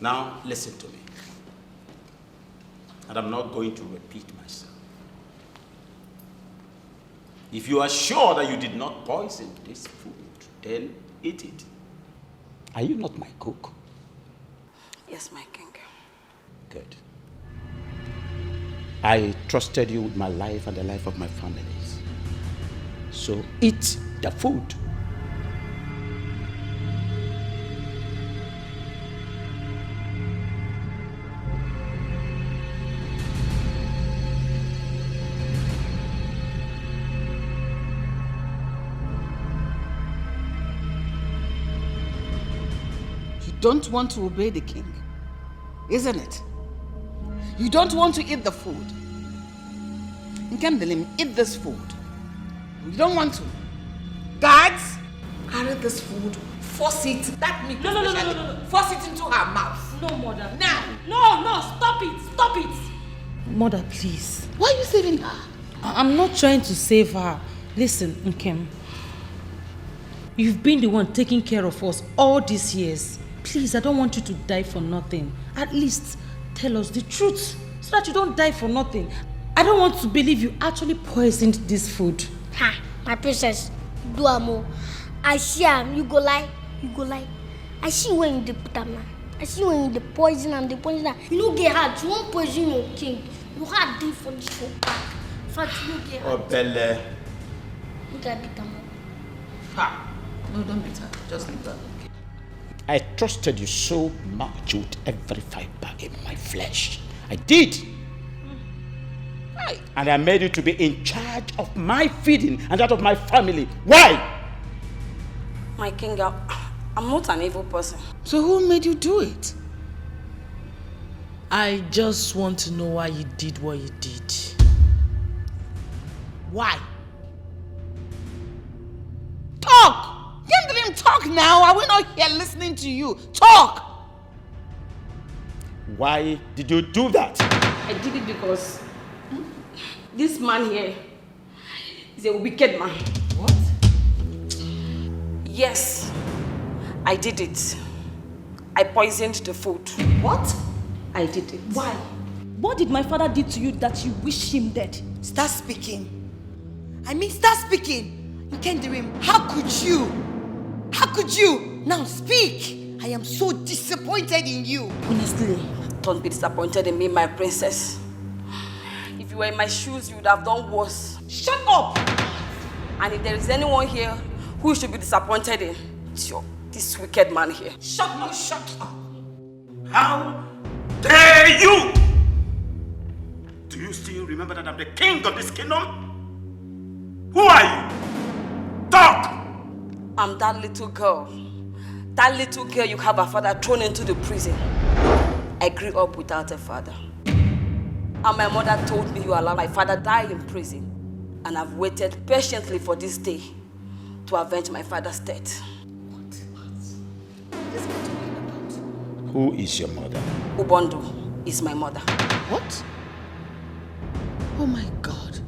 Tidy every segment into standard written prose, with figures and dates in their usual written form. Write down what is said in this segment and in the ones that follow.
Now, listen to me. And I'm not going to repeat myself. If you are sure that you did not poison this food, then eat it. Are you not my cook? Yes, my king. Good. I trusted you with my life and the life of my families. So eat the food. You don't want to obey the king, isn't it? You don't want to eat the food. Nkendelim, eat this food. You don't want to. Guards, carry this food, force it. That meat, No. force it into her mouth. No, mother. Now. No, stop it. Mother, please. Why are you saving her? I'm not trying to save her. Listen, Nkem. You've been the one taking care of us all these years. Please, I don't want you to die for nothing. At least tell us the truth so that you don't die for nothing. I don't want to believe you actually poisoned this food. Ha, my princess, do amo. I see am, you go lie. I see when you put am. I see when you the poison and the poison. You no get hard. You won't poison your king. You hard day for this whole pack. In fact, you no get hard. Oh, Belle. You got beat am. Ha! No, don't beat her. Just leave her. I trusted you so much with every fiber in my flesh. I did. And I made you to be in charge of my feeding and that of my family. Why? My king, I'm not an evil person. So who made you do it? I just want to know why you did what you did. Why? Talk! You didn't talk now. Are we not here listening to you? Talk! Why did you do that? I did it because this man here is a wicked man. What? Yes, I did it. I poisoned the food. What? I did it. Why? What did my father do to you that you wish him dead? Start speaking. Start speaking. Nkendirim, how could you? How could you? Now speak. I am so disappointed in you. Honestly, don't be disappointed in me, my princess. If you were in my shoes, you would have done worse. Shut up! And if there is anyone here who you should be disappointed in, it's this wicked man here. Shut up! How dare you? Do you still remember that I'm the king of this kingdom? Who are you? Talk! I'm that little girl. That little girl you have a father thrown into the prison. I grew up without a father. And my mother told me you allowed my father die in prison. And I've waited patiently for this day to avenge my father's death. Who is your mother? Ubondo is my mother. What? Oh my God.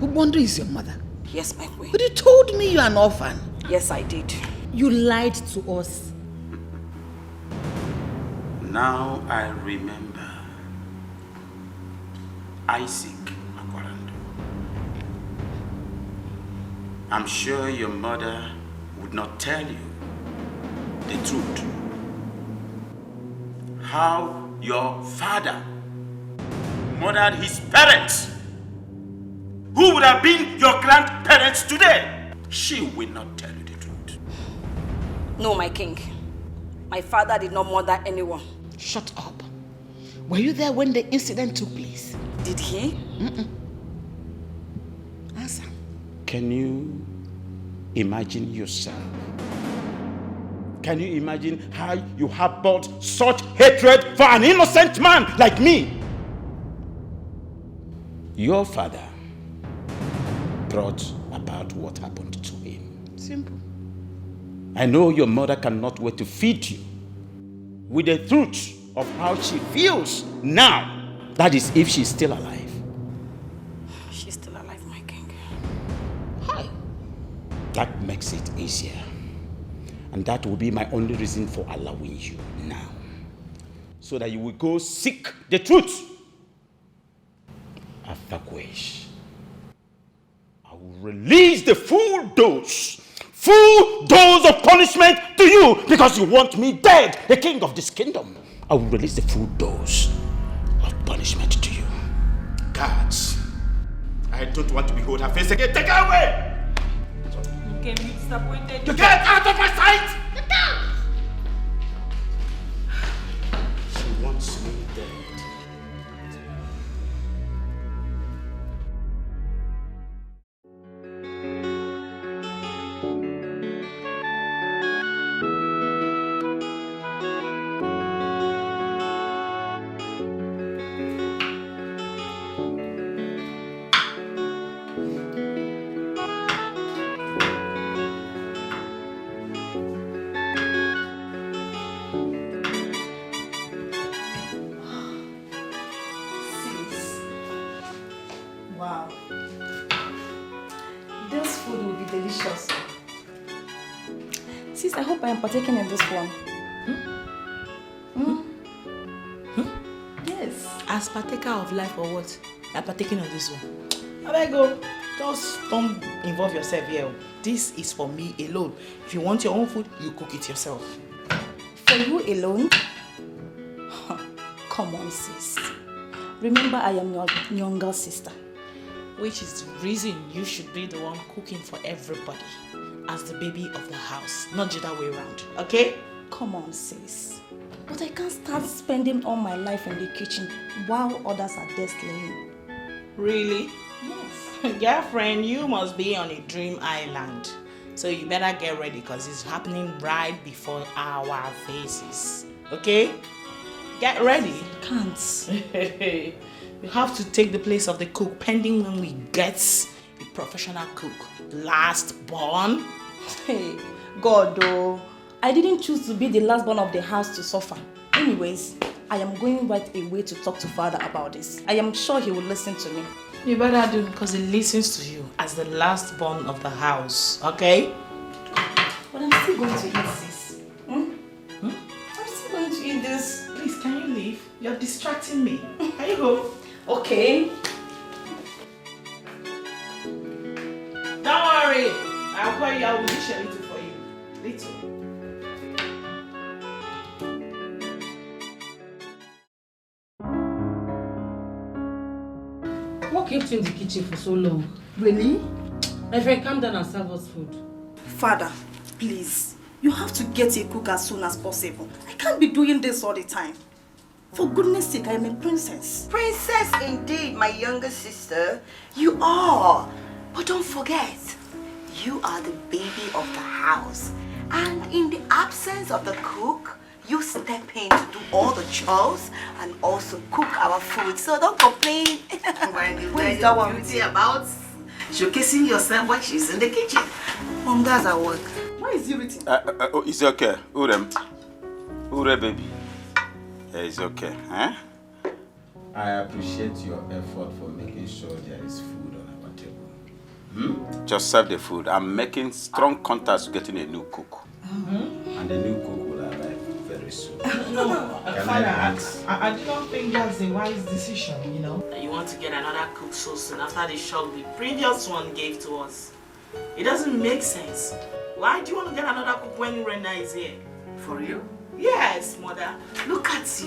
Ubondo is your mother? Yes, my queen. But you told me you're an orphan. Yes, I did. You lied to us. Now I remember. Isaac Akwarando. I'm sure your mother would not tell you the truth. How your father murdered his parents. Who would have been your grandparents today? She will not tell you the truth. No, my king. My father did not murder anyone. Shut up. Were you there when the incident took place? Did he? Answer. Can you imagine yourself? Can you imagine how you harbored such hatred for an innocent man like me? Your father brought about what happened to him. Simple. I know your mother cannot wait to feed you with the truth of how she feels now. That is, if she's still alive. She's still alive, my king. Hi. That makes it easier. And that will be my only reason for allowing you now. so that you will go seek the truth. After which, I will release the full dose of punishment to you because you want me dead, the king of this kingdom. I will release the full dose of punishment to you. Guards, I don't want to behold her face again. Take her away! Okay, you disappointed. You get out of my sight! Get down! She wants me dead. Wow. This food will be delicious. Sis, I hope I am partaking in this one. Yes. As partaker of life or what? You're partaking of this one. I beg go. Just don't involve yourself here. This is for me alone. If you want your own food, you cook it yourself. For you alone? Come on, sis. Remember, I am your younger sister. Which is the reason you should be the one cooking for everybody as the baby of the house, not the other way around, okay? Come on, sis. But I can't start spending all my life in the kitchen while others are there slaying. Really? Yes. Girlfriend, you must be on a dream island. So you better get ready because it's happening right before our faces, okay? Get ready. Can't. You have to take the place of the cook pending when we get a professional cook. Last born. Hey, God though. I didn't choose to be the last born of the house to suffer. Anyways, I am going right away to talk to Father about this. I am sure he will listen to me. You better do because he listens to you as the last born of the house, okay? But I'm still going to eat this. I'm still going to eat this. Please, can you leave? You're distracting me. Here you go. Okay. Don't worry. I'll call you. I will dish a little for you. Little. What kept you in the kitchen for so long? Really? My friend, calm down and serve us food. Father, please. You have to get a cook as soon as possible. I can't be doing this all the time. For goodness sake, I am a princess. Princess indeed, my younger sister. You are. But don't forget, you are the baby of the house. And in the absence of the cook, you step in to do all the chores and also cook our food. So don't complain. What is that one beauty about showcasing yourself while she's in the kitchen? Mom, that's our work. Why is he written? Oh, it's okay. Urem, baby. Yeah, it's okay. Huh? I appreciate your effort for making sure there is food on our table. Just serve the food. I'm making strong contacts to getting a new cook. And the new cook will arrive very soon. No, Father, I do not think that's a wise decision, you know. You want to get another cook so soon after the shock the previous one gave to us. It doesn't make sense. Why do you want to get another cook when Rena is here? For you? Yes, mother. Look at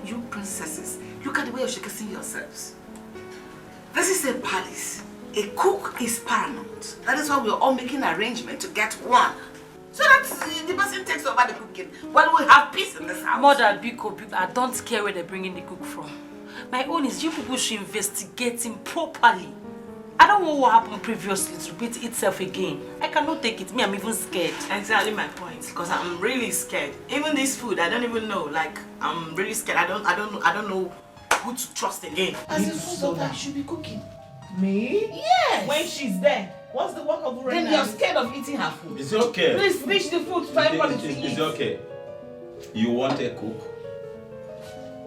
you princesses. Look at the way you're showcasing yourselves. This is a palace. A cook is paramount. That is why we're all making arrangements to get one. So that the person takes over the cooking while we have peace in this house. Mother, Biko, I don't care where they're bringing the cook from. My own is you people should investigate him properly. I don't want what happened previously to repeat itself again. I cannot take it. Me, I'm even scared. Exactly my point. Because I'm really scared. Even this food, I don't even know. Like, I'm really scared. I don't know who to trust again. As a food that should be cooking. Me? Yes. When she's there, what's the work of Urena? Then you're scared of eating her food. It's okay. Please finish the food for everybody to eat. It's okay. You want a cook?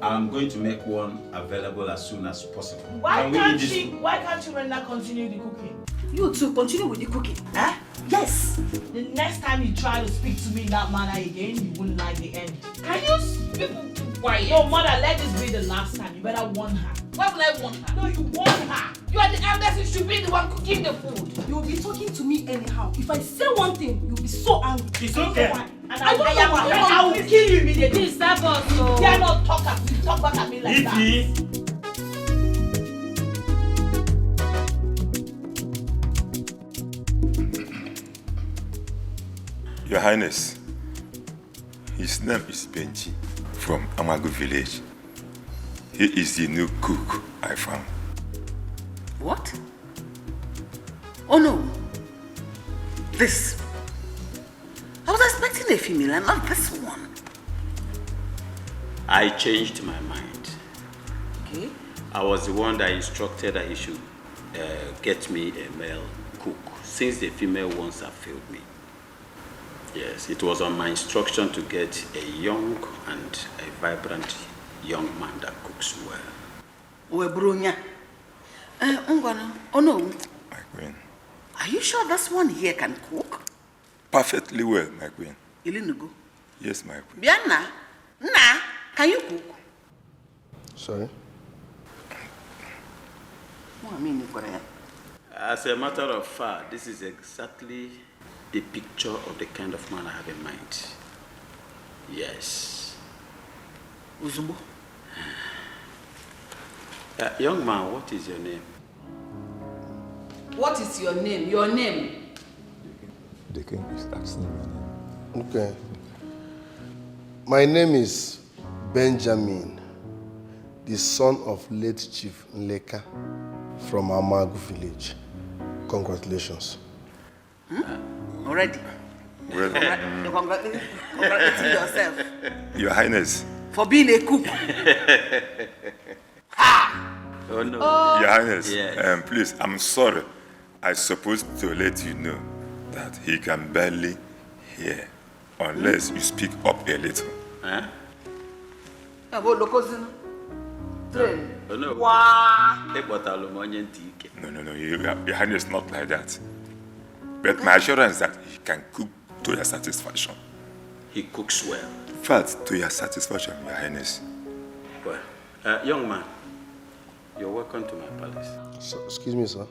I'm going to make one available as soon as possible. Why can't Urena continue the cooking? You two, continue with the cooking. Huh? Yes. The next time you try to speak to me in that manner again, you won't like the end. Can you quiet. No, mother, let this be the last time. You better warn her. Why would I warn her? No, you warn her. You are the eldest. You should be the one cooking the food. You will be talking to me anyhow. If I say one thing, you'll be so angry. It's okay. I will kill you immediately. Please, stop us. You are not talkers. You talk back at me like that. Your Highness, his name is Benji from Amagu village. He is the new cook I found. What? Oh no. This. I was expecting a female and not this one. I changed my mind. Okay. I was the one that instructed that he should get me a male cook, since the female ones have failed me. Yes, it was on my instruction to get a young and a vibrant young man that cooks well. Brunya. Oh no. My queen. Are you sure this one here can cook? Perfectly well, my queen. Ilinugo. Yes, my queen. Bianna, nah, can you cook? Sorry? What I mean, As a matter of fact, this is exactly the picture of the kind of man I have in mind. Yes. Uzubo. Young man, what is your name? What is your name? Your name? The king is asking my name. Okay. My name is Benjamin, the son of late Chief Nleka from Amagu village. Congratulations. Already? Well, Congratulating yourself. Your Highness. For being a cook. Oh no. Your Highness, Yes. please, I'm sorry. I'm supposed to let you know that he can barely hear unless you speak up a little. Huh? Oh no. Wow. No, Your Highness, not like that. But my assurance that he can cook to your satisfaction. He cooks well. In fact, to your satisfaction, Your Highness. Well, young man, you're welcome to my palace. So, excuse me, sir.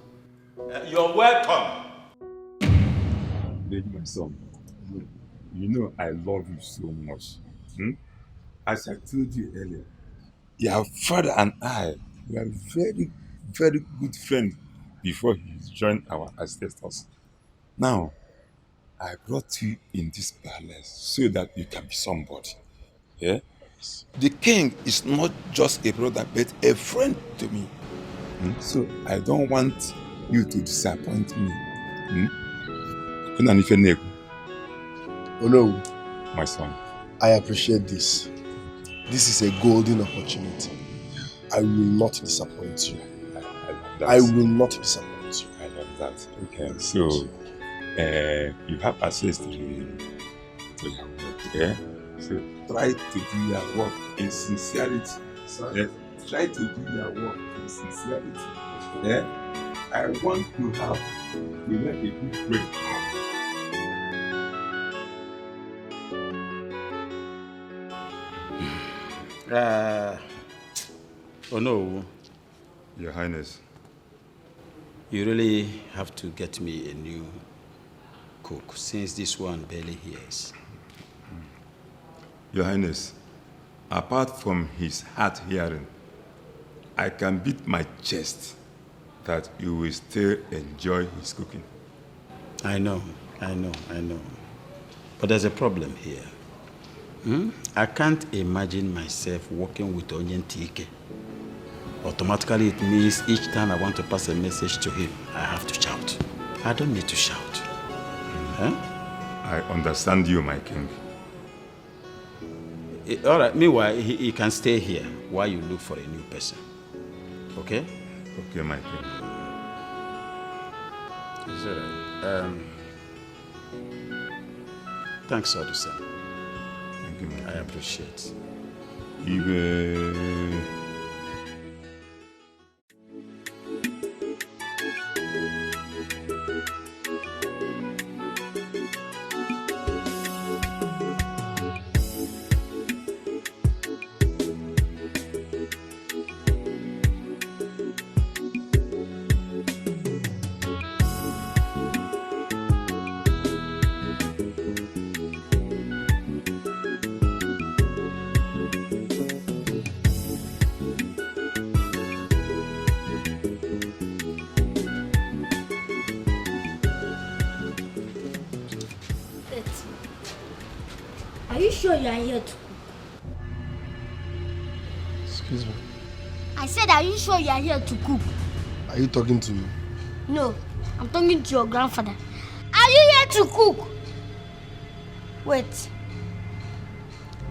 You're welcome. Baby, my son, you know I love you so much. As I told you earlier, your father and I were very, very good friends before he joined our ancestors. Now, I brought you in this palace so that you can be somebody. Yeah? The king is not just a brother, but a friend to me. So I don't want you to disappoint me. Oh no. My son. I appreciate this. This is a golden opportunity. I will not disappoint you. I love that. I will not disappoint you. I love that. Okay, so you have access to your work, yeah? So try to do your work in sincerity. Yeah? Try to do your work in sincerity. Yeah? I want to have make a good break. Oh no. Your Highness. You really have to get me a new cook, since this one barely hears. Your Highness, apart from his hard hearing, I can beat my chest that you will still enjoy his cooking. I know. But there's a problem here. I can't imagine myself working with Onyen Tike. Automatically, it means each time I want to pass a message to him, I have to shout. I don't need to shout. Huh? I understand you, my king. All right, meanwhile, he can stay here while you look for a new person. Okay? Okay, my king. Is that right? Thanks, Odusan. Thank you, my king. I appreciate. Are you sure you are here to cook? Excuse me. I said, are you sure you are here to cook? Are you talking to me? No, I'm talking to your grandfather. Are you here to cook? Wait.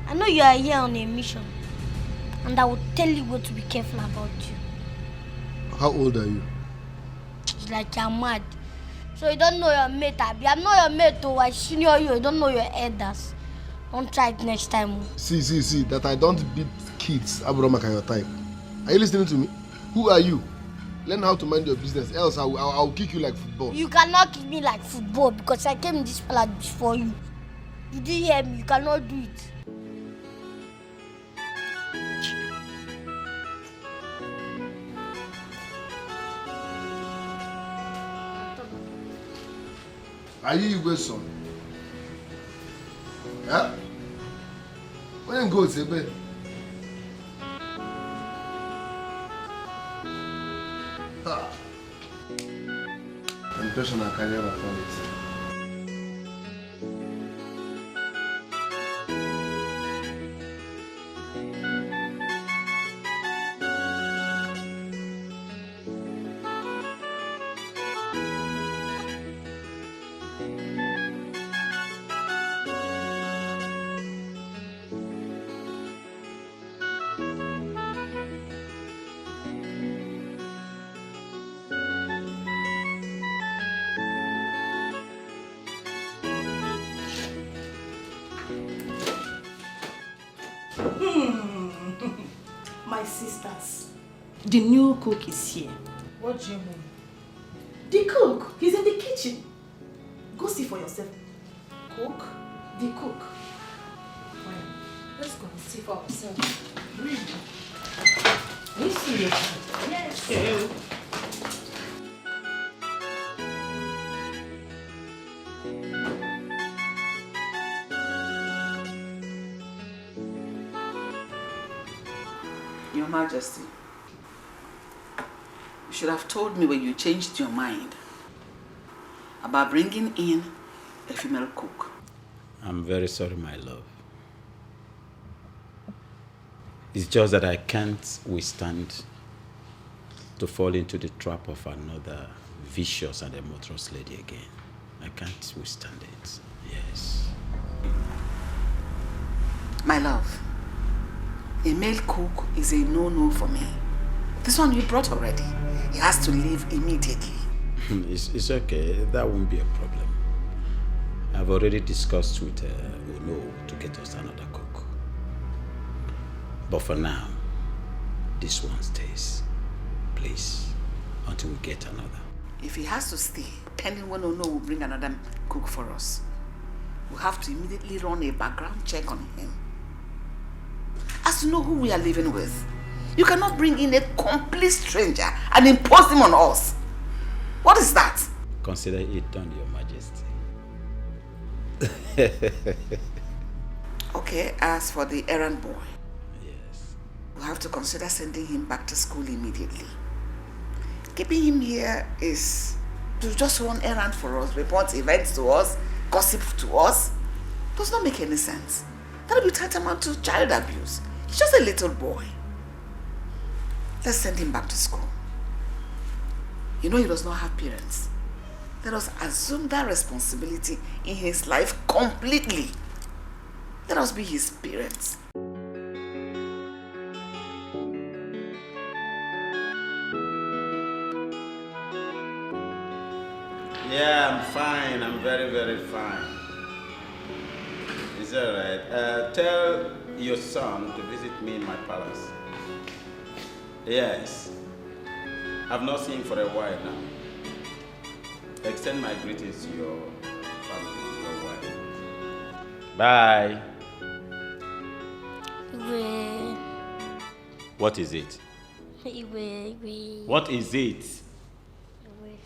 I know you are here on a mission. And I will tell you what to be careful about you. How old are you? It's like you're mad. So you don't know your mate, Abby. I'm not your mate, though. I senior you. You don't know your elders. Don't try it next time. See, that I don't beat kids. Abromaka, your type. Are you listening to me? Who are you? Learn how to mind your business, else I'll kick you like football. You cannot kick me like football because I came in this palace before you. You didn't hear me. You cannot do it. Are you Igwe's son? Yeah? When you go to bed? Temptation and career and politics. My sisters, the new cook is here. What do you mean? The cook, he's in the kitchen. Go see for yourself. Cook? The cook. Well, let's go and see for ourselves. Are you serious? Yes. Yeah. Your Majesty, you should have told me when you changed your mind about bringing in a female cook. I'm very sorry, my love. It's just that I can't withstand to fall into the trap of another vicious and adulterous lady again. I can't withstand it. Yes. My love, a male cook is a no-no for me. This one you brought already. He has to leave immediately. It's okay. That won't be a problem. I've already discussed with Uno to get us another cook. But for now, this one stays. Please, until we get another. If he has to stay, pending when Uno will bring another cook for us, we'll have to immediately run a background check on him. As to know who we are living with. You cannot bring in a complete stranger and impose him on us. What is that? Consider it done, Your Majesty. Okay, as for the errand boy, Yes. we'll have to consider sending him back to school immediately. Keeping him here is to just run errands for us, report events to us, gossip to us. Does not make any sense. That'll be tantamount to child abuse. He's just a little boy. Let's send him back to school. You know he does not have parents. Let us assume that responsibility in his life completely. Let us be his parents. Yeah, I'm fine. I'm very, very fine. Is that right? Tell your son to visit me in my palace. Yes. I've not seen him for a while now. Extend my greetings to your family, your wife. Bye. Iwe. What is it? Iwe. What is it? Iwe.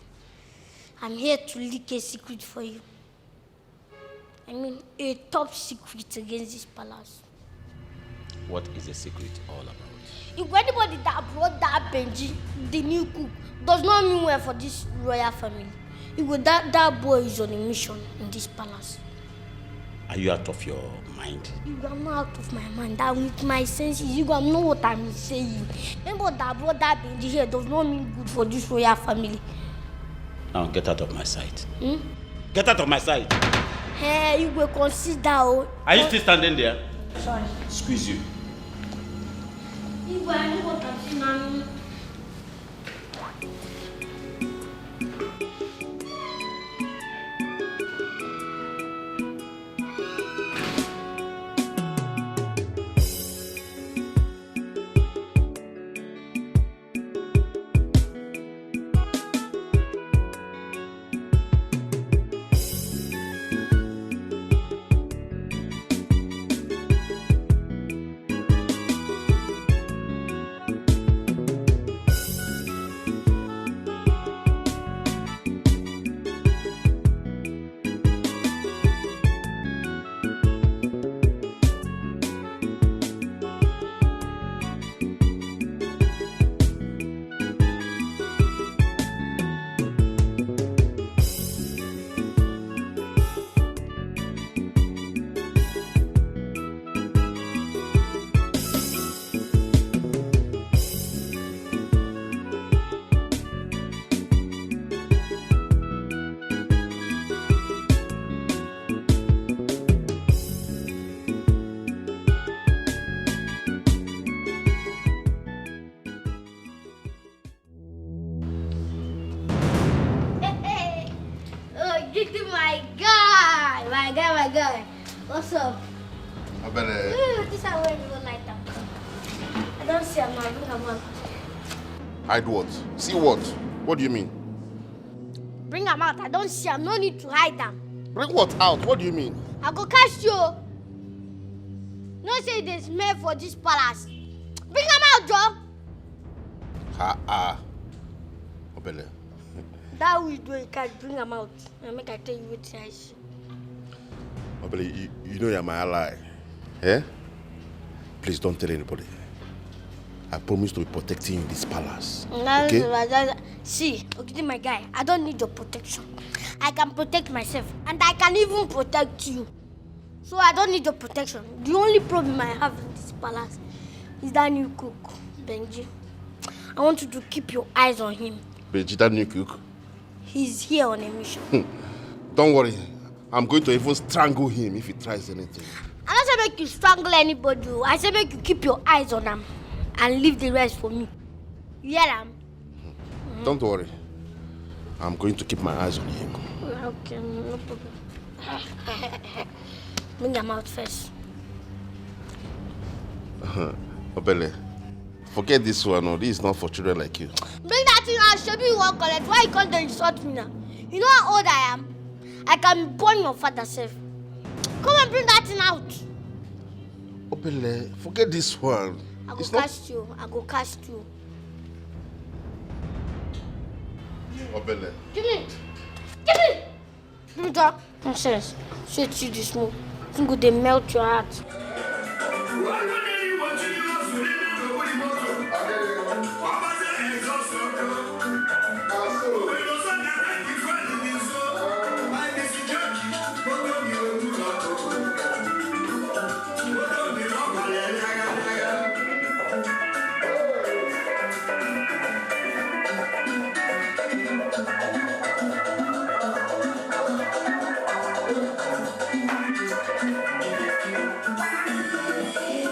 I'm here to leak a secret for you. I mean, a top secret against this palace. What is the secret all about? If anybody that brought that Benji, the new cook, does not mean well for this royal family. That boy is on a mission in this palace. Are you out of your mind? I'm not out of my mind. I'm with my senses. You know what I'm saying. Remember that brother Benji here does not mean good for this royal family. Now get out of my sight. Get out of my sight. Hey, you will consider. Are you still standing there? Sorry. Squeeze you. You know what I'm saying. My guy. What's up? I better. This is where you go like that. I don't see him now. Bring him out. Hide what? See what? What do you mean? Bring him out. I don't see him. No need to hide them. Bring what out? What do you mean? I go catch you. No say they smell for this palace. Bring him out, Joe. Obele. That we do it, can't bring him out. I make I tell you what I see. Obele, you know you're my ally. Eh? Please don't tell anybody. I promise to be protecting you in this palace. Okay? See, okay, my guy, I don't need your protection. I can protect myself, and I can even protect you. So I don't need your protection. The only problem I have in this palace is that new cook, Benji. I want you to keep your eyes on him. Benji, that new cook? He's here on a mission. Don't worry. I'm going to even strangle him if he tries anything. I don't say make you strangle anybody. I say make you keep your eyes on him and leave the rest for me. You hear him? Don't worry. I'm going to keep my eyes on him. Okay, no problem. Bring him out first. Obele, forget this one. No, this is not for children like you. Bring that thing out. Show me you won't collect. Why you can't insult me now? You know how old I am? I can burn your father self. Come and bring that thing out. Obele, forget this one. I go cast you. I go cast you. Obele. Give me. Give me. Give me that. Nonsense. Sweet you this smoke. I think they melt your heart.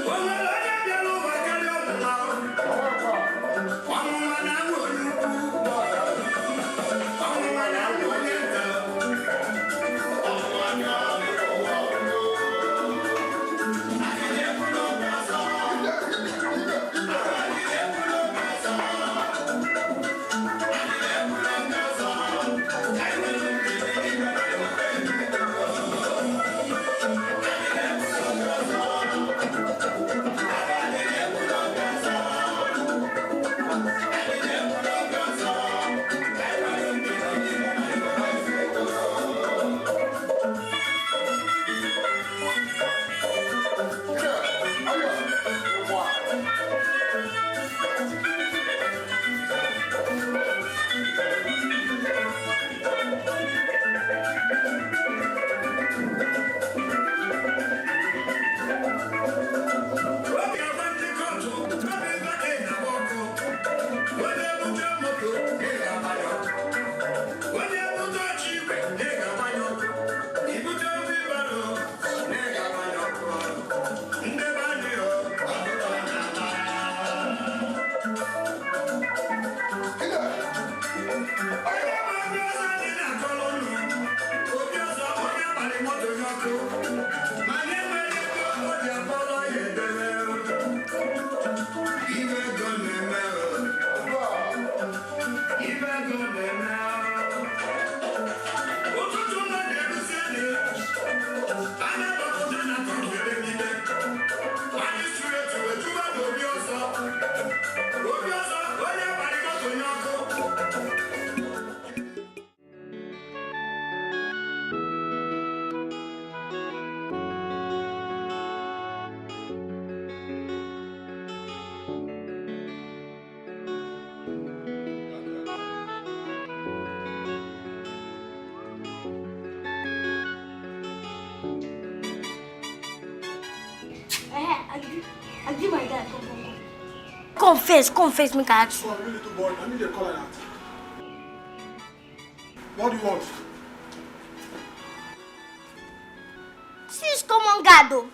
Well, confess, make I ask you. Come, you little boy, I need a call like that. What do you want? Sis, come on, guard though.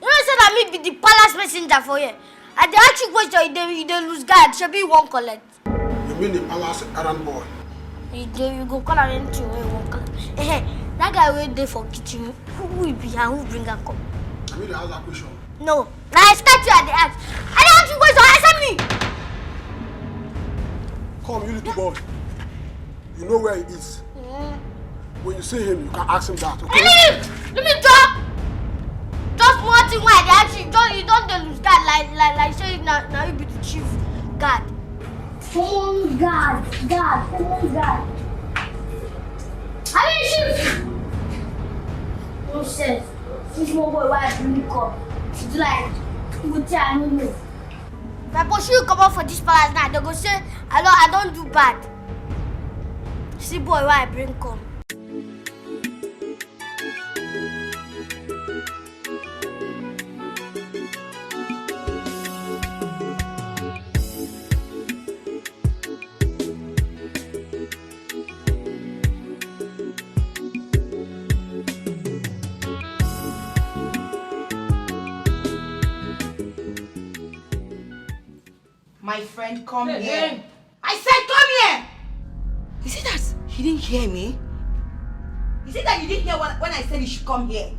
You know say that me be the palace messenger for you. I dey ask you question, you dey lose guard. Shebi you won't collect. You mean the palace errand boy? You go call her anything when you won't collect. That guy wait there for kitchen. Who will be and who bring her come? I mean, I ask that question. No. Now I start you at the ask. I don't ask you question, answer me. Come, you little boy. You know where he is. When you see him, you can ask him that, okay? Let me talk. Just one thing why they ask you. You don't lose guard like say now you be the chief guard. Come on, guard. Come on, guard. I mean, chief. No sense. This small boy why I bring come. It's like what I don't know. If I push you come out for this palace now, they go say I don't do bad. See boy why I bring come. My friend, come here. I said come here! Is it that he didn't hear me? Is it that you didn't hear when I said you should come here?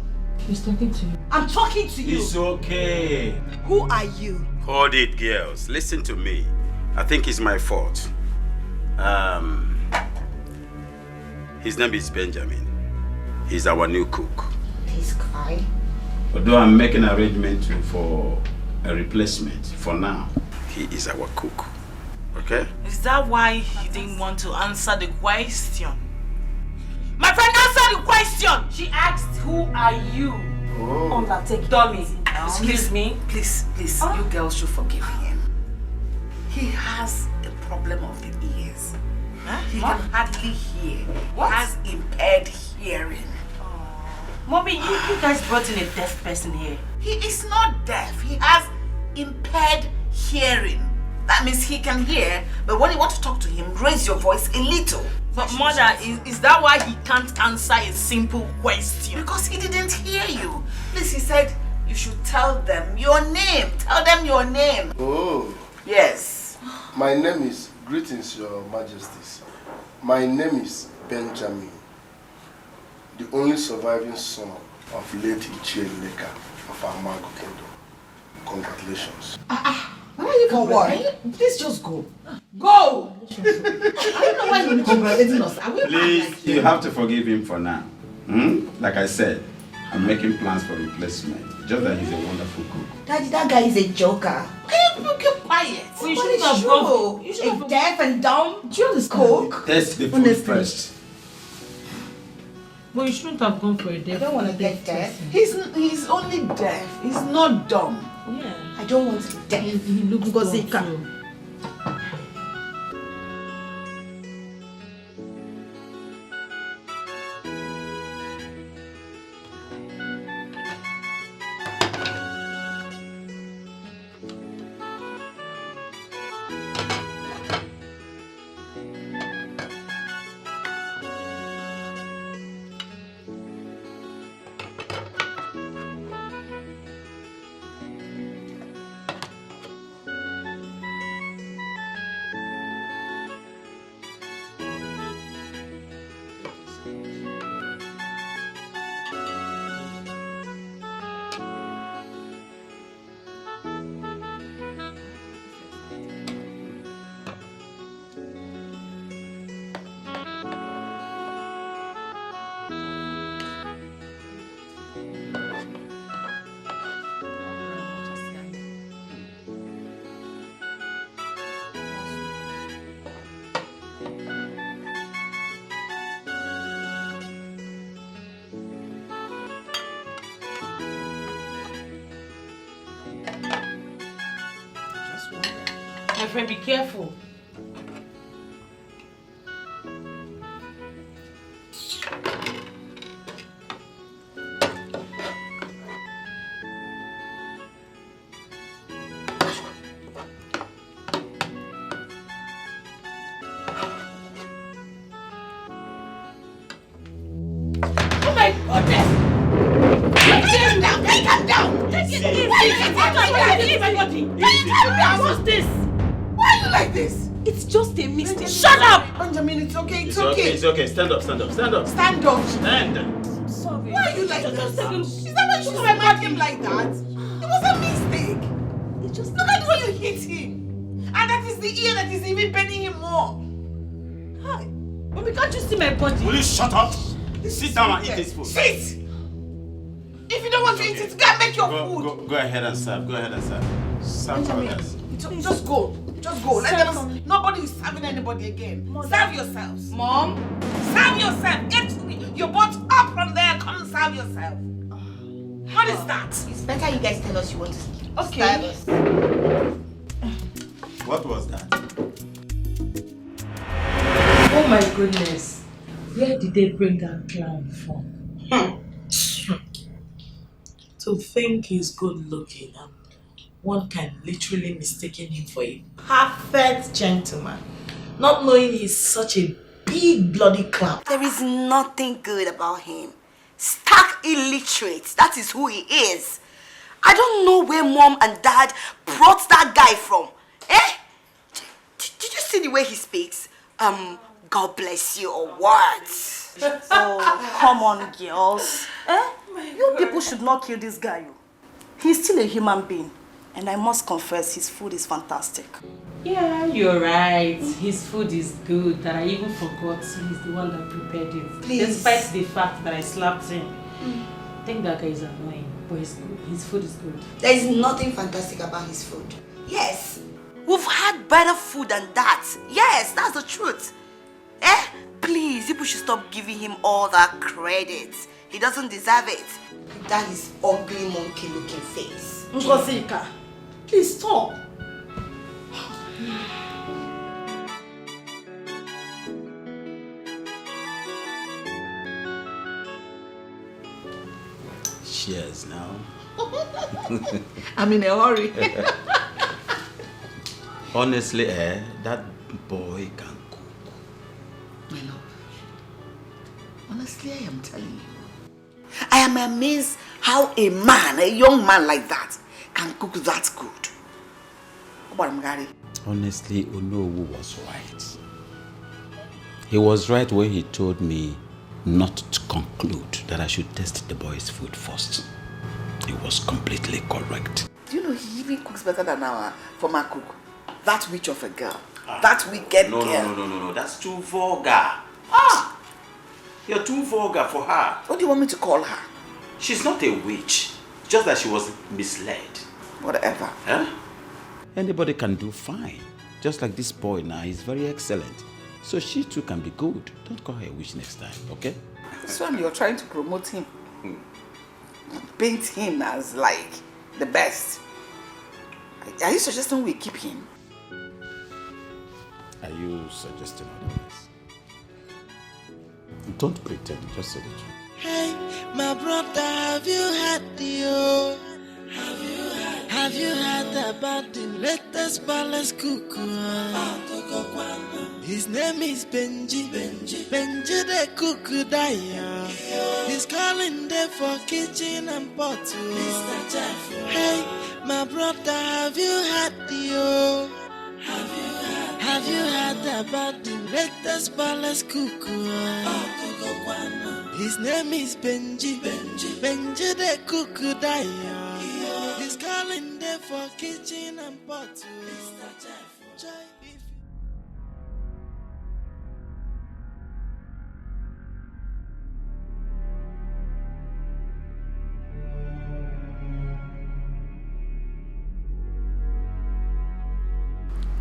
He's talking to you. I'm talking to you. It's okay. Who are you? Hold it, girls. Listen to me. I think it's my fault. His name is Benjamin. He's our new cook. This guy? Although I'm making arrangement for a replacement for now, he is our cook. Okay? Is that why he didn't want to answer the question? My friend, answer the question! She asked, who are you? Oh. Undertake Dummy. Excuse me? Please, you girls should forgive him. He has a problem of the ears. Huh? He can hardly hear. What? He has impaired hearing. Mommy, you guys brought in a deaf person here. He is not deaf. He has impaired hearing. That means he can hear, but when you want to talk to him, raise your voice a little. But mother, is that why he can't answer a simple question? Because he didn't hear you. Please, he said you should tell them your name. Tell them your name. Oh. Yes. My name is, greetings, your majesties. My name is Benjamin, the only surviving son of late Ichie Leka of our Mago Kingdom. Congratulations. Why are you For what? Please just go. Go! I don't know why you're congratulating us. Please, you have to forgive him for now. Like I said, I'm making plans for replacement. Just that he's a wonderful cook. Daddy, that guy is a joker. Keep quiet. Well, you shouldn't have gone. You should have deaf and dumb. Do you understand? Cook. Taste the food first. But you shouldn't have gone for a deaf. I don't want to get deaf. He's only deaf. He's not dumb. Yeah. I don't want to be deaf. He looks Gozika. My friend, be careful. Take him down! Take it easy! What's this? Why are you like this? It's just a mistake. Shut up! Benjamin, it's okay, It's okay. Stand up. Stand up! Stand. I'm sorry. Why are you like this? Is that why you remind him like that? It was a mistake. Look at the way you hit him. And that is the ear that is even bending him more. Hi. Mommy, can't you see my body? Will you shut up? Sit down and eat this food. Sit! If you don't want to eat it, go and make your food. Go ahead and serve. Serve for others. Just go. Let them. Nobody is serving anybody again. Serve yourselves. Mom? Serve yourself. You're both up from there. Come and serve yourself. What is that? It's better you guys tell us you want to skip. Okay. What was that? Oh my goodness. Where did they bring that clown from? To think he's good looking and one can literally mistake him for a perfect gentleman, not knowing he's such a big bloody clown. There is nothing good about him. Stark illiterate, that is who he is. I don't know where mom and dad brought that guy from. Did you see the way he speaks? God bless you or what? Oh, come on, girls. You people should not kill this guy. He's still a human being. And I must confess, his food is fantastic. Yeah, you're right. His food is good. That I even forgot he's the one that prepared it. Please. Despite the fact that I slapped him. I think that guy is annoying, but he's good. His food is good. There is nothing fantastic about his food. Yes, we've had better food than that. Yes, that's the truth. Please, people should stop giving him all that credit. He doesn't deserve it. That is ugly monkey-looking face. Ngozika, please stop. Cheers now. I'm in a hurry. Honestly, that boy can cook. My love. Honestly, I am telling you. I am amazed how a young man like that, can cook that good. Honestly, Onowu was right. He was right when he told me not to conclude that I should test the boy's food first. He was completely correct. Do you know he even cooks better than our former cook? That witch of a girl. That wicked girl. No. That's too vulgar. You're too vulgar for her. What do you want me to call her? She's not a witch. Just that she was misled. Whatever. Huh? Anybody can do fine. Just like this boy now, he's very excellent. So she too can be good. Don't call her a witch next time, okay? This one, you're trying to promote him. Paint him as like the best. Are you suggesting we keep him? Are you suggesting otherwise? Don't pretend, just say the truth. Hey, my brother, have you had the Have you heard about the latest palace cuckoo? His name is Benji. Benji the cuckoo daya. He's calling there for kitchen and pot. Hey, my brother, have you had the Have you heard about the latest palace cuckoo? His name is Benji. Benji the cuckoo daya. He's calling there for kitchen and pot.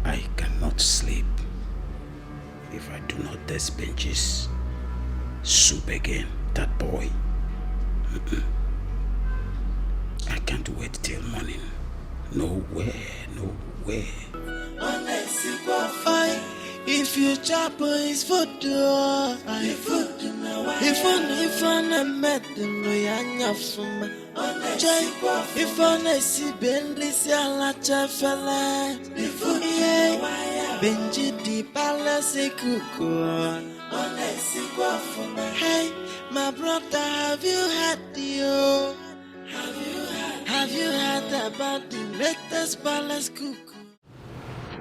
I cannot sleep if I do not taste Benji's soup again. That boy. I can't wait till morning. No way. If you chop his food, if I met them, if I see Bentley, Benji the palace cuckoo. Hey, My brother, have you heard the Have you heard about the latest palace cook?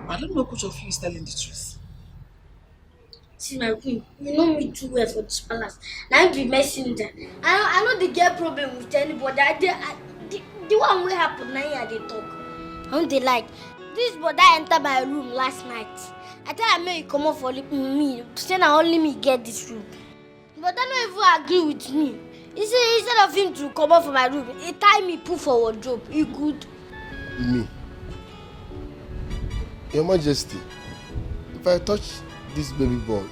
I don't know which of you is telling the truth. See my queen, you know me too well for this palace. Now you be messenger. I know they get problem with anybody. The one will happen now here they talk. How they like this brother enter my room last night. I tell him you come up for me. Say now only me get this room. But I don't even agree with me. He say instead of him to come up from my room, he tie me put for wardrobe. He good. Me? Your Majesty, if I touch this baby boy,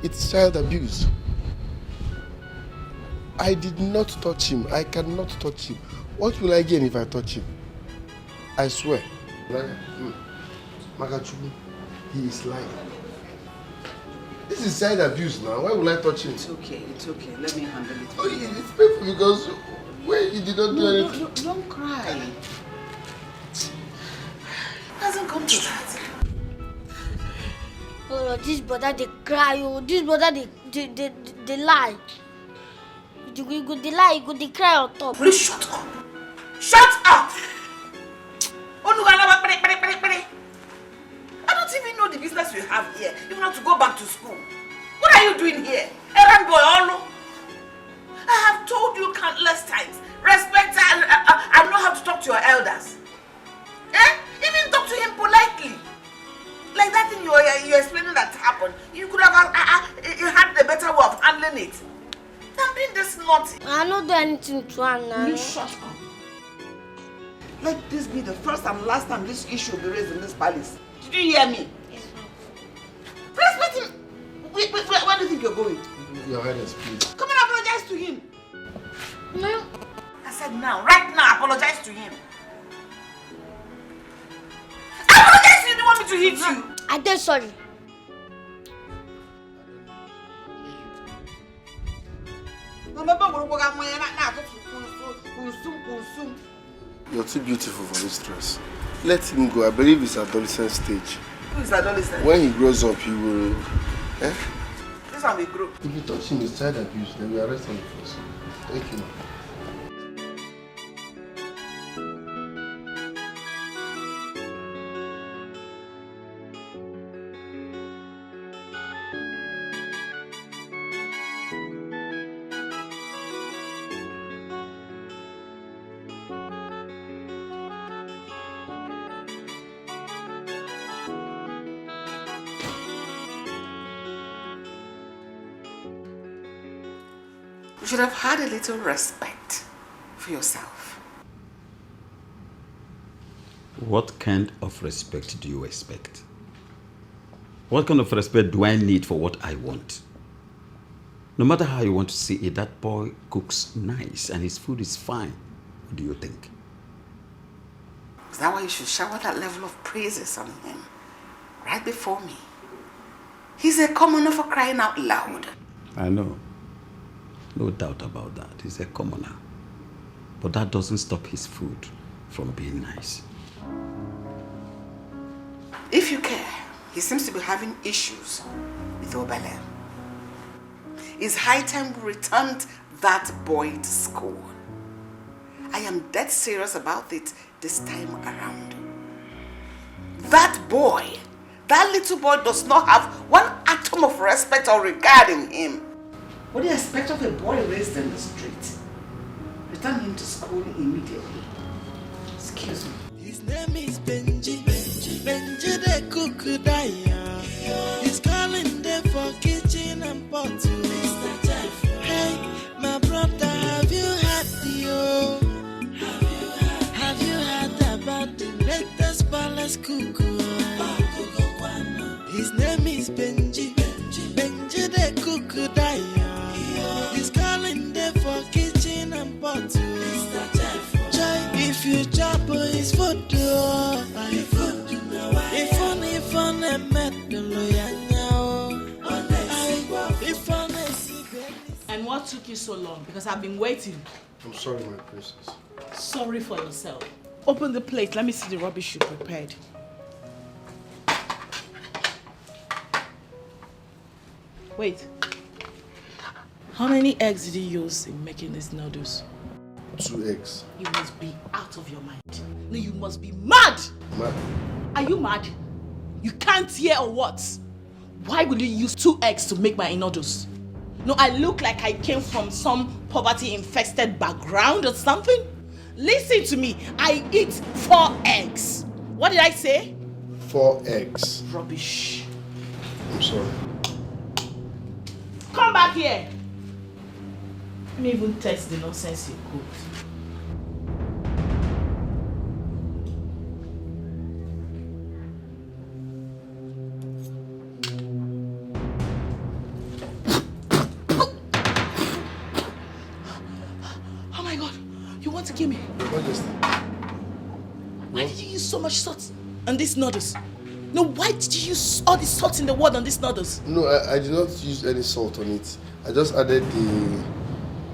it's child abuse. I did not touch him. I cannot touch him. What will I gain if I touch him? I swear. Magachubu, he is lying. This is child abuse now. Why will I touch him? It's okay. Let me handle it. Oh, it's painful because when you did not do anything. No, don't cry. It hasn't come to that. Oh, this brother they cry. Oh, this brother they lie. You go they lie. You go they cry on top. Please shut up. Shut up. I don't even know the business we have here. Even not to go back to school. What are you doing here? Errand boy, Olo. I have told you countless times. Respect and know how to talk to your elders. Even talk to him politely. Like that thing you're explaining that happened. You could have had a better way of handling it. I'm being this naughty. I don't do anything to her now. You shut up. Let this be the first and last time this issue will be raised in this palace. Did you hear me? Yes, ma'am. Respect him. Wait, where do you think you're going? Your Highness, please. Come and apologize to him. No. I said now, right now, apologize to him. Apologize to him. You want me to hit you? I did sorry. You're too beautiful for this dress. Let him go. I believe it's adolescent stage. Who is adolescent? When he grows up, he will. This one will grow. If you touch him, it's child abuse. Then we arrest him first. Thank you. You should have had a little respect for yourself. What kind of respect do you expect? What kind of respect do I need for what I want? No matter how you want to see it, that boy cooks nice and his food is fine. What do you think? Is that why you should shower that level of praises on him? Right before me. He's a commoner for crying out loud. I know. No doubt about that. He's a commoner. But that doesn't stop his food from being nice. If you care, he seems to be having issues with Obele. It's high time we returned that boy to school. I am dead serious about it this time around. That boy, that little boy does not have one atom of respect or regard in him. What do you expect of a boy raised in the street? Return him to school immediately. Excuse me. His name is Benji. Benji the Kukudaya. He's calling them for kitchen and pot. Hey, my brother, have you had the Have you heard about the latest palace cuckoo? His name is Benji. Benji the Kukudaya. He's calling them for kitchen and pot. If you chop his food, And what took you so long? Because I've been waiting. I'm sorry, my princess. Sorry for yourself. Open the plate. Let me see the rubbish you prepared. Wait. How many eggs did you use in making these noodles? 2 eggs. You must be out of your mind. No, you must be mad! Mad? Are you mad? You can't hear or what? Why will you use 2 eggs to make my noodles? No, I look like I came from some poverty-infested background or something? Listen to me. I eat 4 eggs. What did I say? 4 eggs. Rubbish. I'm sorry. Come back here. Let me even test the nonsense you cooked. Oh my God, you want to kill me? Why did you use so much salt on these noodles? No, why did you use all the salt in the world on these noodles? No, I did not use any salt on it. I just added the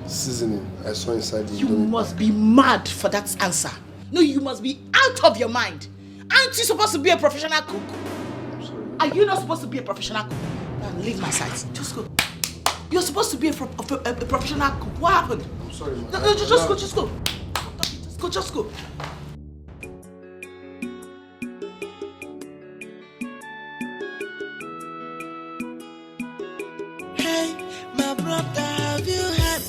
seasoning I saw inside the You must be mad for that answer. No, you must be out of your mind. Aren't you supposed to be a professional cook? I'm sorry. Are you not supposed to be a professional cook? Now leave my side. Just go. You're supposed to be a professional cook. What happened? I'm sorry, man. No, just go. Just go. Just go. Hey, my brother, have you heard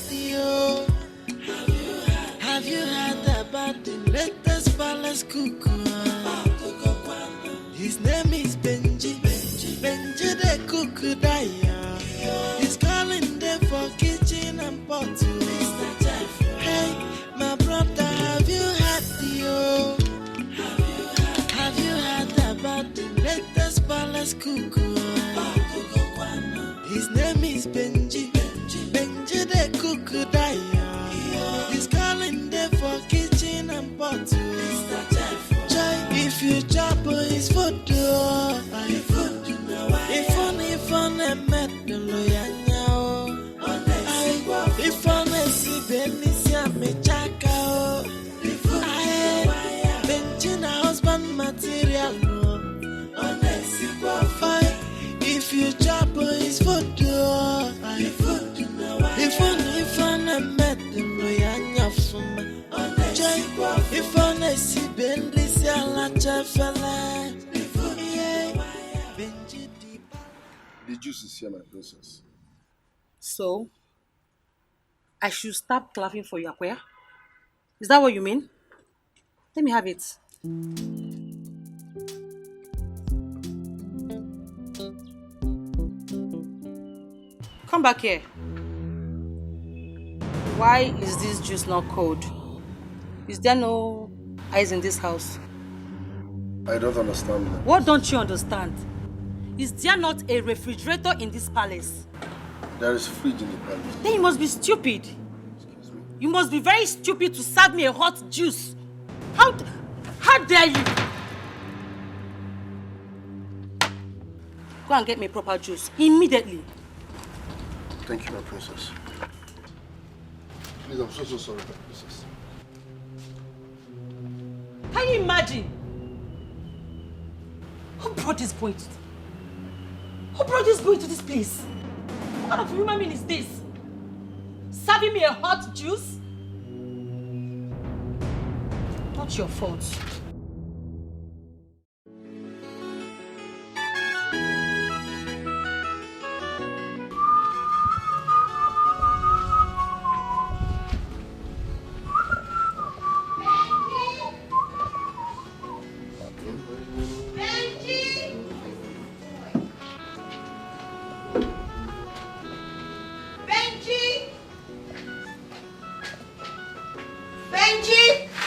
Have you heard about the latest palace cook? His name is Benji. Benji the cook daya. He's calling them for kitchen and pot. Hey, my brother, have you heard Have you heard about the latest palace cook? His name is Benji. Benji the cook daya. He's calling them for kitchen and pot. Joy, if you chop his food, if on a metal, if on a si benisia me chaka, Benji na husband material. If you chop his food, if on a metal, if on a si benisia la chafala. The juice is here, my princess. So, I should stop clapping for you, Akoya? Is that what you mean? Let me have it. Come back here. Why is this juice not cold? Is there no ice in this house? I don't understand that. What don't you understand? Is there not a refrigerator in this palace? There is fridge in the palace. Then you must be stupid. Excuse me. You must be very stupid to serve me a hot juice. How dare you? Go and get me proper juice immediately. Thank you, my princess. Please, I'm so sorry, my princess. Can you imagine? Who brought this boy to this place? What kind of human being is this? Serving me a hot juice? Not your fault.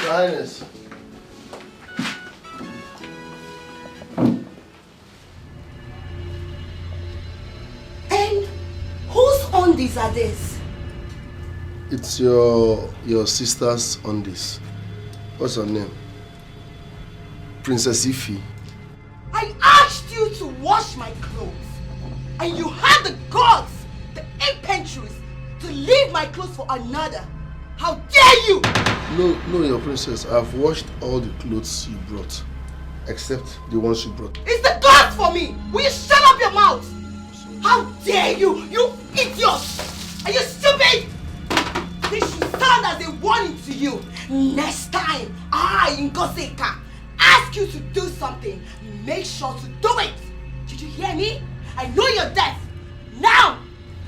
Highness. And whose undies are this? It's your sister's undies. What's her name? Princess Ify. I asked you to wash my clothes, and you had the guts, the impetuous, to leave my clothes for another. How dare you! No, your princess. I've washed all the clothes you brought, except the ones you brought. It's the guts for me! Will you shut up your mouth? How dare you, you idiot! Are you stupid? This should stand as a warning to you. Next time I, Ngosika, ask you to do something, make sure to do it. Did you hear me? I know you're deaf. Now,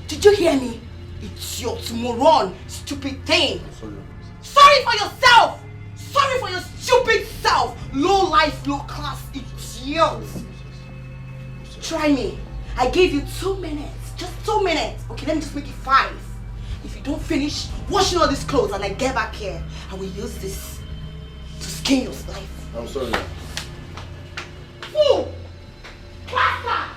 did you hear me? It's your tomorrow, stupid thing. Sorry for yourself. Sorry for your stupid self. Low life, low class idiot. Try me. I gave you 2 minutes. Just 2 minutes. Okay, let me just make it 5. If you don't finish washing all these clothes and I get back here, I will use this to skin your life. I'm sorry. Fool! Bastard!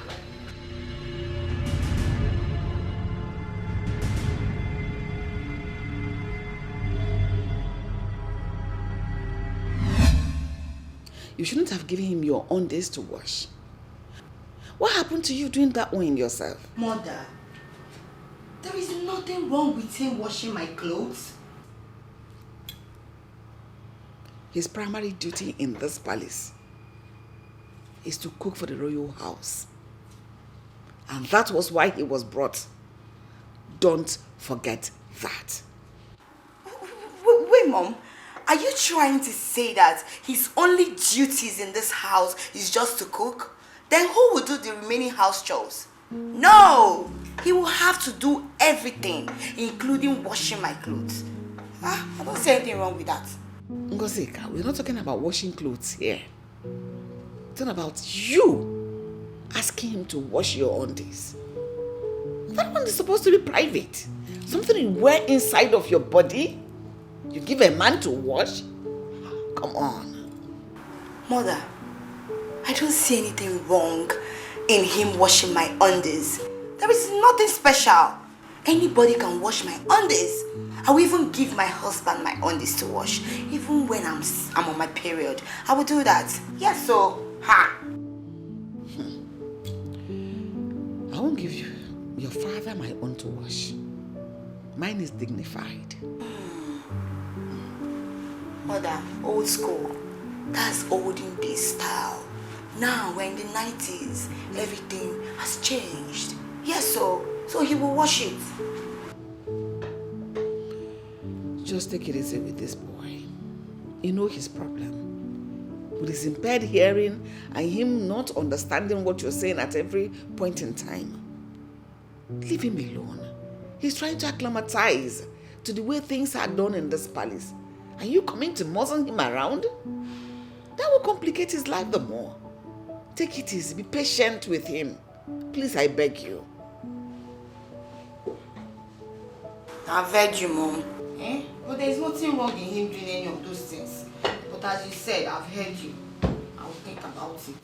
You shouldn't have given him your own days to wash. What happened to you doing that one yourself? Mother, there is nothing wrong with him washing my clothes. His primary duty in this palace is to cook for the royal house. And that was why he was brought. Don't forget that. Wait, Mom. Are you trying to say that his only duties in this house is just to cook? Then who will do the remaining house chores? No! He will have to do everything, including washing my clothes. I don't see anything wrong with that. Ngosika, we're not talking about washing clothes here. It's not about you asking him to wash your undies. That one is supposed to be private. Something you wear inside of your body. You give a man to wash? Come on. Mother, I don't see anything wrong in him washing my undies. There is nothing special. Anybody can wash my undies. I will even give my husband my undies to wash. Even when I'm on my period, I will do that. Yes, so, ha. I won't give you your father my own to wash. Mine is dignified. Mother, old school. That's olden days style. Now we're in the 90s. Everything has changed. Yes, so he will wash it. Just take it easy with this boy. You know his problem. With his impaired hearing and him not understanding what you're saying at every point in time. Leave him alone. He's trying to acclimatize to the way things are done in this palace. Are you coming to muzzle him around? That will complicate his life the more. Take it easy. Be patient with him. Please, I beg you. I've heard you, Mom. But there's nothing wrong in him doing any of those things. But as you said, I've heard you. I'll think about it.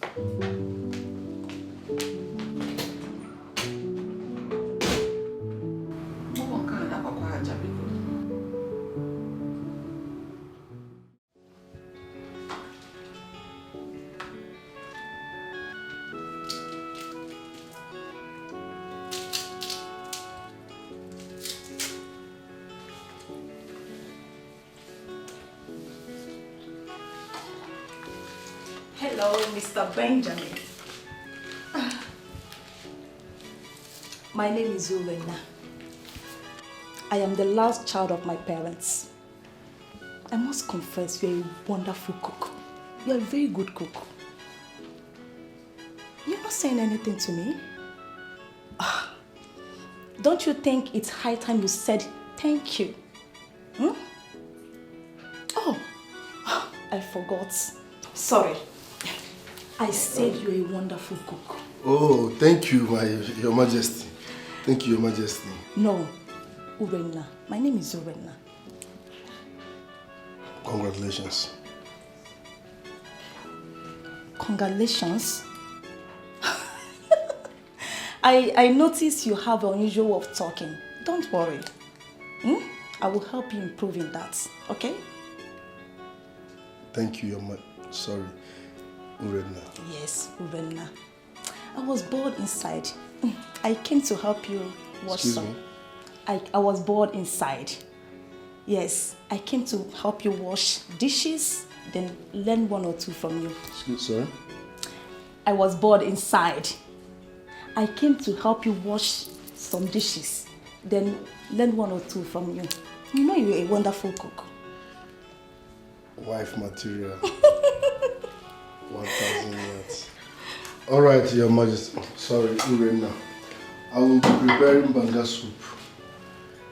Hello, Mr. Benjamin. My name is Urena. I am the last child of my parents. I must confess, you're a wonderful cook. You're a very good cook. You're not saying anything to me? Don't you think it's high time you said thank you? Oh, I forgot. Sorry. I said you're a wonderful cook. Oh, thank you, Your Majesty. Thank you, Your Majesty. No, Urena. My name is Urena. Congratulations. Congratulations. I notice you have an unusual way of talking. Don't worry. I will help you improve in that, okay? Thank you, sorry, Urena. Yes, Urena. I was bored inside. I came to help you wash some. I was bored inside. Yes, I came to help you wash dishes, then learn 1 or 2 from you. Sorry? I was bored inside. I came to help you wash some dishes, then learn one or two from you. You know you're a wonderful cook. Wife material. 1,000 words. Alright, Your Majesty. Sorry, Urena. I will be preparing banga soup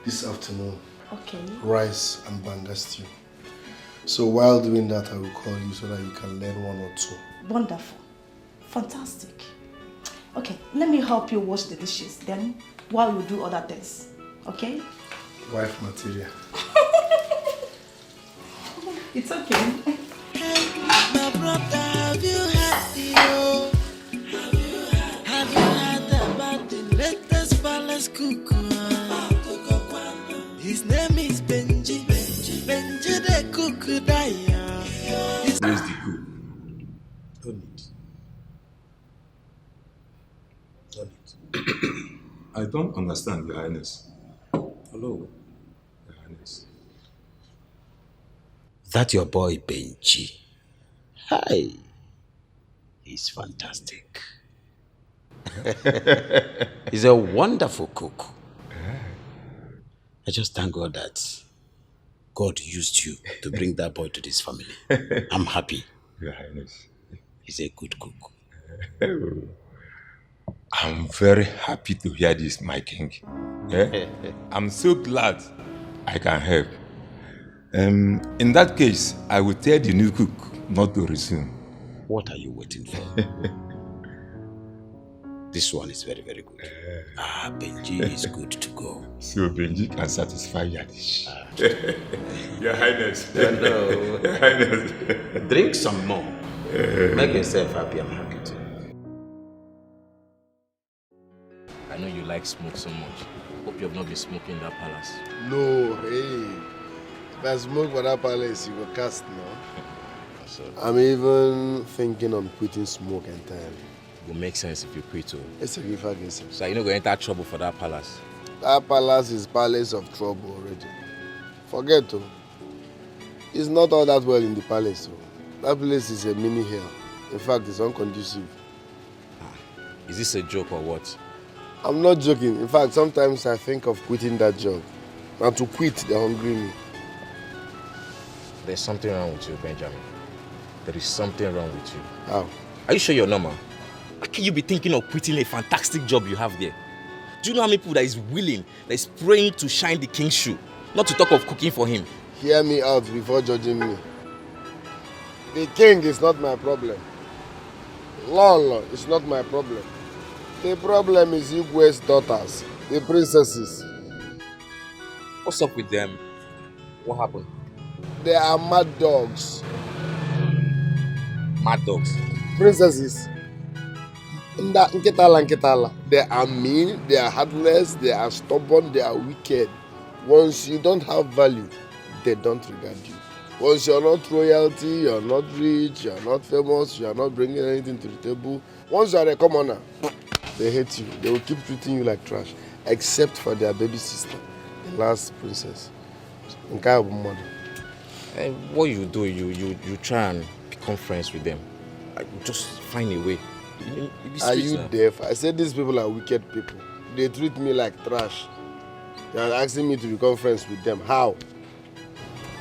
this afternoon. Okay. Rice and banga stew. So while doing that, I will call you so that you can learn one or two. Wonderful. Fantastic. Okay, let me help you wash the dishes. Then, while you do other things. Okay? Wife material. It's okay. My brother, have you had about the latest palace cook? His name is Benji. Benji the cook. Where's the cook? I don't understand, Your Highness. Hello, Your Highness. That your boy Benji. Hi. He's fantastic. He's a wonderful cook. I just thank God that God used you to bring that boy to this family. I'm happy. Your Highness. He's a good cook. I'm very happy to hear this, my king. I'm so glad I can help. In that case, I will tell the new cook not to resume. What are you waiting for? This one is very, very good. Benji is good to go. So Benji can satisfy your dish. Your Highness. No. Your Highness. Drink some more. Make yourself happy. I'm happy too. I know you like smoke so much. Hope you have not been smoking in that palace. No, hey. If I smoke for that palace, you will cast now. I'm even thinking on quitting smoke entirely. It will make sense if you quit too. It's a gift against him. So you're not going to enter trouble for that palace? That palace is palace of trouble already. Forget to. It's not all that well in the palace. That place is a mini hell. In fact, it's unconducive. Is this a joke or what? I'm not joking. In fact, sometimes I think of quitting that job. And to quit, they hungry me. There's something wrong with you, Benjamin. There is something wrong with you. How? Are you sure you're normal? How can you be thinking of quitting a fantastic job you have there? Do you know how many people that is willing, that is praying to shine the king's shoe? Not to talk of cooking for him. Hear me out before judging me. The king is not my problem. Law is not my problem. The problem is Igwe's daughters, the princesses. What's up with them? What happened? They are mad dogs. Mad dogs? Princesses. Nketala. They are mean, they are heartless, they are stubborn, they are wicked. Once you don't have value, they don't regard you. Once you're not royalty, you're not rich, you're not famous, you're not bringing anything to the table. Once you're a commoner, they hate you. They will keep treating you like trash, except for their baby sister, the last princess. And what you do, you try and become friends with them. Just find a way. Are you deaf? I said these people are wicked people. They treat me like trash. They are asking me to become friends with them. How?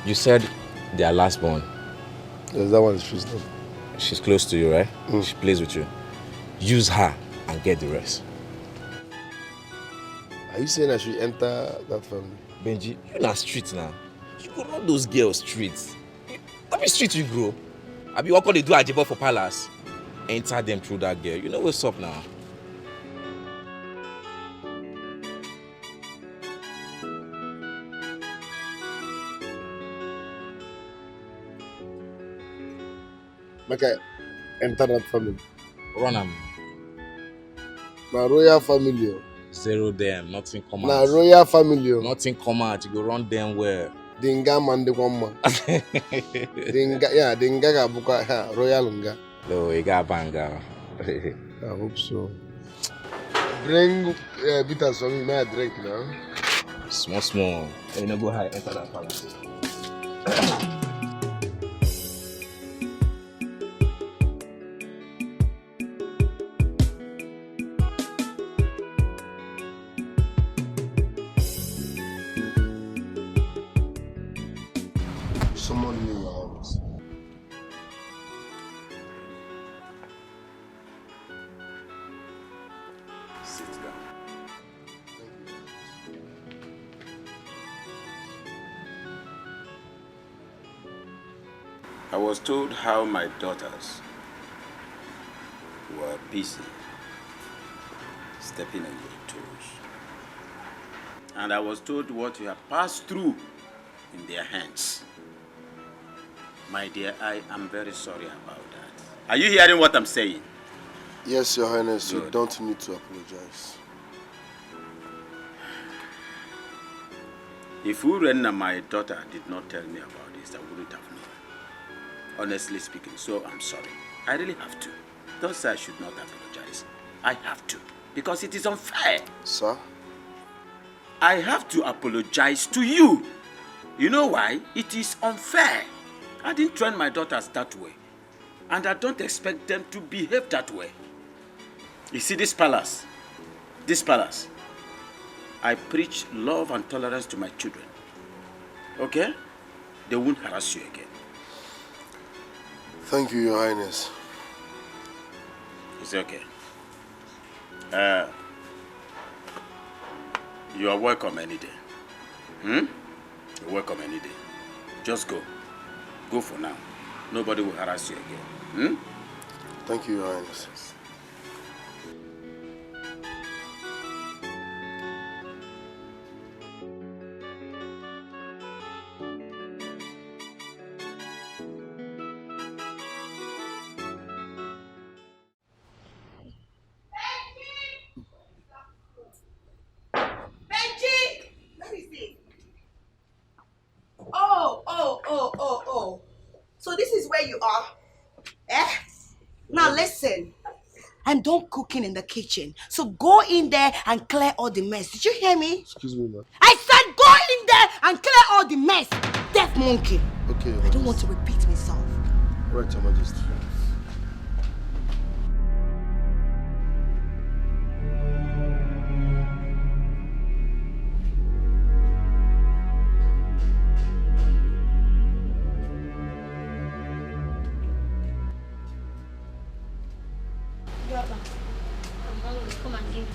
You said they are last born. Yes, that one is true. She's close to you, right? She plays with you. Use her and get the rest. Are you saying I should enter that family? Benji, you're not street now. You go run those girls streets. How many streets you grow? I be what they do at Jebo for palace. Enter them through that girl. You know what's up now. Okay, enter that family. Run them. My royal family. Zero them, nothing come out. Na royal family. Nothing come out. You go run them well. Dinga man de kwamba. Dinga ga buka royal nga. No, you got banga. I hope so. Bring bitters for me, may I drink now? Small. You know, go ahead, enter that palace. someone new, Your Highness. Sit down. I was told how my daughters were busy stepping on your toes. And I was told what you have passed through in their hands. My dear, I am very sorry about that. Are you hearing what I'm saying? Yes, Your Highness, Good. you don't need to apologize. If Urenna, my daughter, did not tell me about this, I wouldn't have known. Honestly speaking, so I'm sorry. I really have to. Don't say I should not apologize. I have to. Because it is unfair. Sir? I have to apologize to you. You know why? It is unfair. I didn't train my daughters that way. And I don't expect them to behave that way. You see this palace? This palace. I preach love and tolerance to my children. Okay? They won't harass you again. Thank you, Your Highness. It's okay. You are welcome any day. You're welcome any day. Just go. Go for now. Nobody will harass you again. Thank you, Your Highness. Oh. So this is where you are? Eh? Now listen. I'm done cooking in the kitchen. So go in there and clear all the mess. Did you hear me? Excuse me, ma'am. I said go in there and clear all the mess. Deaf monkey. Okay. I don't want to repeat myself. Right, Your Majesty.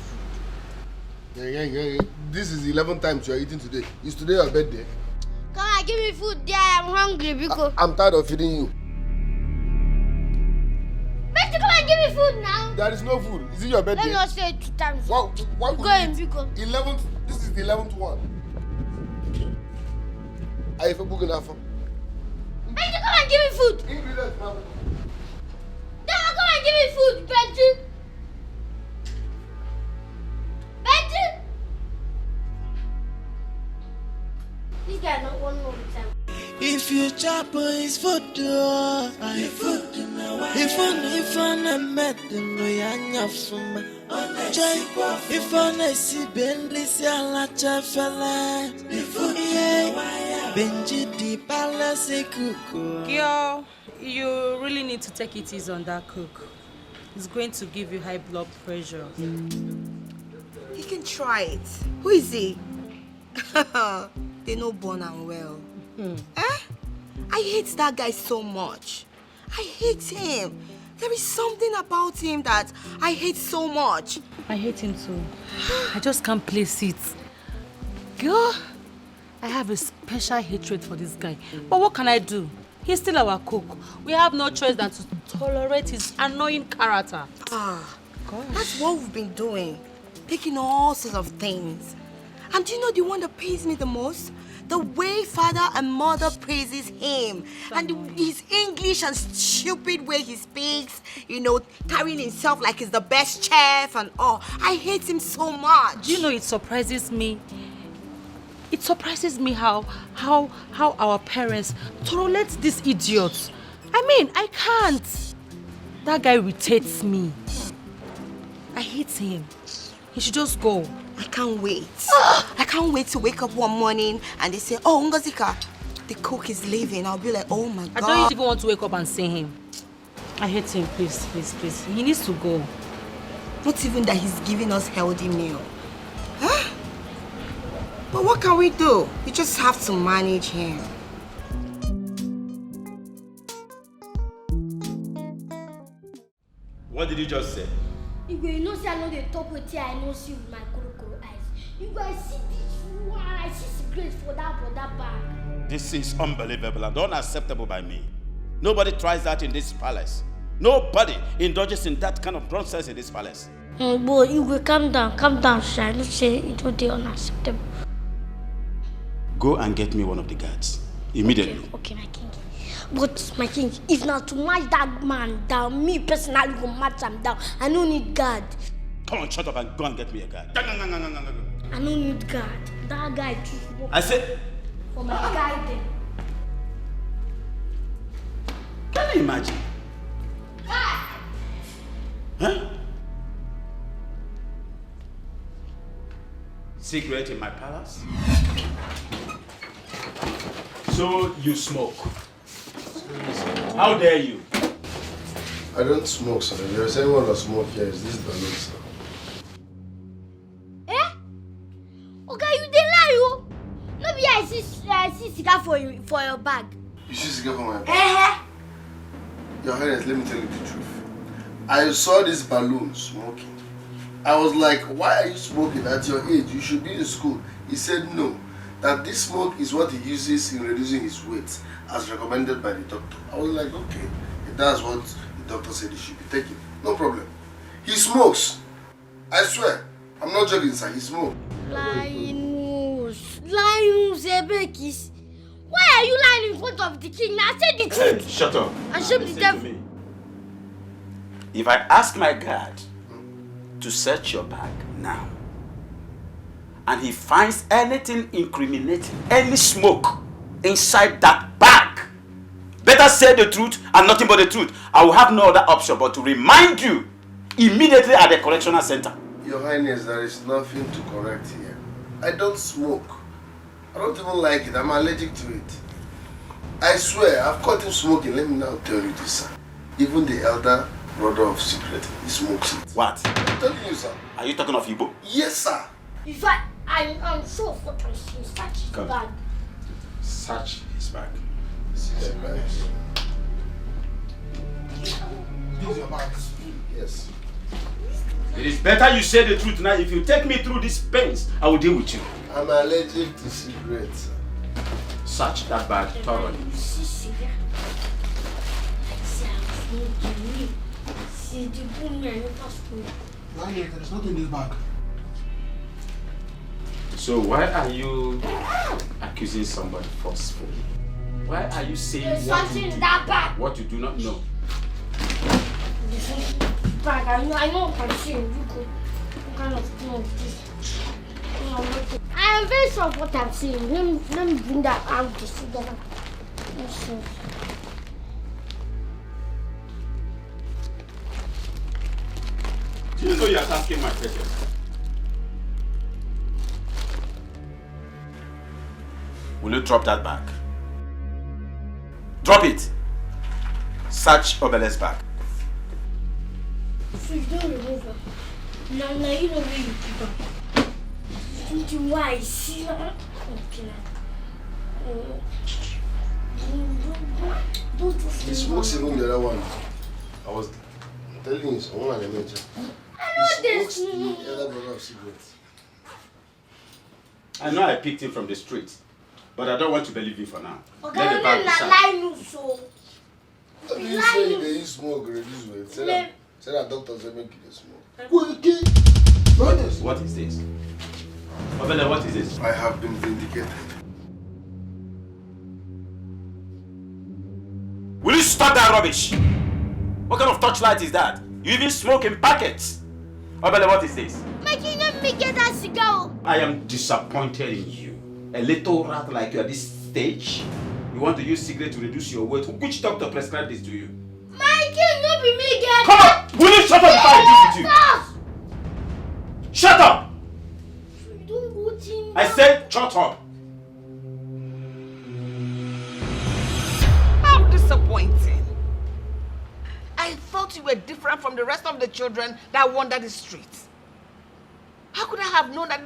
Yeah. This is the 11th time you are eating today. Is today your birthday? Come on, give me food there. I'm hungry because I'm tired of feeding you. Better come and give me food now. There is no food. Is it your birthday? Let me not say it 2 times. Why would Go in, because 11th. This is the 11th one. Are you book enough? Better come and give me food. Ingredients, ma'am. Come and give me food, Better. Better. This guy not one more time. If you chop his food, if I met them, if I see Bentley, Sala Chafala, Benji di Palace Cuckoo. Girl, you really need to take it easy on that cook. It's going to give you high blood pressure. He can try it. Who is he? They know born and well. I hate that guy so much. I hate him. There is something about him that I hate so much. I hate him too. I just can't place it. Girl, I have a special hatred for this guy. But what can I do? He's still our cook. We have no choice than to tolerate his annoying character. Gosh. That's what we've been doing. Picking all sorts of things. And do you know the one that pays me the most? The way father and mother praises him. And his English and stupid way he speaks. Carrying himself like he's the best chef and all. I hate him so much. Do you know, it surprises me. It surprises me how our parents tolerate these idiots. I mean, I can't. That guy irritates me. I hate him. He should just go. I can't wait. I can't wait to wake up one morning and they say, oh, Ngozika, the cook is leaving. I'll be like, oh my God. I don't even want to wake up and see him. I hate him, please. He needs to go. Not even that he's giving us healthy meal. Huh? But what can we do? We just have to manage him. What did you just say? You know, say I know the top with I know see with my crocodile eyes. You guys see this one, I see cigarettes for that bag. This is unbelievable and unacceptable by me. Nobody tries that in this palace. Nobody indulges in that kind of nonsense in this palace. Boy, you will calm down, shy. Don't say it will be unacceptable. Go and get me one of the guards immediately. Okay, my king. But my king, if not to match that man down, me personally will match him down. I don't need guard. Come on, shut up and go and get me a guard. I don't need guard. That guy too. I said. For my guy then. Can you imagine? Huh? Secret in my palace? So you smoke? How dare you? I don't smoke, sir. If there's anyone that smoke here, is this balloon, sir? Eh? Okay, you dey lie, yo. No be I see cigar for your bag. You see cigar for my bag? Your Highness, let me tell you the truth. I saw this balloon smoking. I was like, why are you smoking at your age? You should be in school. He said no. That this smoke is what he uses in reducing his weight, as recommended by the doctor. I was like, okay, if that's what the doctor said he should be taking, no problem. He smokes. I swear. I'm not joking, sir. He smokes. Linus, Ebekis. Why are you lying in front of the king? Now say the truth. Hey, shut up. And show me the devil. If I ask my guard to search your bag now, and he finds anything incriminating, any smoke inside that bag, better say the truth and nothing but the truth. I will have no other option but to remind you immediately at the correctional center. Your Highness, there is nothing to correct here. I don't smoke. I don't even like it. I'm allergic to it. I swear, I've caught him smoking. Let me now tell you this, sir. Even the elder brother of secret, he smokes it. What? I'm telling you, sir. Are you talking of Igbo? Yes, sir. In fact, I'm so fucking search his bag. Search his bag. Yes. These are your bags. Yes. It is better you say the truth now. If you take me through these pains, I will deal with you. I'm allergic to cigarettes. Search that bag thoroughly. There's nothing in this bag. So why are you accusing somebody forcefully? Why are you saying what you do not know? Bag, I know I'm saying you could kind of know this. I am very sure of what I'm saying. Let me bring that out to see that. Do you know you are asking my questions? Will you drop that bag? Drop it! Search Obele's bag. So you don't remove her. Now you know where you keep her. Don't you why I see her? Okay. He smokes even the other one. I was telling you, someone I mentioned. I know this. The other brother of cigarettes. I know I picked him from the street, but I don't want to believe you for now. Okay, let the bag be so. How do you say they use smoke reduce weight? Say that doctors will make you smoke. What is this? Obele, what is this? I have been vindicated. Will you stop that rubbish? What kind of torchlight is that? You even smoke in packets. Obele, what is this? My king, let me get that cigar. I am disappointed in you. A little rat like you at this stage. You want to use cigarette to reduce your weight. Which doctor prescribed this to you? My king, not be me get. Come on! Will you shut up if I deal with you? Shut up! I said shut up. How disappointing. I thought you were different from the rest of the children that wander the streets. How could I have known that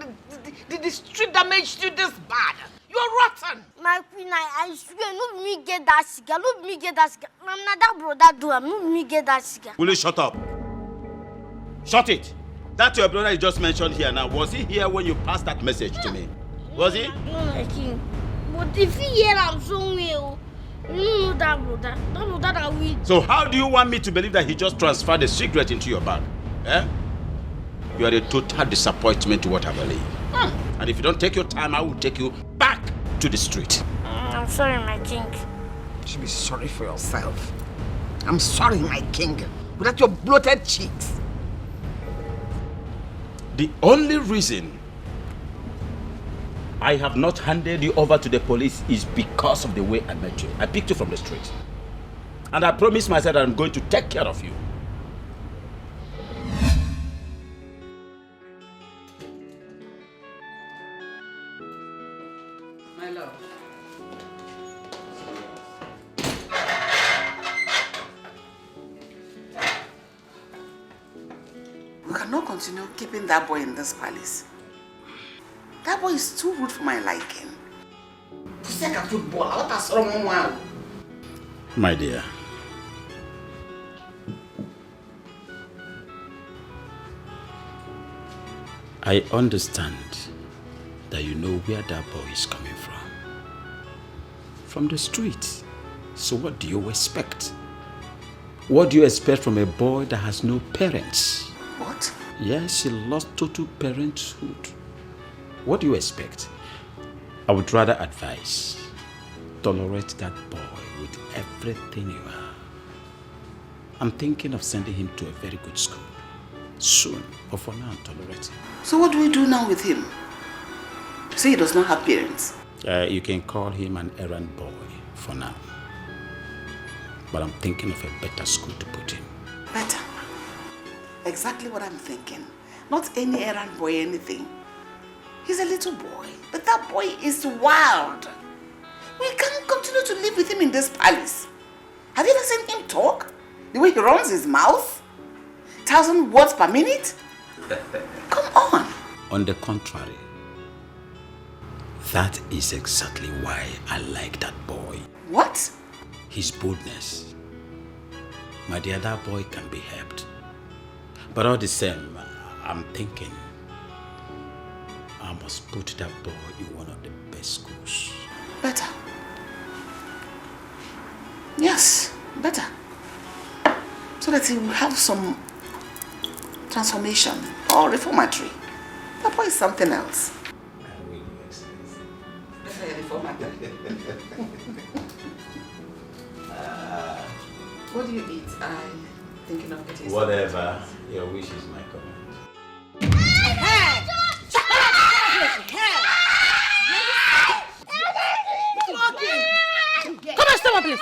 the street damaged you this bad? You're rotten. My queen, I swear, no me get that cigar. No me get that cigar. I'm not that brother do. No me get that cigar. Will you shut up? Shut it. That your brother you just mentioned here now, was he here when you passed that message to me? Was he? No, my king. But if he hear I'm somewhere, you know that brother. That brother that we... So how do you want me to believe that he just transferred the secret into your bag? Eh? You are a total disappointment to what I believe. And if you don't take your time, I will take you back to the street. I'm sorry, my king. You should be sorry for yourself. I'm sorry, my king. Without your bloated cheeks. The only reason I have not handed you over to the police is because of the way I met you. I picked you from the street. And I promised myself that I'm going to take care of you. My love. We cannot continue keeping that boy in this palace. That boy is too rude for my liking. Pussy like a football. What a strong one. My dear, I understand that you know where that boy is coming from. From the street. So what do you expect? What do you expect from a boy that has no parents? What? Yes, he lost total parenthood. What do you expect? I would rather advise, tolerate that boy with everything you are. I'm thinking of sending him to a very good school. Soon, but for now, tolerate him. So what do we do now with him? Say he does not have parents. You can call him an errand boy for now. But I'm thinking of a better school to put him. Better. Exactly what I'm thinking. Not any errand boy anything. He's a little boy, but that boy is wild. We can't continue to live with him in this palace. Have you ever seen him talk? The way he runs his mouth? 1,000 words per minute? Come on. On the contrary, that is exactly why I like that boy. What? His boldness. My dear, that boy can be helped. But all the same, I'm thinking I must put that boy in one of the best schools. Better. Yes, better. So that he will have some transformation or reformatory. That boy is something else. What do you eat? I'm thinking of getting Whatever your wish is my command. Come on, stop, please.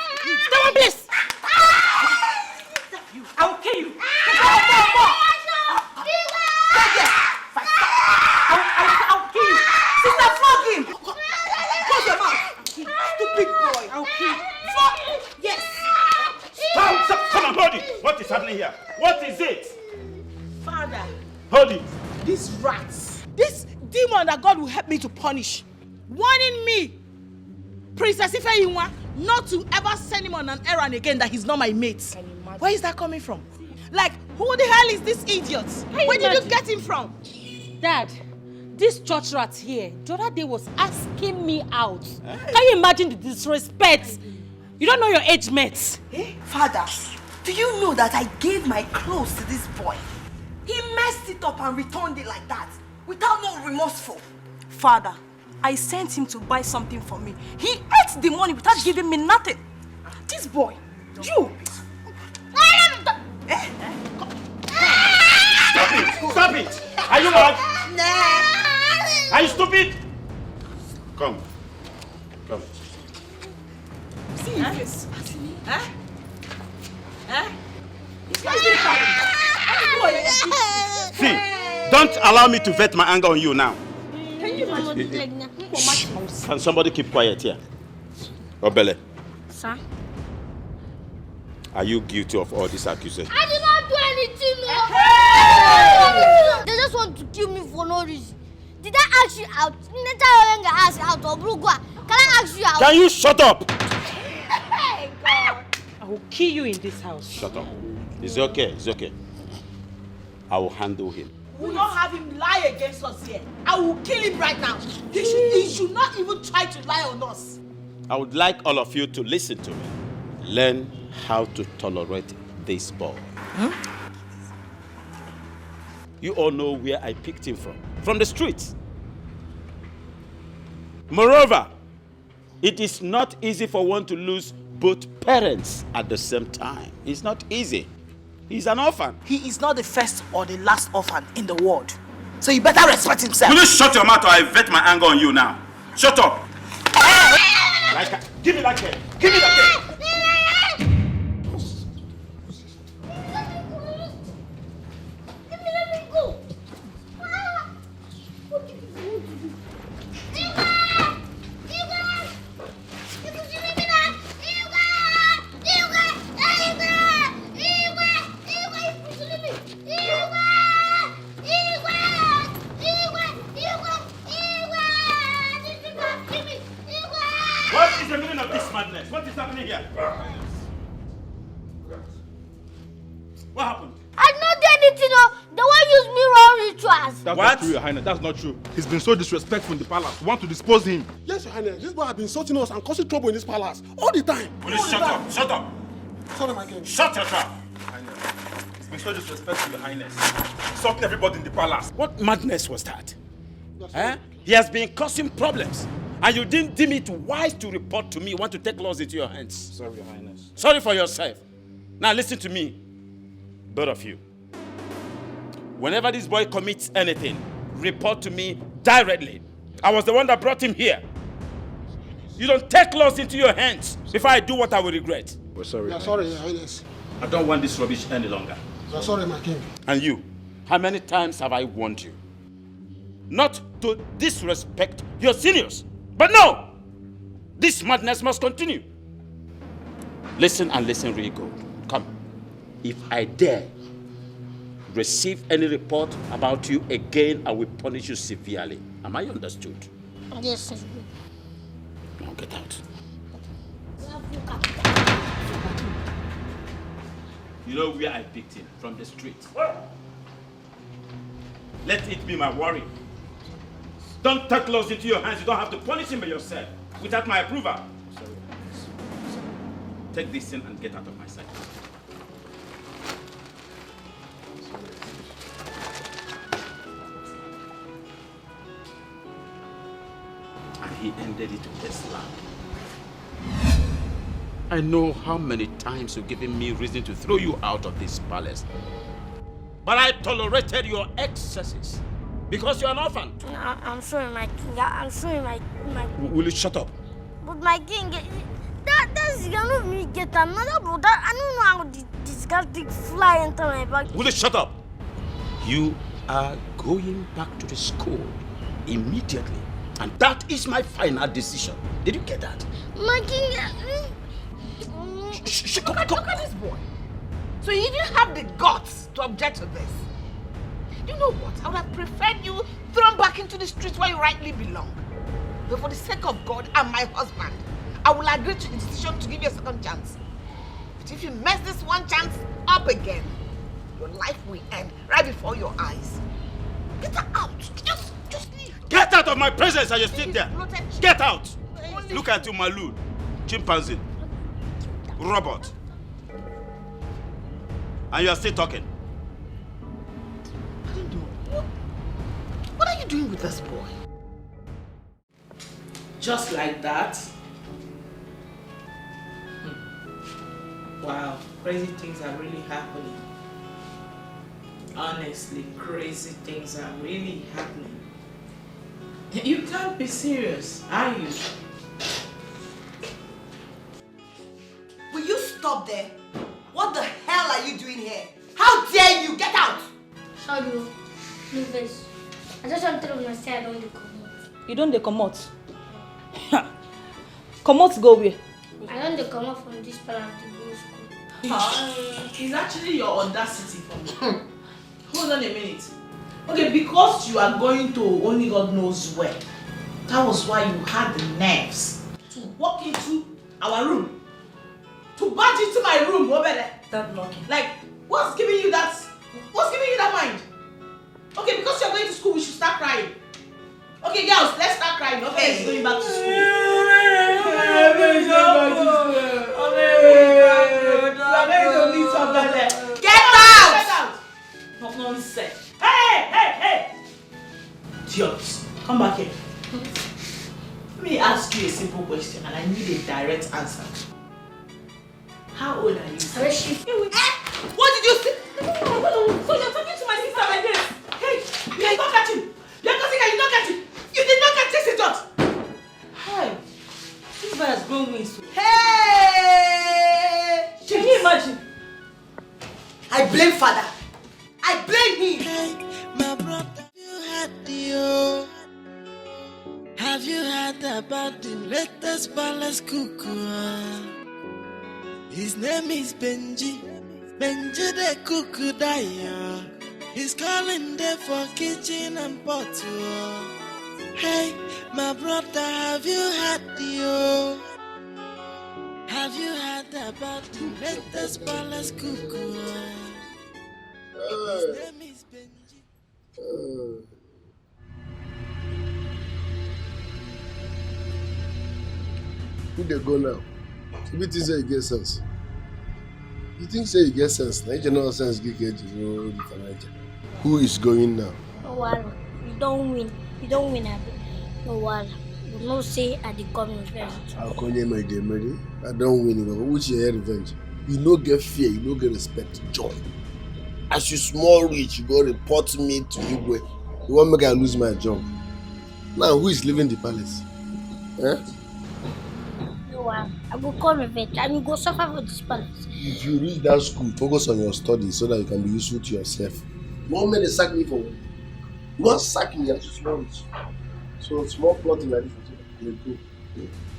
Stop, please. I will kill you. I'll kill you. Sister, flog him! Close your mouth! Stupid boy! I'll kill you. Flog! Yes! Stop! Come on, hold it! What is happening here? What is it? Father. Hold it! These rats. This demon that God will help me to punish. Warning me, Princess Ifeyinwa, not to ever send him on an errand again that he's not my mate. Where is that coming from? Like, who the hell is this idiot? Where did you get him from? Dad, this church rat here, the other day was asking me out. Can you imagine the disrespect? You don't know your age mates. Father, do you know that I gave my clothes to this boy? He messed it up and returned it like that, without no remorseful. Father, I sent him to buy something for me. He ate the money without giving me nothing. This boy, you. Stop it! Stop it! Are you mad? Are you stupid? Come. Come. See your face. Huh? See, don't allow me to vet my anger on you now. Can you imagine? Can somebody keep quiet here? Obele, Sir? are you guilty of all these accusations? I did not do anything, no. They just want to kill me for no reason. Did I ask you out? Can I ask you out? Can you shut up? Hey, God. I will kill you in this house. Shut up. It's okay, it's okay. I will handle him. We will not have him lie against us here. I will kill him right now. He should not even try to lie on us. I would like all of you to listen to me. Learn how to tolerate this boy. You all know where I picked him from the streets. Moreover, it is not easy for one to lose both parents at the same time. It's not easy. He's an orphan. He is not the first or the last orphan in the world. So you better respect himself. Will you shut your mouth or I vet my anger on you now? Shut up! Give me that cane! Give me that cane! Let me go. What is the meaning of this madness? What is happening here? What happened? I don't do anything. The one used me wrong rituals. That's not true, Your Highness. That's not true. He's been so disrespectful in the palace. We want to dispose him. Yes, Your Highness. This boy has been insulting us and causing trouble in this palace all the time. Will you shut up? Shut up! Sorry, my king. Shut your trap! He's been so disrespectful, Your Highness. Insulting everybody in the palace. What madness was that? He has been causing problems. And you didn't deem it wise to report to me. You want to take laws into your hands. Sorry, Your Highness. Sorry for yourself. Now listen to me, both of you. Whenever this boy commits anything, report to me directly. I was the one that brought him here. You don't take laws into your hands before I do what I will regret. We're sorry. We are sorry, Your Highness. I don't want this rubbish any longer. We are sorry, my king. And you, how many times have I warned you not to disrespect your seniors? But no! This madness must continue. Listen and listen really good. Come. If I dare receive any report about you again, I will punish you severely. Am I understood? Yes, sir. Now get out. You know where I picked him? From the street. Let it be my worry. Don't take laws into your hands. You don't have to punish him by yourself without my approval. Sorry. Take this thing and get out of my sight. And he ended it with a slap. I know how many times you've given me reason to throw you out of this palace. But I tolerated your excesses. Because you're an orphan. I'm sorry, my king. I'm sorry, my. Will you shut up? But my king, that's gonna me get another brother. I don't know how this guy fly into my back. Will you shut up? You are going back to the school immediately. And that is my final decision. Did you get that? My king. Look at this boy. So you didn't have the guts to object to this. You know what? I would have preferred you thrown back into the streets where you rightly belong. But for the sake of God and my husband, I will agree to the decision to give you a second chance. But if you mess this one chance up again, your life will end right before your eyes. Get out! Just leave! Get out of my presence and you sit there! Get out! Look at you, Malu, chimpanzee, robot. And you are still talking. What are you doing with this boy? Just like that? Wow, crazy things are really happening. Honestly, crazy things are really happening. You can't be serious, are you? Will you stop there? What the hell are you doing here? How dare you? Get out! Sorry, no face. I just want to tell my side on the commode. You don't come out. Come out, go away. I don't come out from this part of the school. It's actually your audacity for me. Hold on a minute. Okay, because you are going to only God knows where, that was why you had the nerves to walk into our room. To barge into my room, Obele. That lucky. Like, what's giving you that What's giving you that mind? Okay, because you're going to school, we should start crying. Okay, girls, let's start crying. Okay, going back to school. Get out! Get out! Not nonsense. Hey! Idiots, come back here. Let me ask you a simple question and I need a direct answer. How old are you? What did you say? So you're talking to my sister like this? Hey, you did not catch him. You're causing her, you did not catch him. You did not catch this idiot. Hey, this boy has grown wings. Hey! Can you imagine? I blame father. I blame him. Hey, my brother, have you heard about the latest palace cuckoo? His name is Benji the cuckoo dyer. He's calling there for kitchen and pot. Hey, my brother, have you heard about the latest palace cuckoo? His name is Benji. Who they go now? You think say you get sense? You think say you get sense? Now you know sense get you. Who is going now? No worry. We don't win. No worry. We no say at the coming revenge. How come you my dear Mary? I don't win. Which your revenge? You no get fear. You no get respect. Joy. As you small rich, you go report me to Igwe. You want make I lose my job. Now who is leaving the palace? Eh? I will call revenge and you go suffer for this palace. If you reach that school, focus on your studies so that you can be useful to yourself. You won't make they sack me for what? You won't sack me as you small rich. So small plotting like this, you go.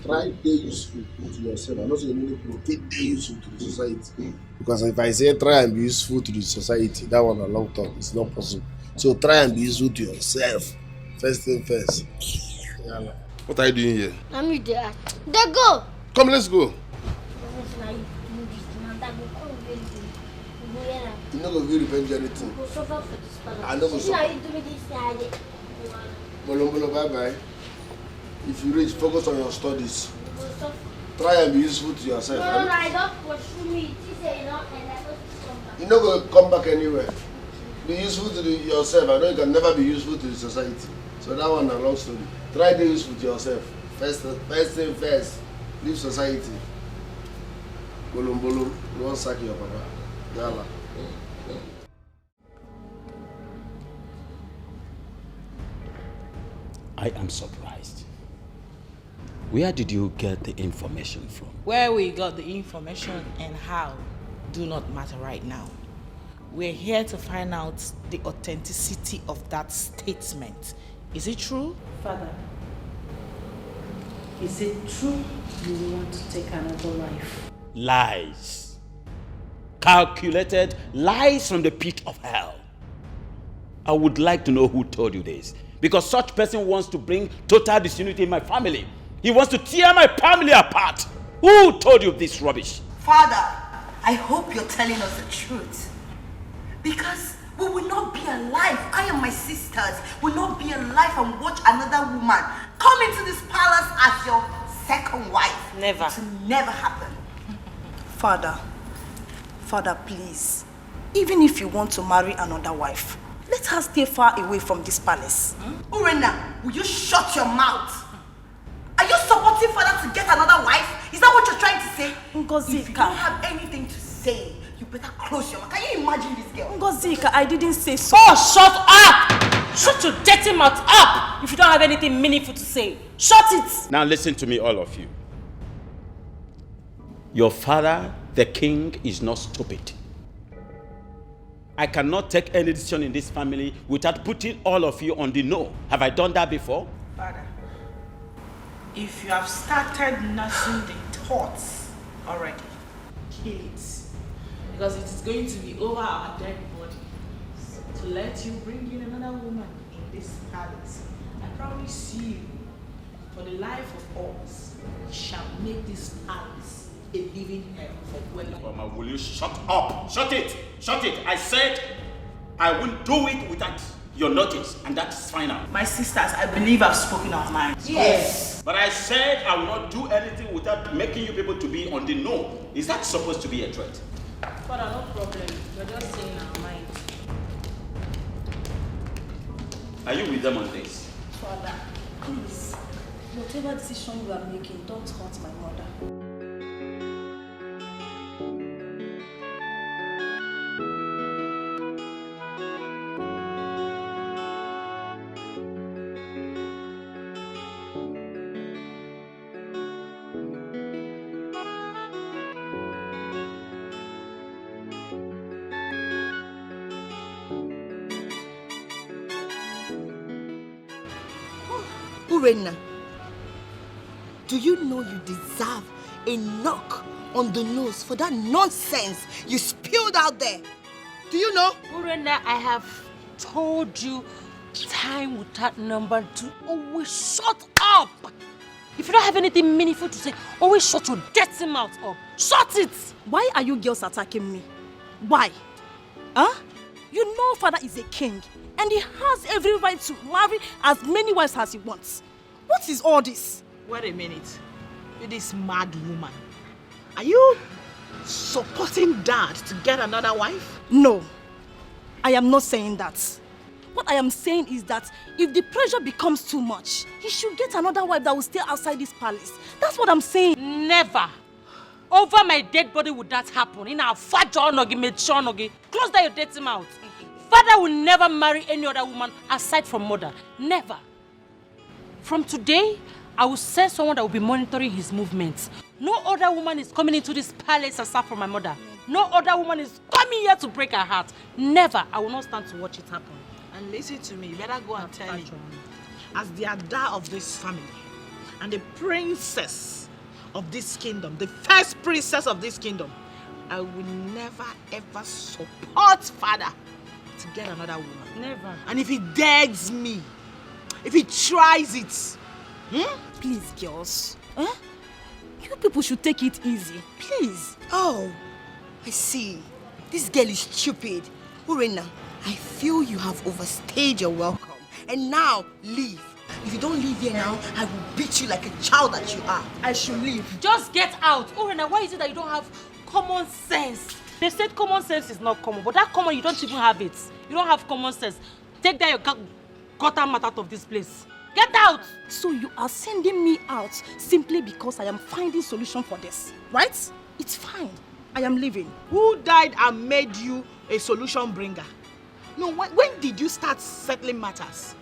Try to be useful to yourself and also you need to be useful to the society. Because if I say try and be useful to the society, that one a long term, it's not possible. So try and be useful to yourself. First thing first. Yeah. What are you doing here? I'm with the art. They go! Come, let's go. You no go be revenge anything. I no go suffer. Bolo, bye-bye. If you reach, focus on your studies. Try and be useful to yourself. No, I don't pursue me. You no go come back anywhere. Be useful to yourself. I know you can never be useful to the society. So that one a long story. Try to be useful to yourself. First thing first. Leave society. Bolo, you won't sack your papa. Yalla. I am surprised. Where did you get the information from? Where we got the information and how do not matter right now. We're here to find out the authenticity of that statement. Is it true? Father, is it true you want to take another life? Lies. Calculated lies from the pit of hell. I would like to know who told you this. Because such person wants to bring total disunity in my family. He wants to tear my family apart. Who told you this rubbish? Father, I hope you're telling us the truth. Because we will not be alive. I and my sisters will not be alive and watch another woman come into this palace as your second wife. Never. It will never happen. Father, please. Even if you want to marry another wife, let her stay far away from this palace. Urena, will you shut your mouth? Are you supporting father to get another wife? Is that what you're trying to say? Ngozika. If you don't have anything to say, you better close your mouth. Can you imagine this girl? Ngozika, I didn't say so. Oh, shut up! Shut your dirty mouth up if you don't have anything meaningful to say. Shut it! Now listen to me, all of you. Your father, the king, is not stupid. I cannot take any decision in this family without putting all of you on the no. Have I done that before? Father, if you have started nursing the thoughts already, kill it. Because it is going to be over our dead body to let you bring in another woman in this palace. I promise you, for the life of us, we shall make this palace a living hell for women. Mama, will you shut up? Shut it! Shut it! I said, I won't do it without your notice, and that's final. My sisters, I believe I've spoken our minds. Yes. But I said I will not do anything without making you people to be on the know. Is that supposed to be a threat? Father, no problem. We're just saying our mind. Are you with them on this? Father, please, whatever decision you are making, don't hurt my mother. Urena, do you know you deserve a knock on the nose for that nonsense you spilled out there? Do you know? Urena, I have told you time without number to always shut up. If you don't have anything meaningful to say, always shut your dirty mouth up. Shut it! Why are you girls attacking me? Why? Huh? You know father is a king and he has every right to marry as many wives as he wants. What is all this? Wait a minute. You this mad woman. Are you supporting dad to get another wife? No, I am not saying that. What I am saying is that if the pressure becomes too much, he should get another wife that will stay outside this palace. That's what I'm saying. Never. Over my dead body would that happen. In our fat nogi, mature nogi. Close down your dirty mouth. Father will never marry any other woman aside from mother. Never. From today, I will send someone that will be monitoring his movements. No other woman is coming into this palace aside from my mother. No other woman is coming here to break her heart. Never. I will not stand to watch it happen. And listen to me, you better go and tell him. As the Ada of this family and the princess of this kingdom, the first princess of this kingdom, I will never ever support father to get another woman. Never. And if he dares me, if he tries it, Please, girls. Huh? You people should take it easy. Please. Oh, I see. This girl is stupid. Urena, I feel you have overstayed your welcome. And now, leave. If you don't leave here now, I will beat you like a child that you are. I should leave. Just get out. Urena, why is it that you don't have common sense? They said common sense is not common, but that common, you don't even have it. You don't have common sense. Take down your gutter mat out of this place. Get out! So you are sending me out simply because I am finding solution for this, right? It's fine. I am leaving. Who died and made you a solution bringer? No, when did you start settling matters?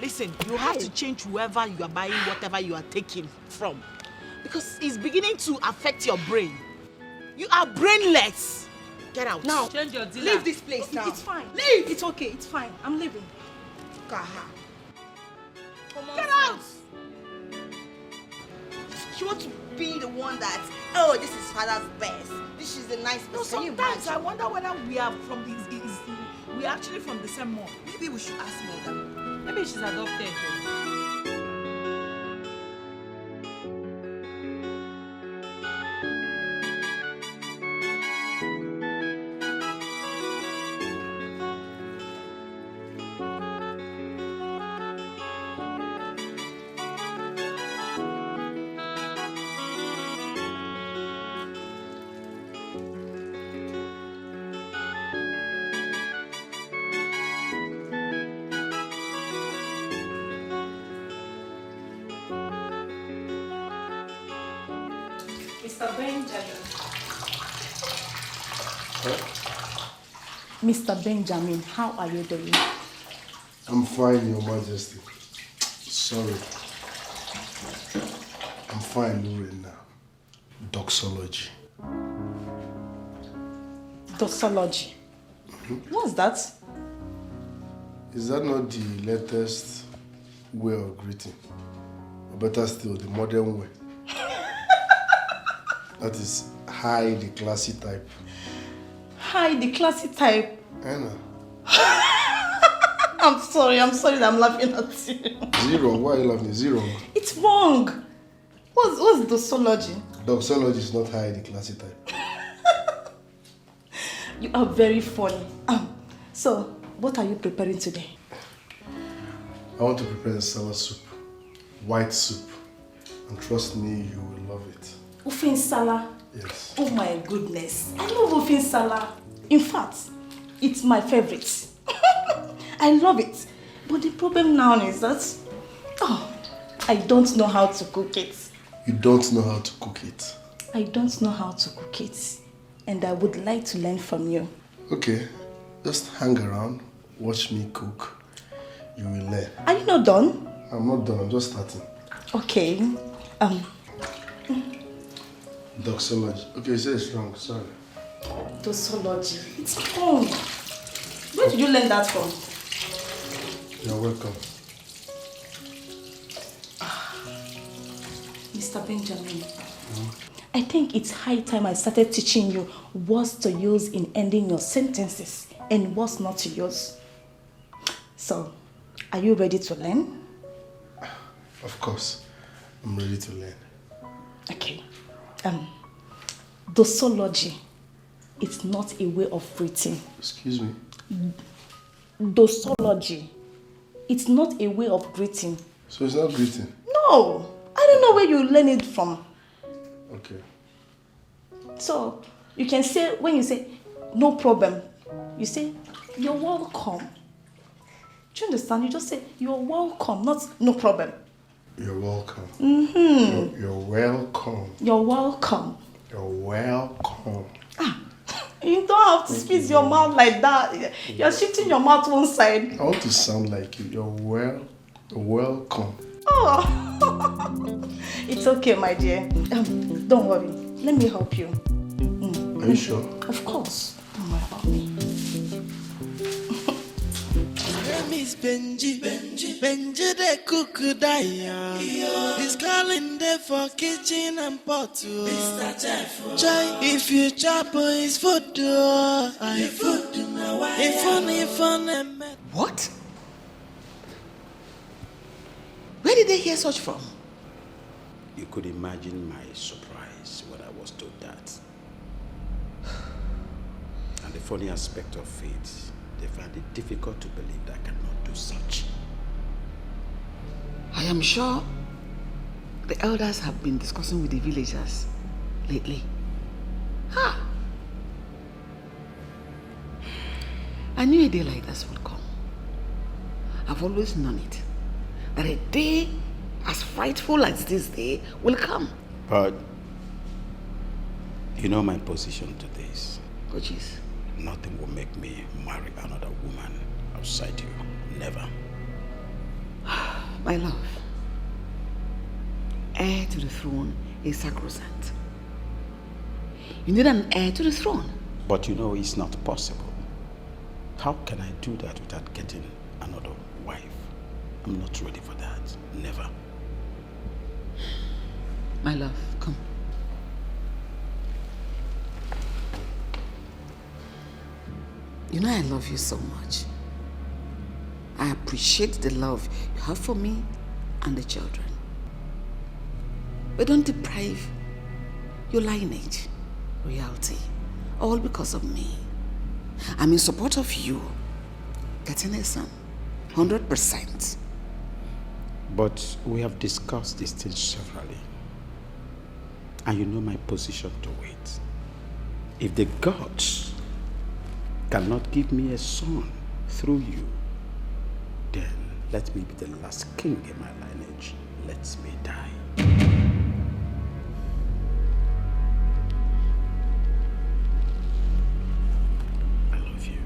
Listen, you have to change whoever you are buying whatever you are taking from. Because it's beginning to affect your brain. You are brainless. Get out. Now, change your dealer. Leave this place now. It's fine. Leave. It's okay. It's fine. I'm leaving. Kaha. Get out! She wants to be the one that, oh, this is father's best. This is a nice person. No, sometimes I wonder whether we are from we are actually from the same mom. Maybe we should ask mother. Maybe she's adopted. Mr. Benjamin. Huh? Mr. Benjamin, how are you doing? I'm fine, Your Majesty. Sorry. I'm fine, Lorena. Doxology. Doxology? What's that? Is that not the latest way of greeting? Or better still, the modern way? That is high, the classy type. Hi, the classy type. Anna. I'm sorry that I'm laughing at you. Zero, why are you laughing? Zero. It's wrong. What's doxology? Doxology is not high, the classy type. You are very funny. So, what are you preparing today? I want to prepare a salad soup. White soup. And trust me, you will love it. Ofe nsala? Yes. Oh my goodness. I love ofe nsala. In fact, it's my favorite. I love it. But the problem now is that I don't know how to cook it. You don't know how to cook it? I don't know how to cook it. And I would like to learn from you. Okay. Just hang around. Watch me cook. You will learn. Are you not done? I'm not done. I'm just starting. Okay. Doxology. Okay, you say it's wrong. Sorry. Doxology. It's wrong. Where did you learn that from? You're welcome. Mr. Benjamin, I think it's high time I started teaching you what to use in ending your sentences and what not to use. So, are you ready to learn? Of course. I'm ready to learn. Okay. Doxology. It's not a way of breathing. Excuse me? Doxology. It's not a way of greeting. So it's not greeting? No. I don't know where you learn it from. Okay. So, you can say, when you say, no problem, you say, you're welcome. Do you understand? You just say, you're welcome, not no problem. You're welcome. Mm-hmm. You're welcome. You're welcome. You're welcome. You don't have to squeeze your mouth like that. You're shifting your mouth one side. I want to sound like you. You're welcome. Oh, it's okay, my dear. Don't worry. Let me help you. Are you sure? Of course. Don't worry about me. Name is Benji the cook die. He's calling there for kitchen and pot. Mr. Chef. Try if you chop his food. What? Where did they hear such from? You could imagine my surprise when I was told that. And the funny aspect of it, they found it difficult to believe that I cannot do such. I am sure the elders have been discussing with the villagers lately. I knew a day like this would come. I've always known it. That a day as frightful as this day will come. But you know my position to this. Which is? Nothing will make me marry another woman outside you. Never. My love, heir to the throne is sacrosanct. You need an heir to the throne. But you know it's not possible. How can I do that without getting another wife? I'm not ready for that. Never. My love, come. You know I love you so much. I appreciate the love you have for me and the children. But don't deprive your lineage, royalty, all because of me. I'm in support of you getting a son, 100%. But we have discussed these things severally. And you know my position to it. If the gods cannot give me a son through you, then let me be the last king in my lineage. Let me die. I love you.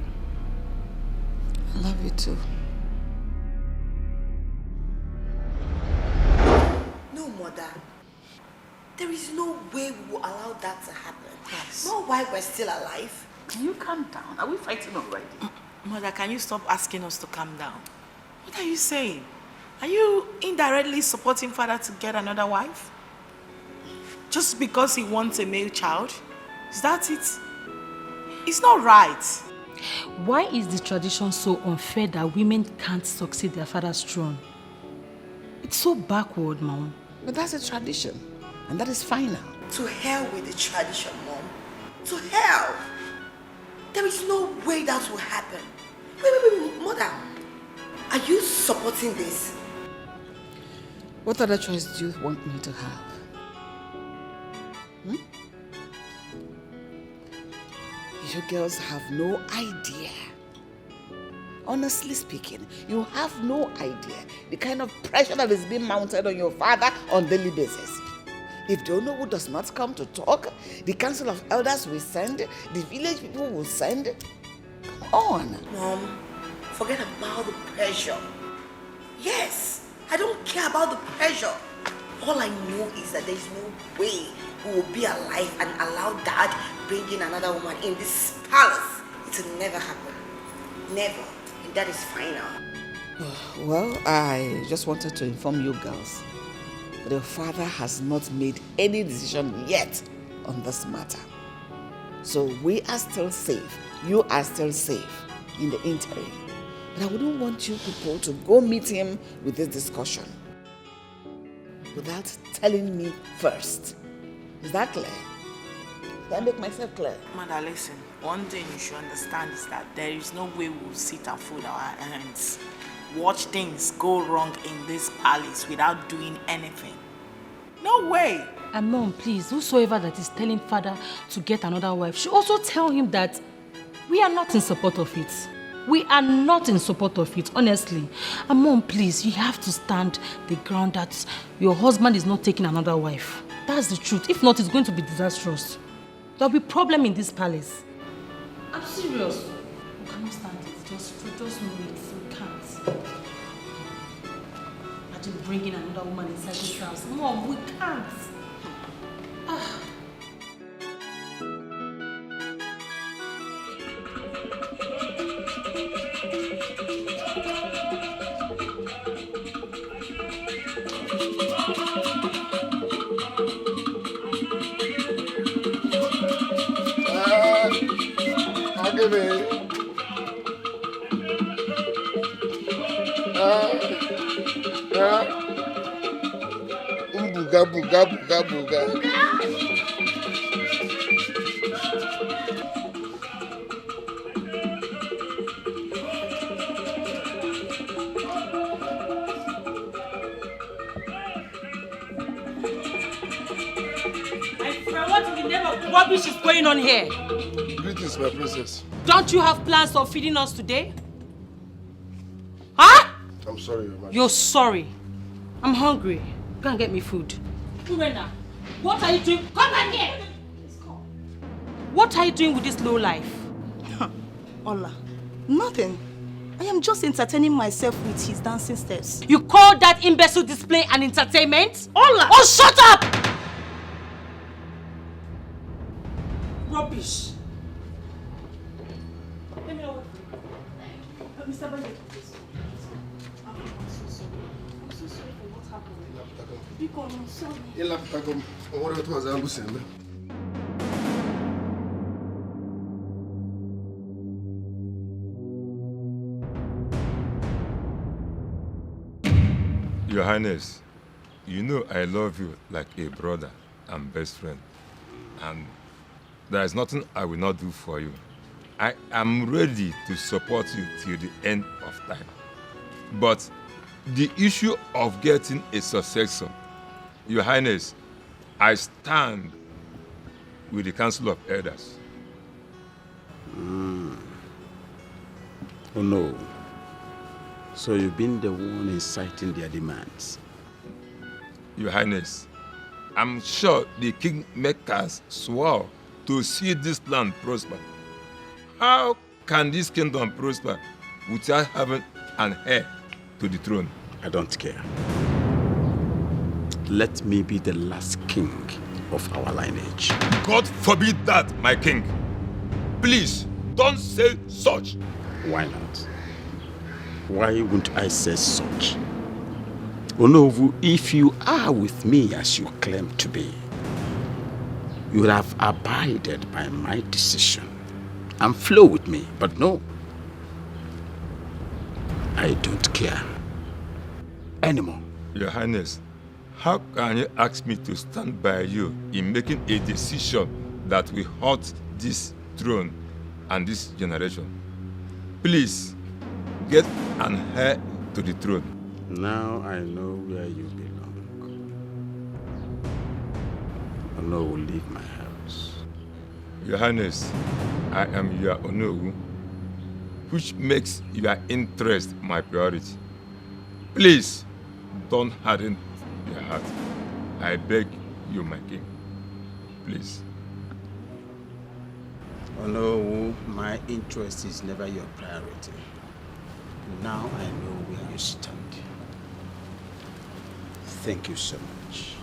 I love you too. No, Mother. There is no way we will allow that to happen. Yes. Not while we're still alive. Can you calm down? Are we fighting already? Mother, can you stop asking us to calm down? What are you saying? Are you indirectly supporting father to get another wife? Just because he wants a male child? Is that it? It's not right. Why is the tradition so unfair that women can't succeed their father's throne? It's so backward, Mom. But that's a tradition, and that is final. To hell with the tradition, Mom. To hell. There is no way that will happen. Wait, mother. Are you supporting this? What other choice do you want me to have? You girls have no idea. Honestly speaking, you have no idea the kind of pressure that is being mounted on your father on a daily basis. If the Nollywood does not come to talk, the council of elders will send, the village people will send. Come on. Mom, forget about the pressure. Yes, I don't care about the pressure. All I know is that there is no way we will be alive and allow Dad bringing another woman in this palace. It will never happen. Never. And that is final. Well, I just wanted to inform you girls that your father has not made any decision yet on this matter. So we are still safe. You are still safe in the interim. But I wouldn't want you people to go meet him with this discussion without telling me first. Is that clear? Did I make myself clear? Mother, listen. One thing you should understand is that there is no way we'll sit and fold our hands. Watch things go wrong in this palace without doing anything. No way. And Mom, please, whosoever that is telling father to get another wife should also tell him that we are not in support of it. We are not in support of it, honestly. And Mom, please, you have to stand the ground that your husband is not taking another wife. That's the truth. If not, it's going to be disastrous. There'll be problem in this palace. I'm serious. We cannot stand it. Just know it. We can't. Imagine bringing another woman inside this house. Mom, we can't. Buga. What in the name of rubbish is going on here? Greetings, my princess. Don't you have plans of feeding us today? Huh? I'm sorry, Your Majesty. You're sorry. I'm hungry. Go and get me food. Urena, what are you doing? Come back here! What are you doing with this low life? Ola, nothing. I am just entertaining myself with his dancing steps. You call that imbecile display an entertainment? Ola! Oh, shut up! Rubbish. Let me know what. Mr. Bennett, please. I'm so sorry for what happened. Because I'm sorry. Your Highness, you know I love you like a brother and best friend. And there is nothing I will not do for you. I am ready to support you till the end of time. But the issue of getting a successor, Your Highness, I stand with the Council of Elders. Oh no. So you've been the one inciting their demands? Your Highness, I'm sure the kingmakers swore to see this land prosper. How can this kingdom prosper without having an heir to the throne? I don't care. Let me be the last king of our lineage. God forbid that, my king. Please, don't say such. Why not? Why wouldn't I say such? Onovu, if you are with me as you claim to be, you would have abided by my decision and flow with me. But no, I don't care anymore. Your Highness, how can you ask me to stand by you in making a decision that will hurt this throne and this generation. Please, get an heir to the throne. Now I know where you belong. Ono will leave my house. Your Highness, I am your Onowu, which makes your interest my priority. Please, don't harden your heart. I beg you, my king. Please. Ono, my interest is never your priority. Now I know where you stand. Thank you so much.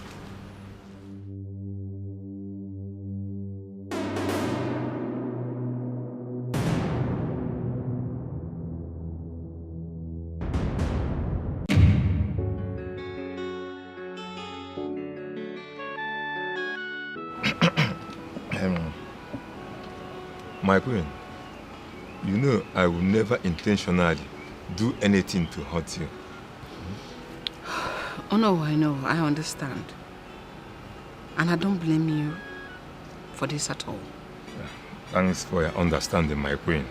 My queen, you know I will never intentionally do anything to hurt you. Oh no, I know, I understand. And I don't blame you for this at all. Thanks for your understanding, my queen.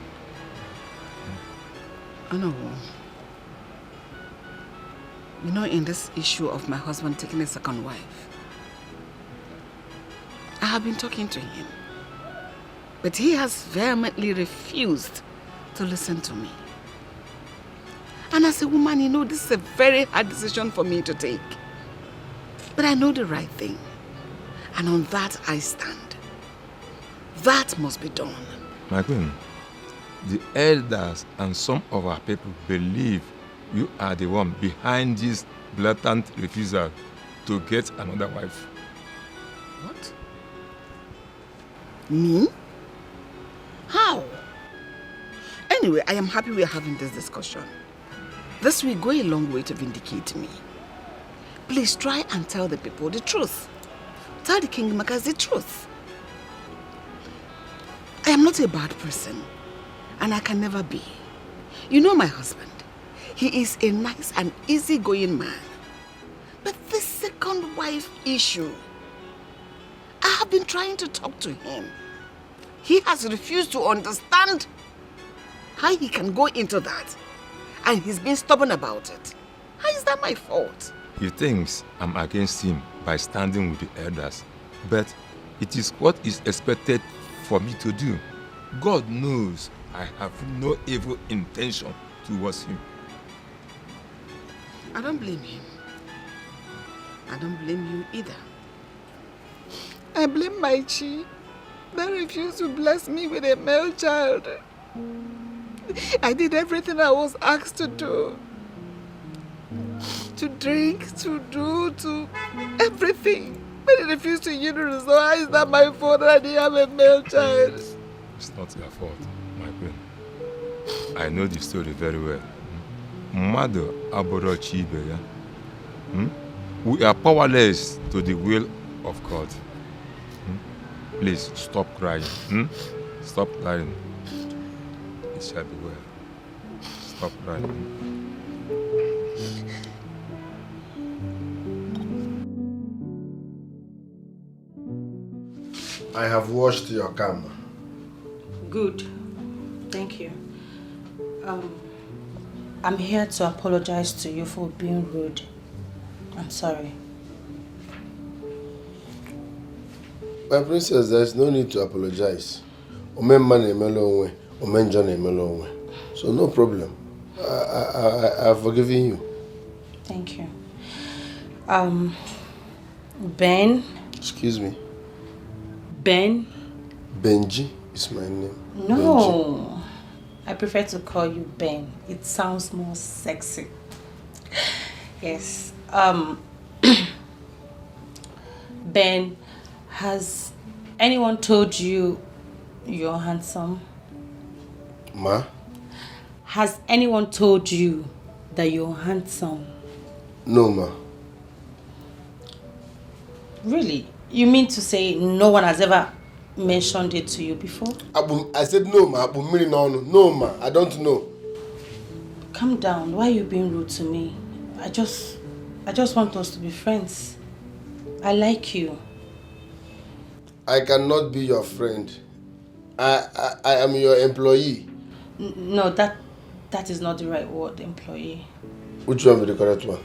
I know. You know, in this issue of my husband taking a second wife, I have been talking to him. But he has vehemently refused to listen to me. And as a woman, you know, this is a very hard decision for me to take. But I know the right thing. And on that I stand. That must be done. My queen, the elders and some of our people believe you are the one behind this blatant refusal to get another wife. What? Me? How? Anyway, I am happy we are having this discussion. This will go a long way to vindicate me. Please try and tell the people the truth. Tell the kingmakers the truth. I am not a bad person, and I can never be. You know my husband. He is a nice and easygoing man. But this second wife issue, I have been trying to talk to him. He has refused to understand how he can go into that. And he's been stubborn about it. How is that my fault? He thinks I'm against him by standing with the elders. But it is what is expected for me to do. God knows I have no evil intention towards him. I don't blame him. I don't blame you either. I blame my chi that refused to bless me with a male child. I did everything I was asked to do. To drink, to do, to everything. But he refused to yield to. So how is that my fault that I didn't have a male child? It's not your fault, my queen. I know the story very well. Mother Aborochi Ibe, yeah? We are powerless to the will of God. Please stop crying. Stop crying. It shall be well. Stop crying. I have washed your camera. Good. Thank you. I'm here to apologize to you for being rude. I'm sorry. My princess, there is no need to apologize. So no problem. I have forgiven you. Thank you. Ben? Excuse me? Ben? Benji is my name. No. Benji. I prefer to call you Ben. It sounds more sexy. Yes. Ben, has anyone told you you're handsome? Ma? Has anyone told you that you're handsome? No, ma. Really? You mean to say no one has ever mentioned it to you before? I said no, ma. No, ma. I don't know. Calm down. Why are you being rude to me? I just want us to be friends. I like you. I cannot be your friend I am your employee. No, that is not the right word, employee. Which one be the correct one?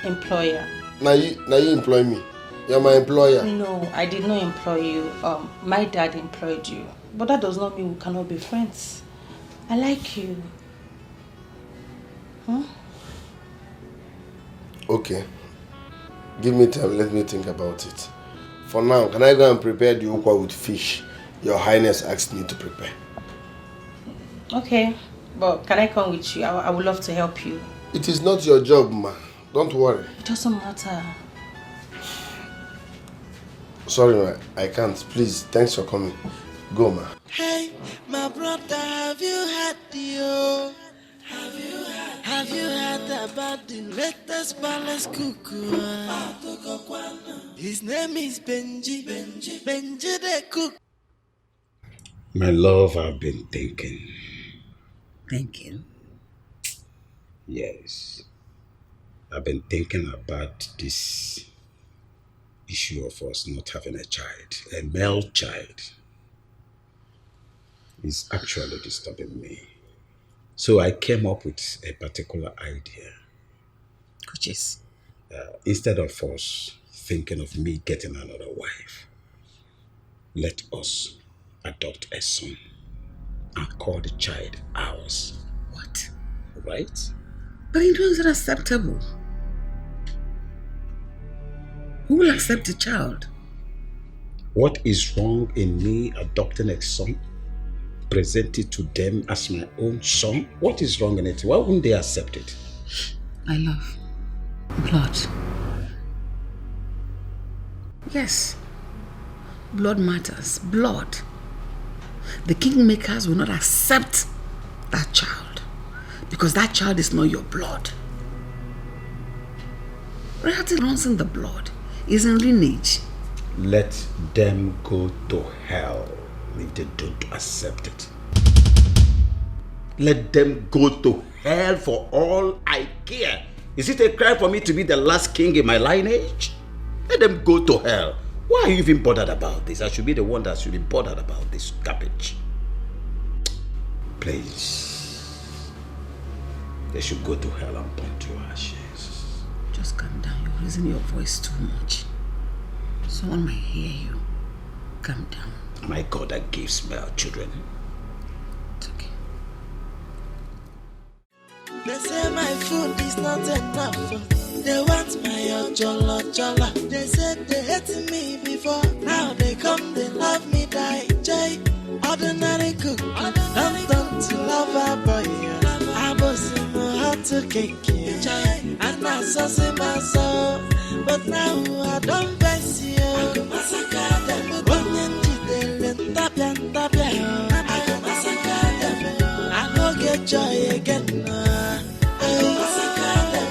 Employer. Now you employ me. You're my employer. No, I did not employ you. My dad employed you. But that does not mean we cannot be friends. I like you. Okay. Give me time, let me think about it. For now, can I go and prepare the ukwa with fish Your Highness asked me to prepare? Okay, but can I come with you? I would love to help you. It is not your job, ma. Don't worry. It doesn't matter. Sorry, ma. I can't. Please, thanks for coming. Go, ma. Hey, my brother, have you had the Have you heard about the latest palace cuckoo? His name is Benji the cook. My love, I've been thinking. Thinking? Yes. I've been thinking about this issue of us not having a child, a male child. It's actually disturbing me. So I came up with a particular idea. Which is? Instead of us thinking of me getting another wife, let us adopt a son and call the child ours. What? Right? But it wasn't acceptable. Who will accept the child? What is wrong in me adopting a son? Present it to them as my own son? What is wrong in it? Why wouldn't they accept it? My love. Blood. Yes. Blood matters. Blood. The kingmakers will not accept that child because that child is not your blood. Royalty runs in the blood. Is in lineage. Let them go to hell if they don't accept it. Let them go to hell for all I care. Is it a crime for me to be the last king in my lineage? Let them go to hell. Why are you even bothered about this? I should be the one that should be bothered about this garbage. Please. They should go to hell and burn to ashes. Just calm down. You're raising your voice too much. Someone might hear you. Calm down. My God that gives male children. It's okay. They say my food is not enough. They want my jollo. They said they hated me before. Now they come, they love me, die. Jay, ordinary cook. Don't turn to lover boy. I was in my heart to cake you. And I saw my soul. But now I don't face you. I go massacre them. I go get joy again. I go massacre them.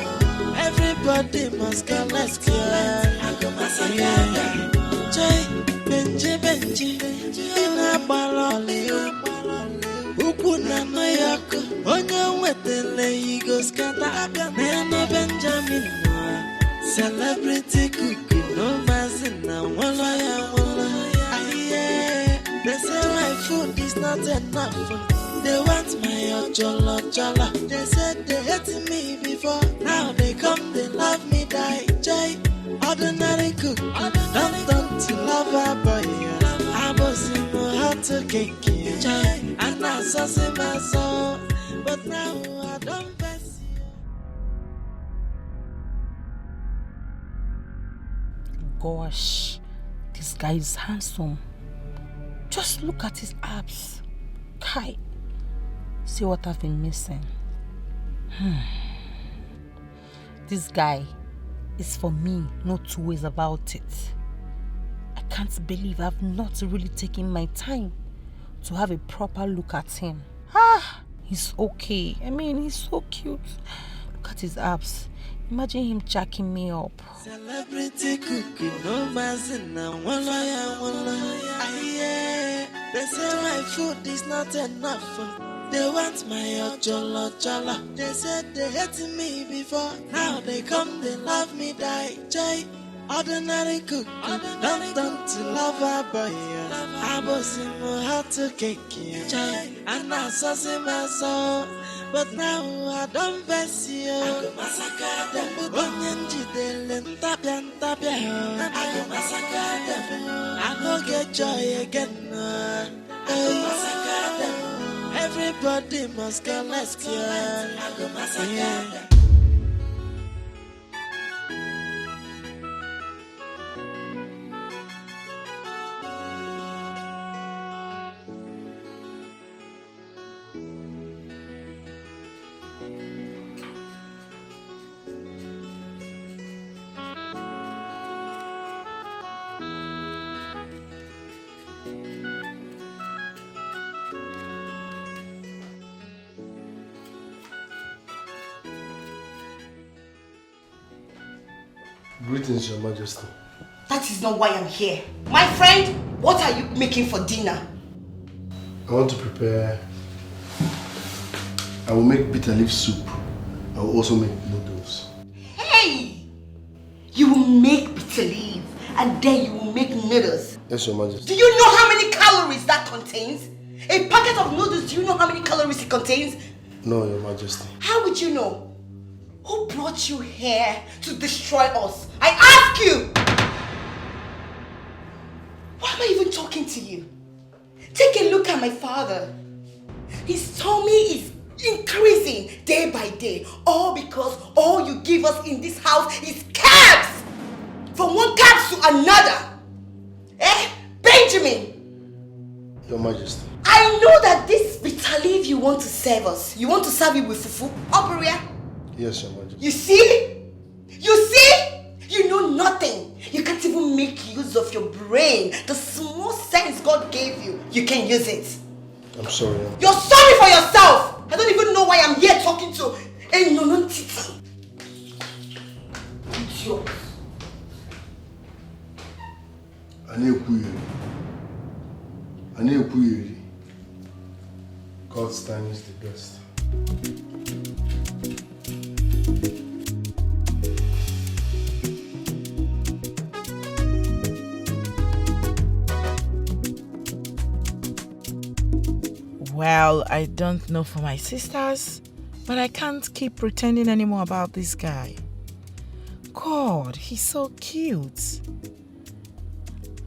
Everybody must go, let's go. I go massacre them. Joy, Benji. In a baloli. Ukuna no yako. Onyo wetele he goes kata. Neno Benjamin. Celebrity cookie, no mazina, walla. They say my food is not enough. They want my jollo. They said they hated me before. Now they come, they love me, die. Jay, ordinary cook. Don't turn to lover boy. I was in my heart to cake you. And I saw my soul. But now I don't face you. Gosh, this guy is handsome. Just look at his abs. Kai, see what I've been missing. This guy is for me, no two ways about it. I can't believe I've not really taken my time to have a proper look at him. He's okay. I mean, he's so cute. Look at his abs. Imagine him jacking me up. Celebrity cookie, no mazina, walla. They say my food is not enough. They want my jollo. They said they hated me before. Now they come, they love me, die. Jay, ordinary cook. Don't to lover boy. I was in my heart to cake, and I saw my soul. But now I don't vex you. I go massacre them. Onyenji delen tapian. I go massacre them. I go get joy again. I go massacre them. Everybody must go, let's go. I go massacre them. Greetings, Your Majesty. That is not why I'm here. My friend, what are you making for dinner? I want to prepare... I will make bitter leaf soup. I will also make noodles. Hey! You will make bitter leaf and then you will make noodles. Yes, Your Majesty. Do you know how many calories that contains? A packet of noodles, do you know how many calories it contains? No, Your Majesty. How would you know? Who brought you here to destroy us? I ask you! Why am I even talking to you? Take a look at my father. His tummy is increasing day by day. All because all you give us in this house is cabs! From one cab to another. Eh? Benjamin! Your Majesty. I know that this bitter leaf you want to serve us. You want to serve it with fufu? Opera? Yes, Your Majesty. You see? You see? You know nothing. You can't even make use of your brain. The small sense God gave you, you can use it. I'm sorry. You're sorry for yourself. I don't even know why I'm here talking to a non-titi. Idiot. God's time is the best. Well, I don't know for my sisters, but I can't keep pretending anymore about this guy. God, he's so cute.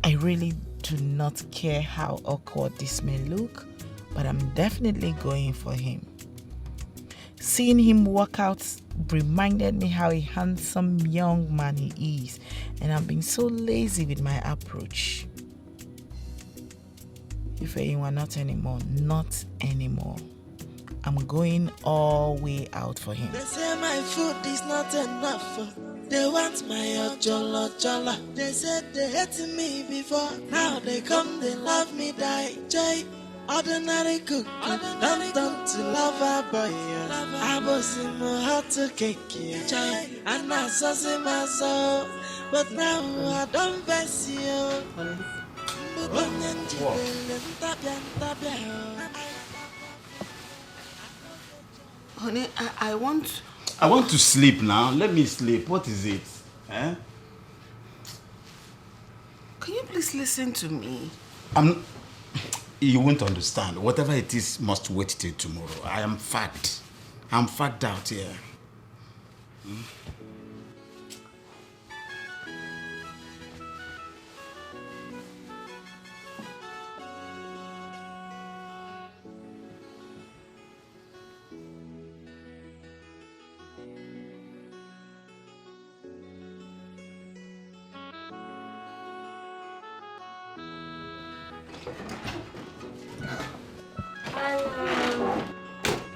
I really do not care how awkward this may look, but I'm definitely going for him. Seeing him walk out reminded me how a handsome young man he is, and I'm being so lazy with my approach. If anyone, not anymore, not anymore. I'm going all way out for him. They say my food is not enough. They want my ojolo. They said they hated me before. Now they come, they love me, die. Joy, ordinary cook, don't to lover boy. I was in my heart to cake, and I saw my soul. But now I don't vex you. Honey, I want to sleep now. Let me sleep. What is it? Eh? Can you please listen to me? You won't understand. Whatever it is must wait till tomorrow. I am fagged. I'm fagged out here.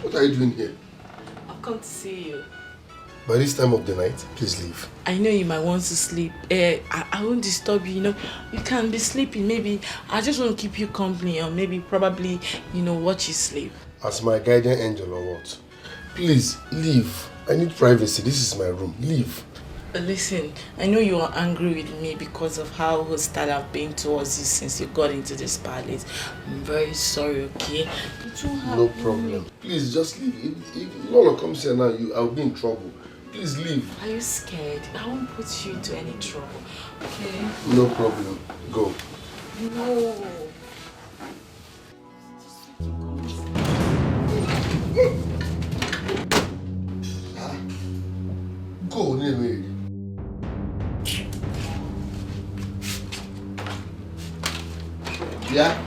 What are you doing here? I've come to see you. By this time of the night, please leave. I know you might want to sleep. I won't disturb you, You can be sleeping. Maybe I just want to keep you company, or maybe probably, watch you sleep. As my guardian angel or what? Please, leave. I need privacy. This is my room. Leave. Listen, I know you are angry with me because of how hostile I've been towards you since you got into this palace. I'm very sorry, okay? No problem. Please, just leave. If Lola comes here now, I'll be in trouble. Please leave. Are you scared? I won't put you into any trouble, okay? No problem. Go. No. Go, Neme. Yeah?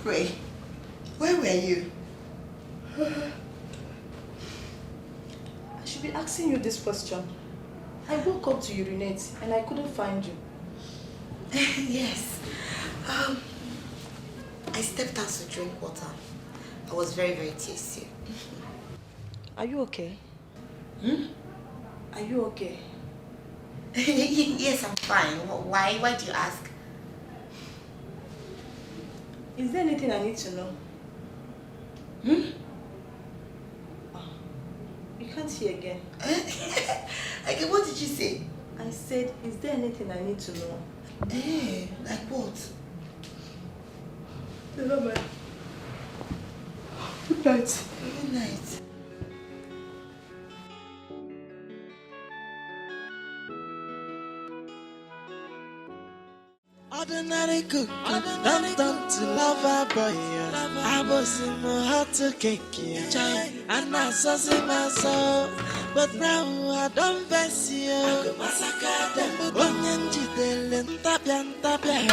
Ray, where were you? I should be asking you this question. I woke up to urinate and I couldn't find you. Yes. I stepped out to drink water. I was very, very thirsty. Are you okay? Are you okay? Yes, I'm fine. Why? Why do you ask? Is there anything I need to know? You can't hear again. Okay, what did you say? I said, is there anything I need to know? Like what? Never mind. Good night. Good night. Ordinary cook, don't to lover boy. I was in my heart to cake, and I saw my soul. But now I don't bless you. I go massacre them. Onyanji delen tapian tapian. I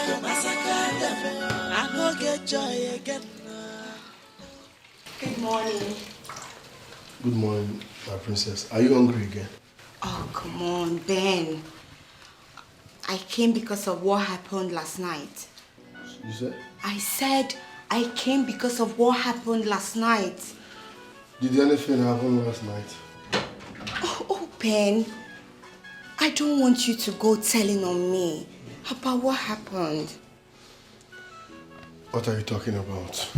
go massacre them. I go get joy again. Good morning. Good morning, my princess. Are you hungry again? Oh, come on, Ben. I came because of what happened last night. You said? I said I came because of what happened last night. Did anything happen last night? Oh, Ben. I don't want you to go telling on me about what happened. What are you talking about?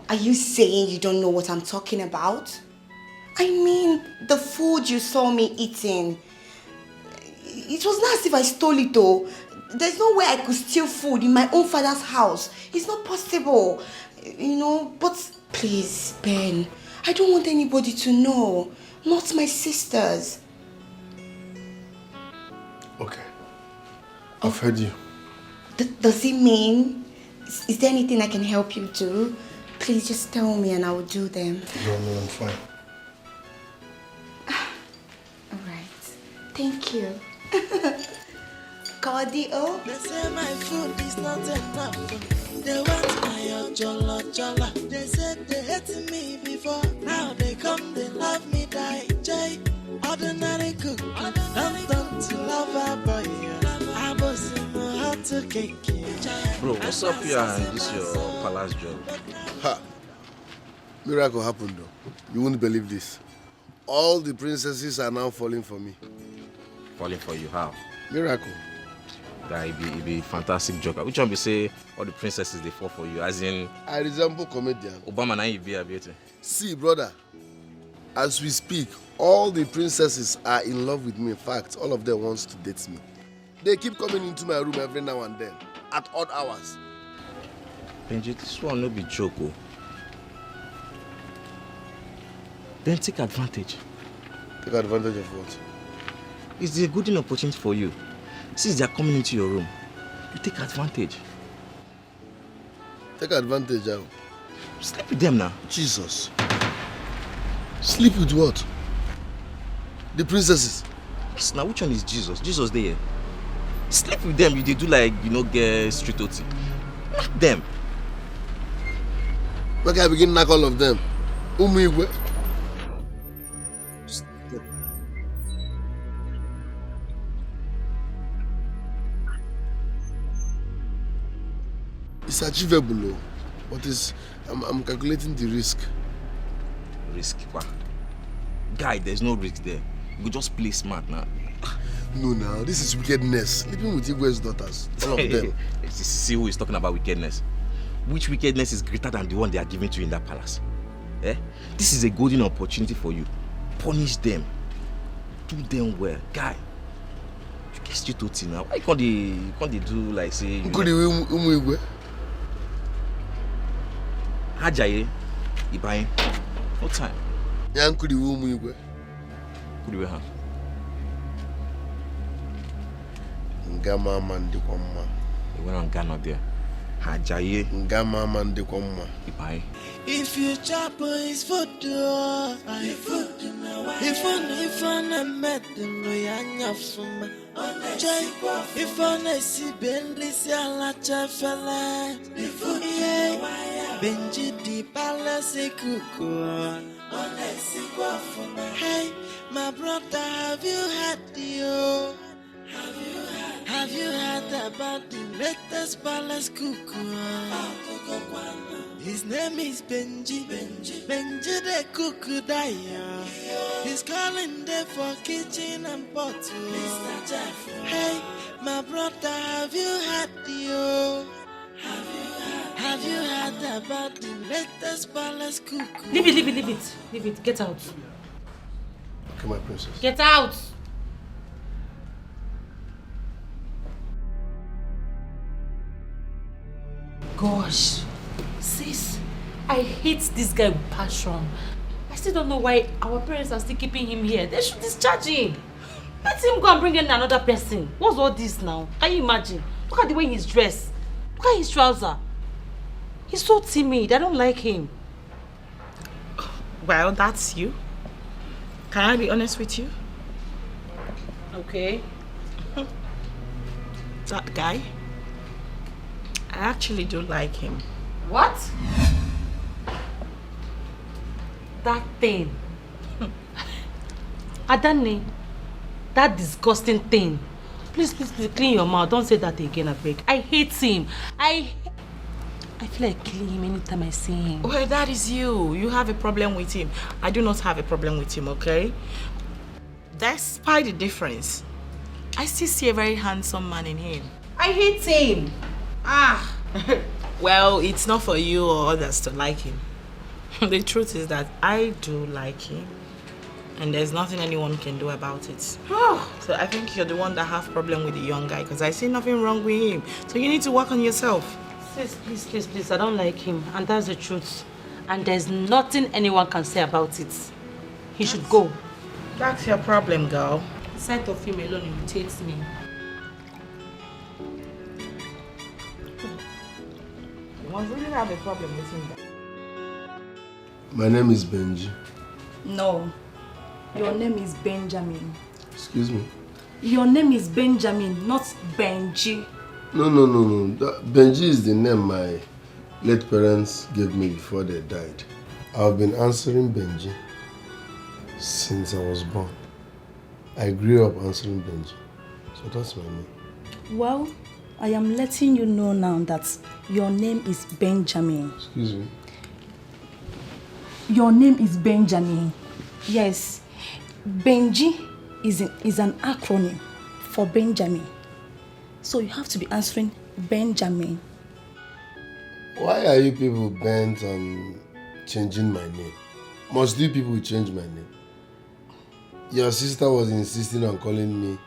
Are you saying you don't know what I'm talking about? I mean, the food you saw me eating. It was not as if I stole it though. There's no way I could steal food in my own father's house. It's not possible. You know, but please, Ben, I don't want anybody to know. Not my sisters. Okay. I've heard you. Does it mean? Is there anything I can help you do? Please just tell me and I will do them. No, I'm fine. Alright. Thank you. Cordio. They say my food is not enough. They want my jolla jolla. They said they hated me before. Now they come, they love me, die. Jay, ordinary cook. I'm done to love a boy. I was in my heart to cake. Bro, what's up here and this your palace job? Ha! Miracle happened though. You won't believe this. All the princesses are now falling for me. Falling for you, how? Miracle. Guy, it be fantastic joke. Which one be say all the princesses they fall for you? As in, I resemble comedian. Obama na be a beauty. See, brother, as we speak, all the princesses are in love with me. In fact, all of them wants to date me. They keep coming into my room every now and then, at odd hours. Benji, this one no be joke. Oh. Then take advantage. Take advantage of what? It's a good opportunity for you. Since they are coming into your room, you take advantage. Take advantage, how? Sleep with them now. Jesus. Sleep with what? The princesses. Now, which one is Jesus? Jesus there. Sleep with them. They do like, get street OT. Knock them. Okay, I begin to knock all of them. Umigwe. It's achievable, but I'm calculating the risk. Risk? What? Guy, there's no risk there. You just play smart now. No, now this is wickedness. Sleeping with Igwe's daughters, all of them. See who is talking about wickedness. Which wickedness is greater than the one they are giving to you in that palace? Eh? This is a golden opportunity for you. Punish them. Do them well. Guy, you get straight to tea now. Why can't they do like say... Igwe? Hajaye, Ibaye. No time. Yan kudi Igwe? Kudi ha? Ngama mandikwa mma. You went on Ghana there. Hajaye. Ngama mandikwa mma. Ibaye. If you chop his foot, if I met them, if I see Bentley, Salacha fella, Benji di Palace Cuckoo. Hey, my brother, have you had the Have you heard about the latest palace cuckoo? His name is Benji. Benji the cuckoo dyer. He's calling there for kitchen and bottle. Mr. Jeff. Hey, my brother, have you heard the Have you heard about the latest palace cuckoo? Leave it. Get out. Okay, my princess. Get out. Gosh, sis, I hate this guy with passion. I still don't know why our parents are still keeping him here. They should discharge him. Let him go and bring in another person. What's all this now? Can you imagine? Look at the way he's dressed. Look at his trouser. He's so timid. I don't like him. Well, that's you. Can I be honest with you? Okay. That guy, I actually do like him. What? That thing. Adani, that disgusting thing. Please, clean your mouth. Don't say that again, I beg. I hate him. I feel like killing him anytime I see him. Well, that is you. You have a problem with him. I do not have a problem with him, okay? Despite the difference, I still see a very handsome man in him. I hate him. Well, it's not for you or others to like him. The truth is that I do like him, and there's nothing anyone can do about it. So I think you're the one that have problem with the young guy, because I see nothing wrong with him. So you need to work on yourself. Sis, please, I don't like him, and that's the truth. And there's nothing anyone can say about it. He should go. That's your problem, girl. The sight of him alone irritates me. You must really have a problem with him. My name is Benji. No, your name is Benjamin. Excuse me? Your name is Benjamin, not Benji. No. Benji is the name my late parents gave me before they died. I've been answering Benji since I was born. I grew up answering Benji. So that's my name. Well, I am letting you know now that your name is Benjamin. Excuse me? Your name is Benjamin. Yes. Benji is an acronym for Benjamin. So you have to be answering Benjamin. Why are you people bent on changing my name? Must you people change my name? Your sister was insisting on calling me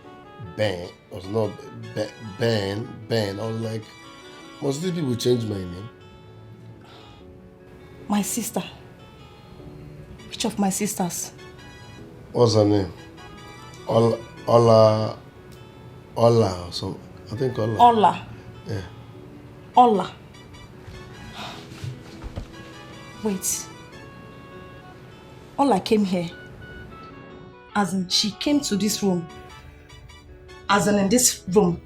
Ben. It was not Ben. I was like, must you people change my name? My sister. Which of my sisters? What's her name? Ola or something. I think Ola. Ola. Yeah. Ola. Wait. Ola came here. As in, she came to this room. As in this room.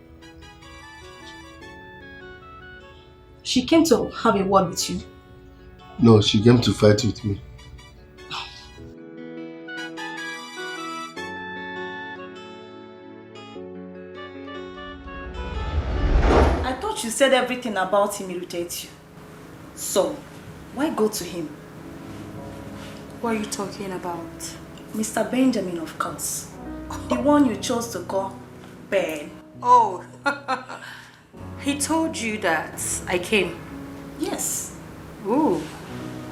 She came to have a word with you. No, she came to fight with me. what you said everything about him irritates you. So, why go to him? What are you talking about? Mr. Benjamin, of course. The one you chose to call Ben. Oh, he told you that I came? Yes. Oh,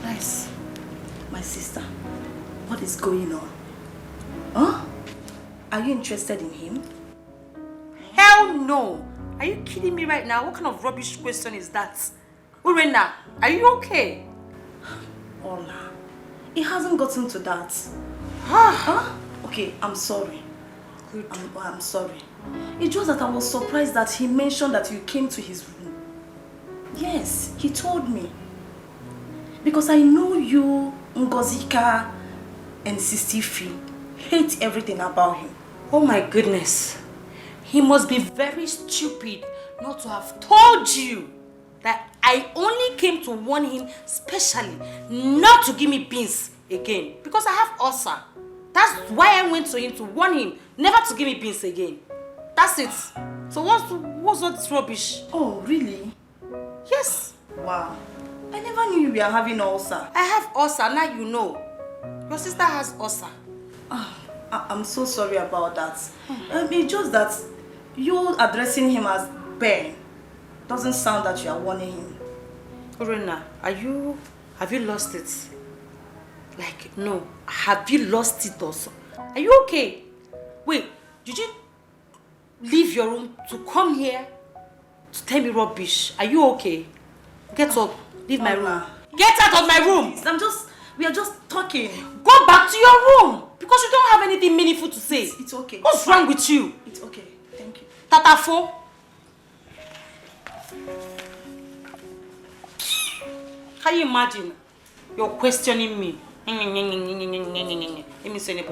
nice. My sister, what is going on? Huh? Are you interested in him? Hell no! Are you kidding me right now? What kind of rubbish question is that? Urena, are you okay? Ola, it hasn't gotten to that. Huh? Okay, I'm sorry. Good. I'm sorry. It's just that I was surprised that he mentioned that you came to his room. Yes, he told me. Because I know you, Ngozika, and Sistifi hate everything about him. Oh my goodness. He must be very stupid not to have told you that I only came to warn him specially not to give me beans again. Because I have ulcer. That's why I went to him to warn him never to give me beans again. That's it. So what's all this rubbish? Oh, really? Yes. Wow. I never knew you were having ulcer. I have ulcer, now you know. Your sister has ulcer. I'm so sorry about that. It's just that you addressing him as Ben doesn't sound that you are warning him. Urena, have you lost it? Like, no, have you lost it also? Are you okay? Wait, did you leave your room to come here to tell me rubbish? Are you okay? Get up, leave my room. Get out of my room! We are just talking. Go back to your room! Because you don't have anything meaningful to say. It's okay. What's wrong with you? It's okay. Thank you. Tatafo. Can you imagine? You're questioning me. Let me say it.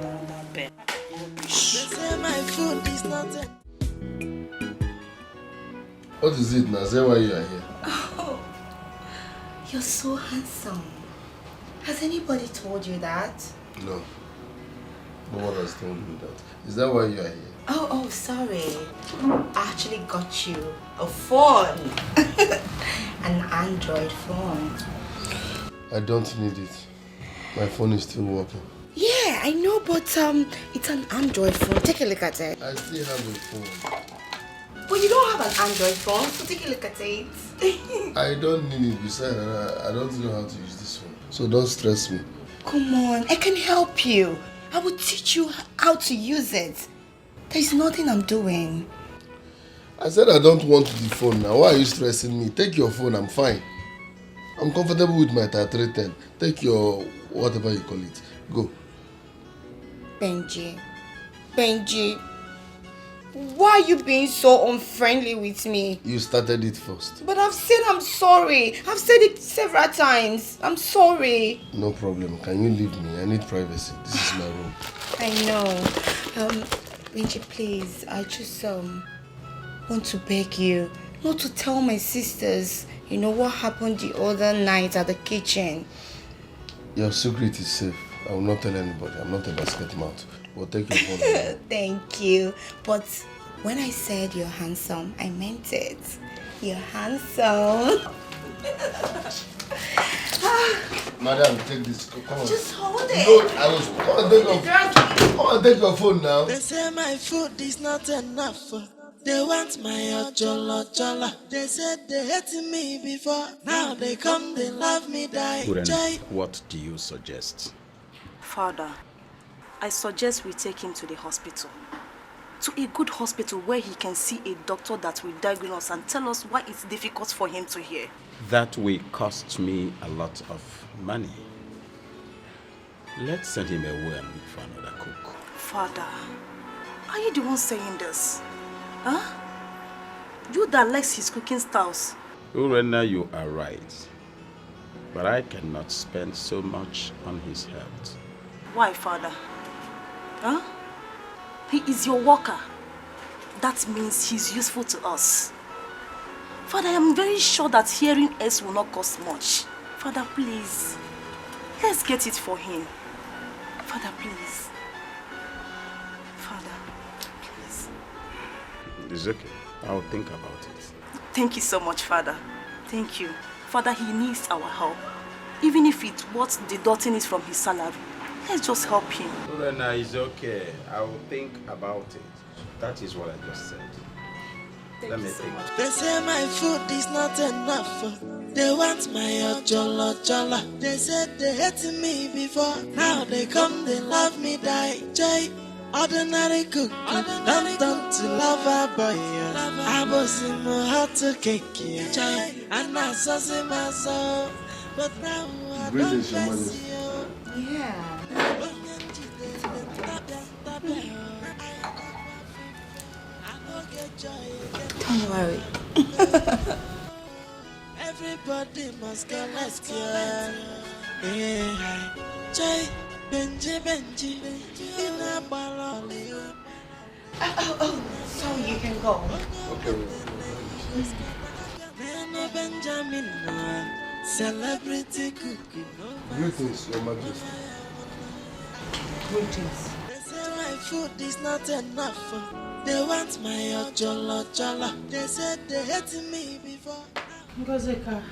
They say my food is not a... What is it now? Say why you are here. Oh, you're so handsome. Has anybody told you that? No. No one has told me that. Is that why you are here? Oh, sorry. I actually got you a phone. An Android phone. I don't need it. My phone is still working. Yeah, I know, but it's an Android phone. Take a look at it. I still have a phone. But you don't have an Android phone, so take a look at it. I don't need it. Besides, I don't know how to use this phone. So don't stress me. Come on, I can help you. I will teach you how to use it. There's nothing I'm doing. I said I don't want the phone now. Why are you stressing me? Take your phone, I'm fine. I'm comfortable with my 3310. Take your whatever you call it. Go. Benji, why are you being so unfriendly with me? You started it first. But I've said I'm sorry. I've said it several times. I'm sorry. No problem. Can you leave me? I need privacy. This is my room. I know. Benji, please. I just want to beg you not to tell my sisters, you know, what happened the other night at the kitchen. Your secret is safe. I will not tell anybody. I'm not a basket mouth. We'll take your phone. Thank you. But when I said you're handsome, I meant it. You're handsome. Madam, take this. Come on. Just hold it. No, I was. Come on, take your phone now. They say my food is not enough. They want my ojolo. They said they hated me before. Now they come, they love me, die. What do you suggest? Father, I suggest we take him to the hospital. To a good hospital where he can see a doctor that will diagnose and tell us why it's difficult for him to hear. That will cost me a lot of money. Let's send him away and look for another cook. Father, are you the one saying this? Huh? You that likes his cooking styles. Urena, you are right. But I cannot spend so much on his health. Why, Father? Huh? He is your worker. That means he's useful to us. Father, I am very sure that hearing us will not cost much. Father, please. Let's get it for him. Father, please. Father, please. It's okay. I'll think about it. Thank you so much, Father. Thank you. Father, he needs our help. Even if it's what deducting is from his salary. Let's just help him. Urena, it's okay. I will think about it. That is what I just said. Let me think. They say my food is not enough. They want my jollo. They said they hated me before. Now they come, they love me, die. Jay, ordinary cook. Don't to lover boy. I was in my heart to cake. And I saw him myself. But now I Greetings, Your Majesty. Yeah. Don't worry. Everybody must get let's go. Yeah. Jay, Benji. In a ballon. Oh, so you can go. Okay. Benjamin, celebrity cookie. Greetings, Your Majesty. Greetings. They say my food is not enough. They want my jollo. They said they hated me before. Ngozeka.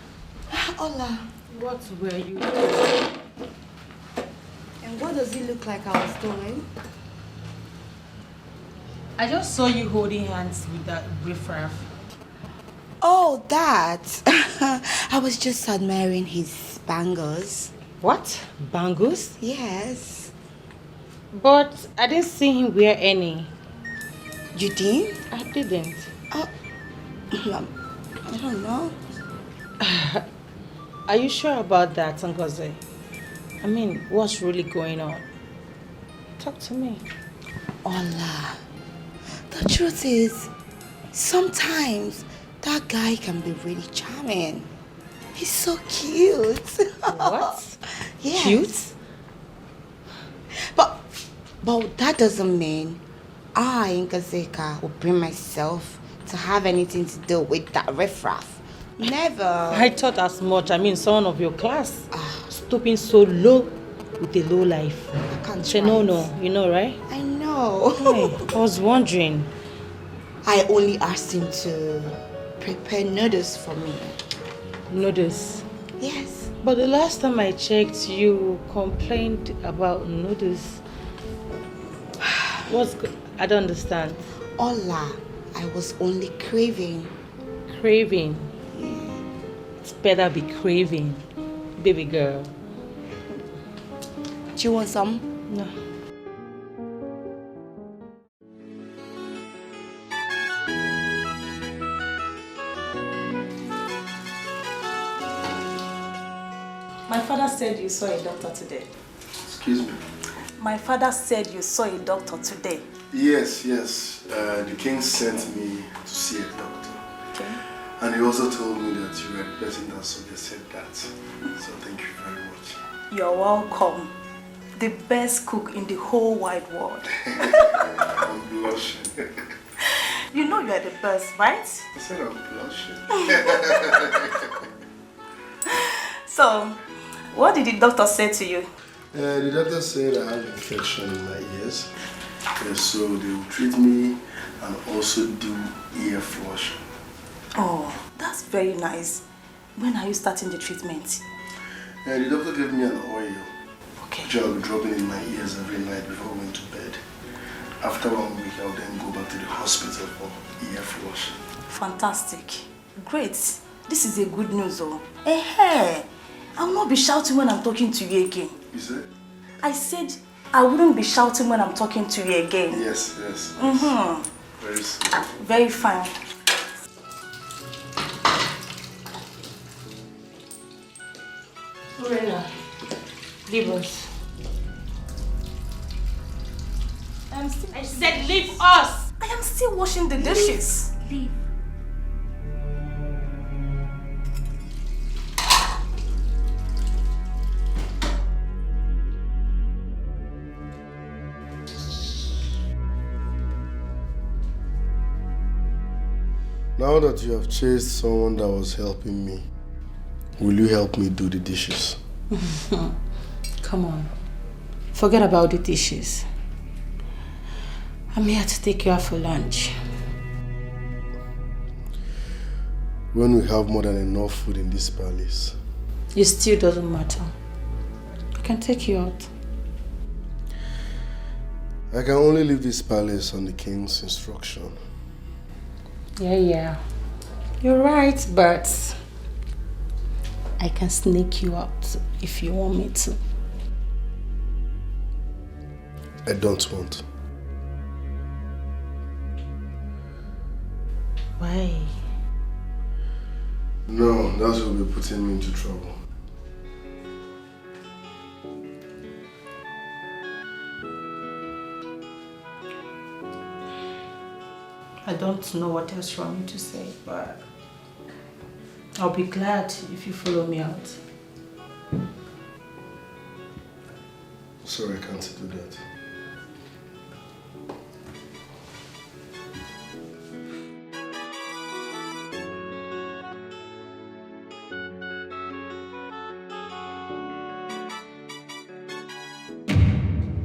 Hola. What were you doing? And what does it look like I was doing? I just saw you holding hands with that riffraff. Oh, that. I was just admiring his bangles. What? Bangles? Yes. But I didn't see him wear any. You didn't? I didn't. I don't know. Are you sure about that, Ngozi? I mean, what's really going on? Talk to me. Ola, the truth is, sometimes that guy can be really charming. He's so cute. What? Yes. Cute? But that doesn't mean I, Ngazeka, will bring myself to have anything to do with that riffraff. Never. I thought as much. I mean, someone of your class. Stooping so low with a low life. I can't say no, you know, right? I know. Hey, I was wondering. I only asked him to prepare noodles for me. Noodles? Yes. But the last time I checked, you complained about noodles. I don't understand. Ola, I was only craving. Craving? It's better be craving, baby girl. Do you want some? No. My father said you saw a doctor today. Excuse me? My father said you saw a doctor today. Yes. The king sent me to see a doctor. Okay. And he also told me that you were the person that suggested that. So thank you very much. You're welcome. The best cook in the whole wide world. I'm blushing. You know you are the best, right? I said I'm blushing. So, what did the doctor say to you? The doctor said I have an infection in my ears. So they will treat me and also do ear flushing. Oh, that's very nice. When are you starting the treatment? The doctor gave me an oil. Okay. Which I'll be dropping in my ears every night before going to bed. After 1 week, I'll then go back to the hospital for ear flushing. Fantastic. Great. This is a good news, though. Hey, I will not be shouting when I'm talking to you again. You said? I said I wouldn't be shouting when I'm talking to you again. Yes. Mm-hmm. Very simple. Very fine. Urena, leave us. I said leave us! I am still washing the dishes. Leave. Now that you have chased someone that was helping me, will you help me do the dishes? Come on. Forget about the dishes. I'm here to take you out for lunch. when we have more than enough food in this palace? It still doesn't matter. I can take you out. I can only leave this palace on the king's instruction. Yeah. You're right, but I can sneak you out if you want me to. I don't want. Why? No, that will be putting me into trouble. I don't know what else you want me to say, but I'll be glad if you follow me out. Sorry, I can't do that.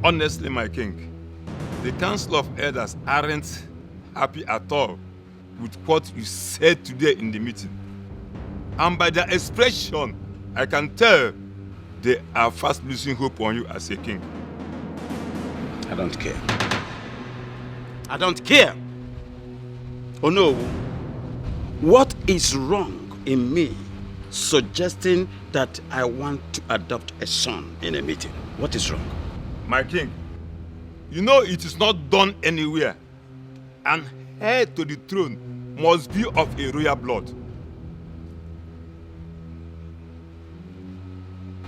Honestly, my king, the Council of Elders aren't happy at all with what you said today in the meeting. And by their expression, I can tell they are fast losing hope on you as a king. I don't care. I don't care. Oh no. What is wrong in me suggesting that I want to adopt a son in a meeting? What is wrong? My king, you know it is not done anywhere. An heir to the throne must be of a royal blood.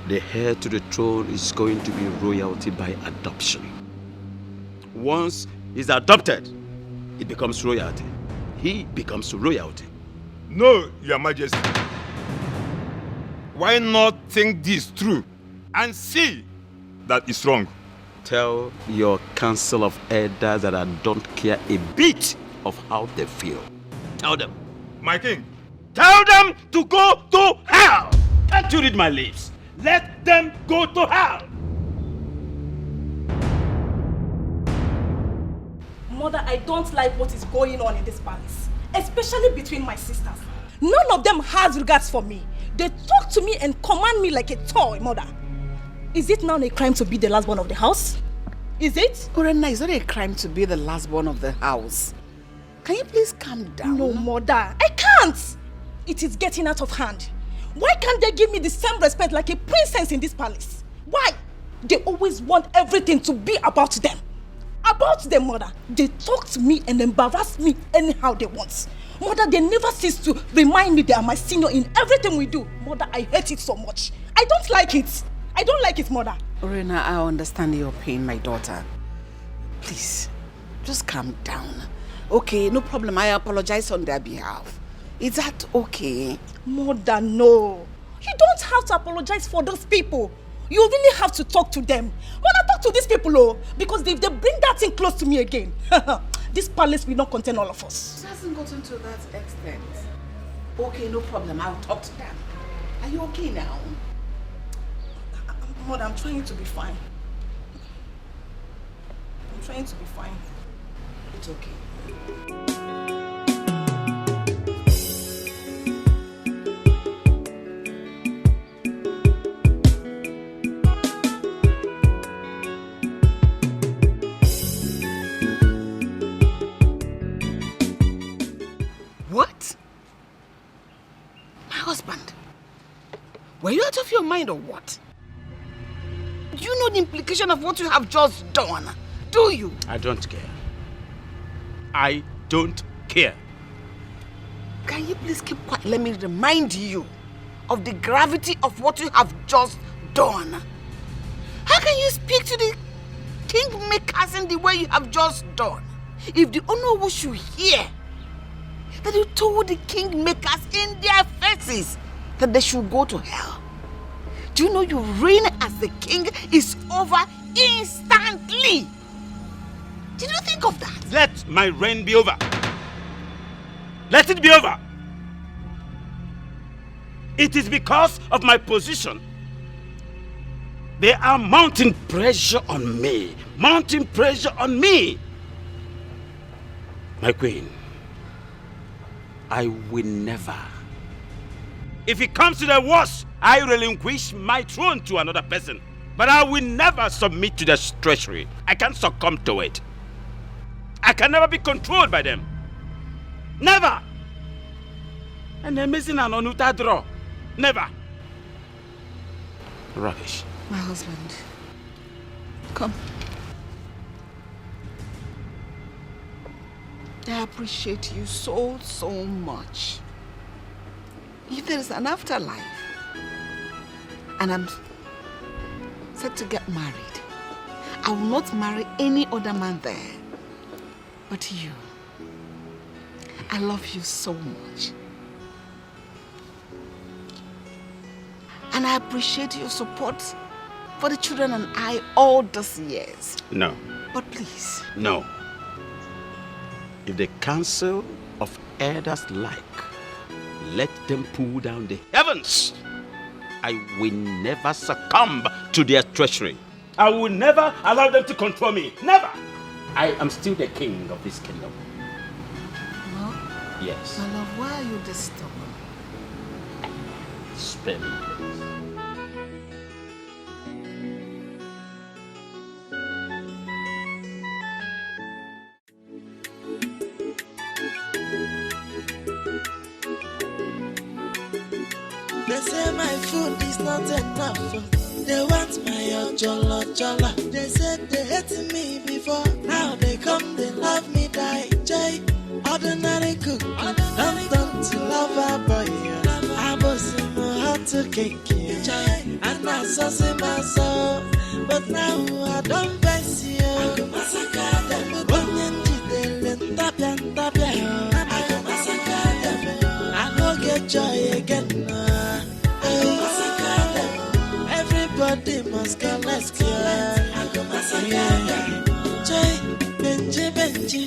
The heir to the throne is going to be royalty by adoption. Once he's adopted, it becomes royalty. He becomes royalty. No, Your Majesty. Why not think this through and see that it's wrong? Tell your council of elders that I don't care a bit of how they feel. Tell them. My king. Tell them to go to hell! Can't you read my lips? Let them go to hell! Mother, I don't like what is going on in this palace, especially between my sisters. None of them has regards for me. They talk to me and command me like a toy, Mother. Is it now a crime to be the last born of the house? Is it? Orena, it's not a crime to be the last born of the house. Can you please calm down? No, Mother. I can't. It is getting out of hand. Why can't they give me the same respect like a princess in this palace? Why? They always want everything to be about them. About them, Mother. They talk to me and embarrass me anyhow they want. Mother, they never cease to remind me they are my senior in everything we do. Mother, I hate it so much. I don't like it. I don't like it, Mother. Orena, I understand your pain, my daughter. Please, just calm down. Okay, no problem. I apologize on their behalf. Is that okay? Mother, no. You don't have to apologize for those people. You really have to talk to them. Mother, talk to these people, oh, because if they bring that thing close to me again, this palace will not contain all of us. It hasn't gotten to that extent. Okay, no problem. I'll talk to them. Are you okay now? Mother, I'm trying to be fine. I'm trying to be fine. It's okay. What? My husband? Were you out of your mind or what? Do you know the implication of what you have just done? Do you? I don't care. I don't care. Can you please keep quiet? Let me remind you of the gravity of what you have just done. How can you speak to the kingmakers in the way you have just done? If the Onowu should hear that you told the kingmakers in their faces that they should go to hell, do you know your reign as the king is over instantly? Did you think of that? Let my reign be over. Let it be over. It is because of my position. They are mounting pressure on me. Mounting pressure on me. My queen, I will never If it comes to the worst, I relinquish my throne to another person. But I will never submit to their treachery. I can't succumb to it. I can never be controlled by them. Never! And they're missing an onuta draw. Never. Rubbish. My husband, come. I appreciate you so much. If there is an afterlife, and I'm set to get married, I will not marry any other man there but you. I love you so much. And I appreciate your support for the children and I all these years. No. But please. No. If the council of elders like, let them pull down the heavens. I will never succumb to their treachery. I will never allow them to control me. Never. I am still the king of this kingdom. No? Yes. My love, why are you this stubborn? Spare me. They say my food is not enough. They want my jollo. They said they hated me before. Now they come, they love me, die. Jay, ordinary cook. Don't turn to lover boy. I was in my heart to cake. And I saw see my soul. But now I don't face you. I go massacre them. Tapia. I go massacre them. I go get joy again. Everybody must go, let's go. I go massacre them. Joy, Benji,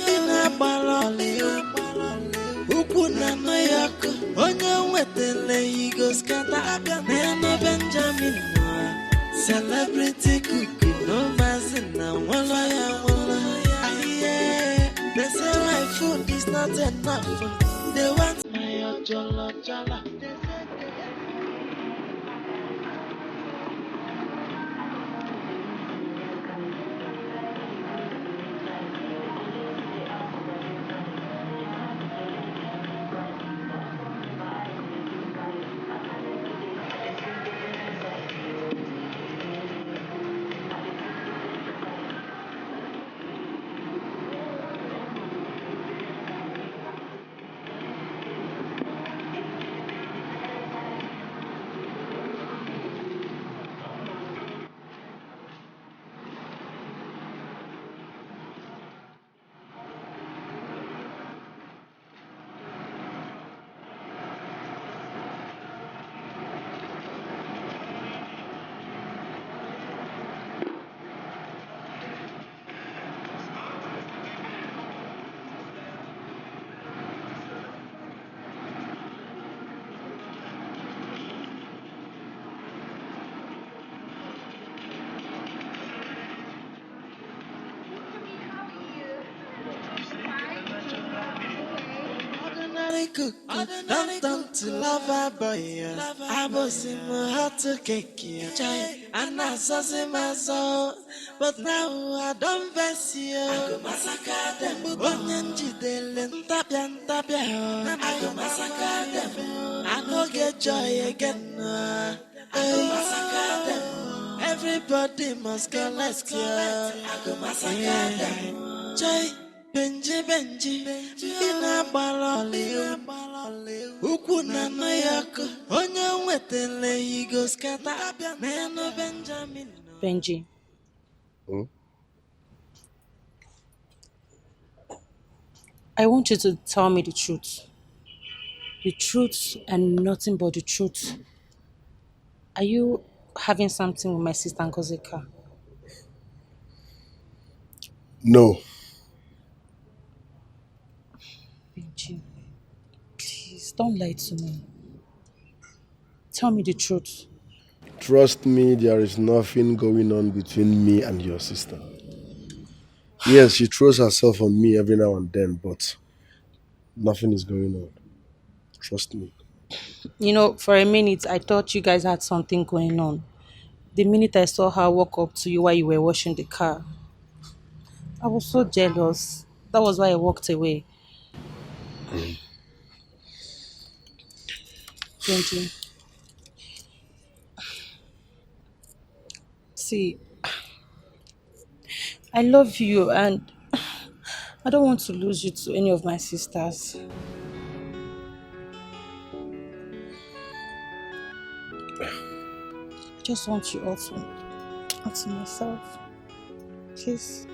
in a baloli. Ukuna no yako, onye wetele ego scatter. Nene Benjamin, celebrity cuckoo, no mazina, walla. They say my food is not enough. They want my jollo. Don't to lover boy. I was in my heart to cake. And I saw my soul. But now I don't face you. I go massacre them. Onyenji delen tapia. I go massacre them. I go get joy again. I go massacre them. Everybody must go, let's go. I go massacre them. Joy. Benji, ina baloli. Ukuna no yako, onye wetele ego scatter. Neno Benjamin. Benji. I want you to tell me the truth. The truth and nothing but the truth. Are you having something with my sister Ngozika? No. Benji, please don't lie to me. Tell me the truth. Trust me, there is nothing going on between me and your sister. Yes, she throws herself on me every now and then, but nothing is going on. Trust me. You know, for a minute, I thought you guys had something going on. The minute I saw her walk up to you while you were washing the car, I was so jealous. That was why I walked away. Benji, see, I love you and I don't want to lose you to any of my sisters. I just want you all to myself. Please.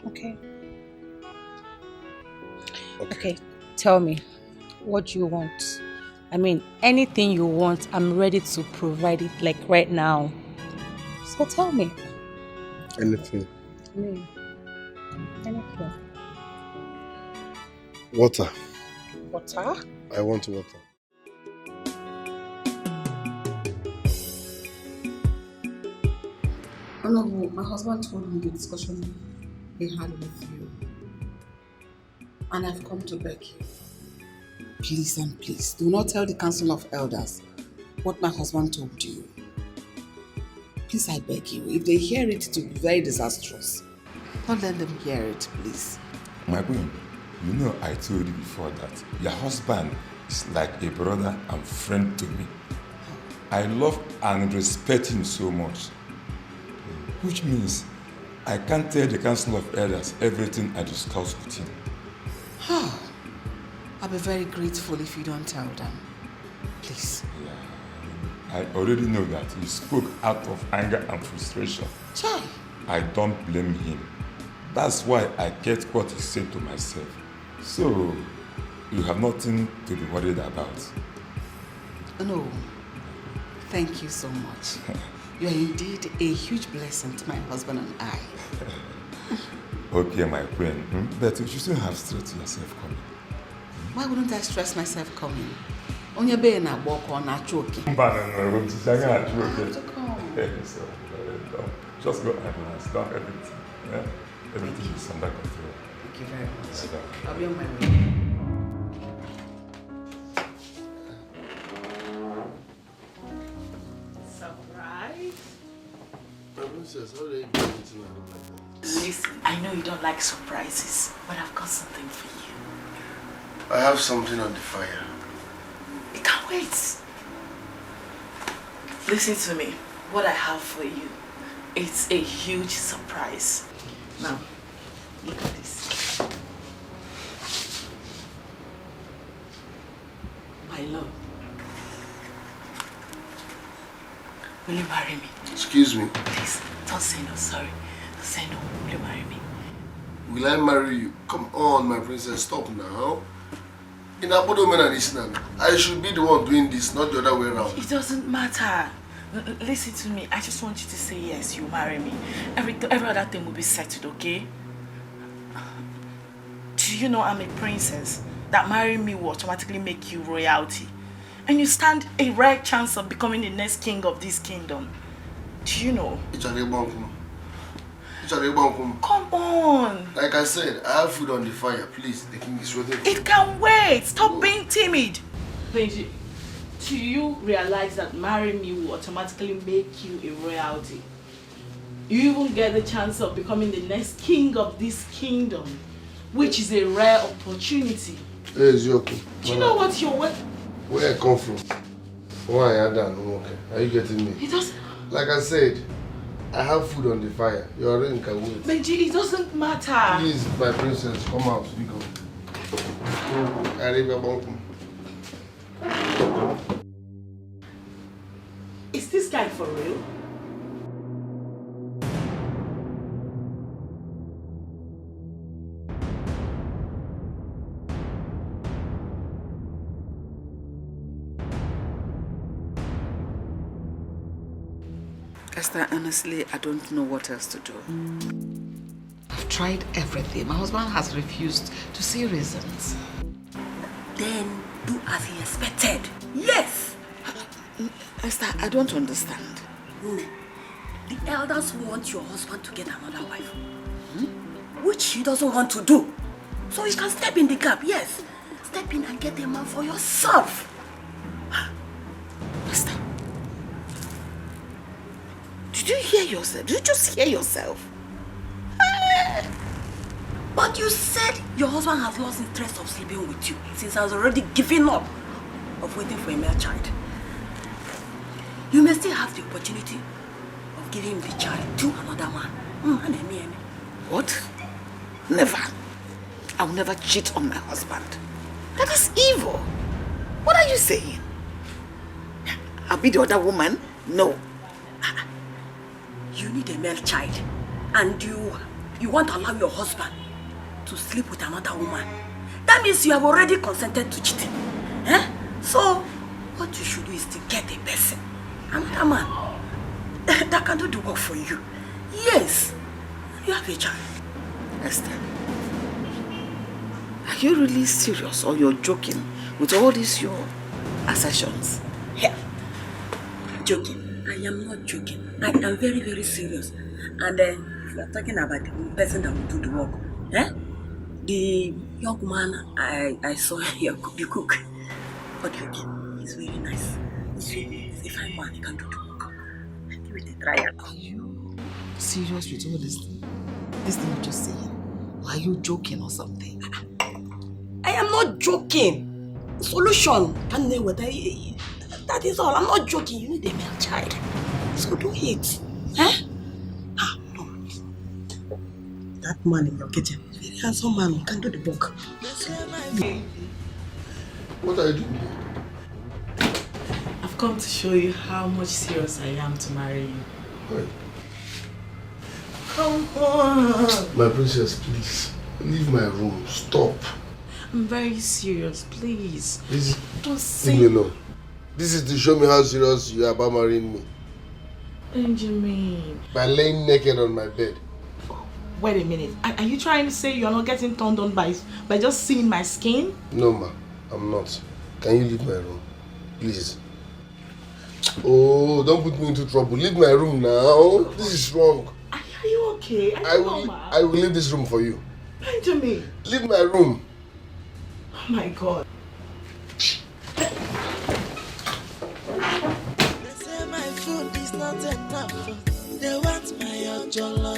Okay. Okay, tell me, what do you want? I mean, anything you want, I'm ready to provide it, like right now. So tell me. Anything. I mean, anything. Water. Water? I want water. Honorable, my husband told me the discussion he had with you. And I've come to beg you. Please and please, do not tell the Council of Elders what my husband told you. Please, I beg you. If they hear it, it will be very disastrous. Don't let them hear it, please. My queen, you know I told you before that your husband is like a brother and friend to me. I love and respect him so much. Which means I can't tell the Council of Elders everything I discuss with him. I'll be very grateful if you don't tell them. Please. I already know that he spoke out of anger and frustration. Chai. I don't blame him. That's why I kept what he said to myself. So, you have nothing to be worried about. No. Thank you so much. You are indeed a huge blessing to my husband and I. Okay, my friend, but you shouldn't have stressed yourself coming. Why wouldn't I stress myself coming? On your bed and walk on a choking. No, to come. So, just go and relax. Don't everything. Yeah? Everything is under control. Thank you very much. I'll be on my way. Princess, how are you doing tonight like that? Listen, I know you don't like surprises, but I've got something for you. I have something on the fire. It can't wait. Listen to me. What I have for you, it's a huge surprise. Now, look at this. My love. Will you marry me? Excuse me. Please, don't say no, sorry. Don't say no. Will you marry me? Will I marry you? Come on, my princess, stop now. In Abodomen and Islam, I should be the one doing this, not the other way around. It doesn't matter. Listen to me. I just want you to say yes, you marry me. Every other thing will be settled, okay? Do you know I'm a princess? That marrying me will automatically make you royalty. And you stand a rare chance of becoming the next king of this kingdom. Do you know? Come on. Like I said, I have food on the fire. Please, the king is waiting for It can wait. Stop being timid. Benji, do you realize that marrying me will automatically make you a royalty? You even get the chance of becoming the next king of this kingdom, which is a rare opportunity. Hey, Zioku. Do you know what you're where I come from? Why are you done? Okay. Are you getting me? It doesn't. Like I said, I have food on the fire. Your ring can wait. Benji, it doesn't matter. Please, my princess, come out. We go. Is this guy for real? Esther, honestly, I don't know what else to do. I've tried everything. My husband has refused to see reasons. Then do as he expected. Yes! Esther, I don't understand. The elders want your husband to get another wife. Which he doesn't want to do. So he can step in the gap, yes. Step in and get a man for yourself. Master, did you hear yourself? Did you just hear yourself? But you said your husband has lost interest of sleeping with you since he has already given up of waiting for a male child. You may still have the opportunity of giving him the child to another man. What? Never. I will never cheat on my husband. That is evil. What are you saying? I'll be the other woman? No. You need a male child. And you want to allow your husband to sleep with another woman. That means you have already consented to cheating. Eh? So, what you should do is to get a person, another man, that can do the work for you. Yes, you have a child. Esther, are you really serious or you're joking with all these your assertions? Yeah. Joking. I am not joking. I am very, very serious. And if you are talking about the person that will do the work, eh? The young man I saw here, the cook. What do you think? He's very nice. He's a fine man. He can do the work. Give it a try. Are you serious with all this thing you just saying? Or are you joking or something? I am not joking. Solution. That is all. I'm not joking. You need a male child. So do it. Eh? No. That man in your kitchen. Very handsome man who can do the work. What are you doing here? I've come to show you how much serious I am to marry you. Right. Come on. My princess, please. Leave my room. Stop. I'm very serious, please. Please, don't say. leave me alone. This is to show me how serious you are about marrying me. Benjamin. By laying naked on my bed. Wait a minute. Are you trying to say you're not getting turned on by just seeing my skin? No, ma. I'm not. Can you leave my room? Please. Oh, don't put me into trouble. Leave my room now. This is wrong. Are you okay? I will leave this room for you. Benjamin. Leave my room. Oh my God. They say my food is not enough. They want my jollo.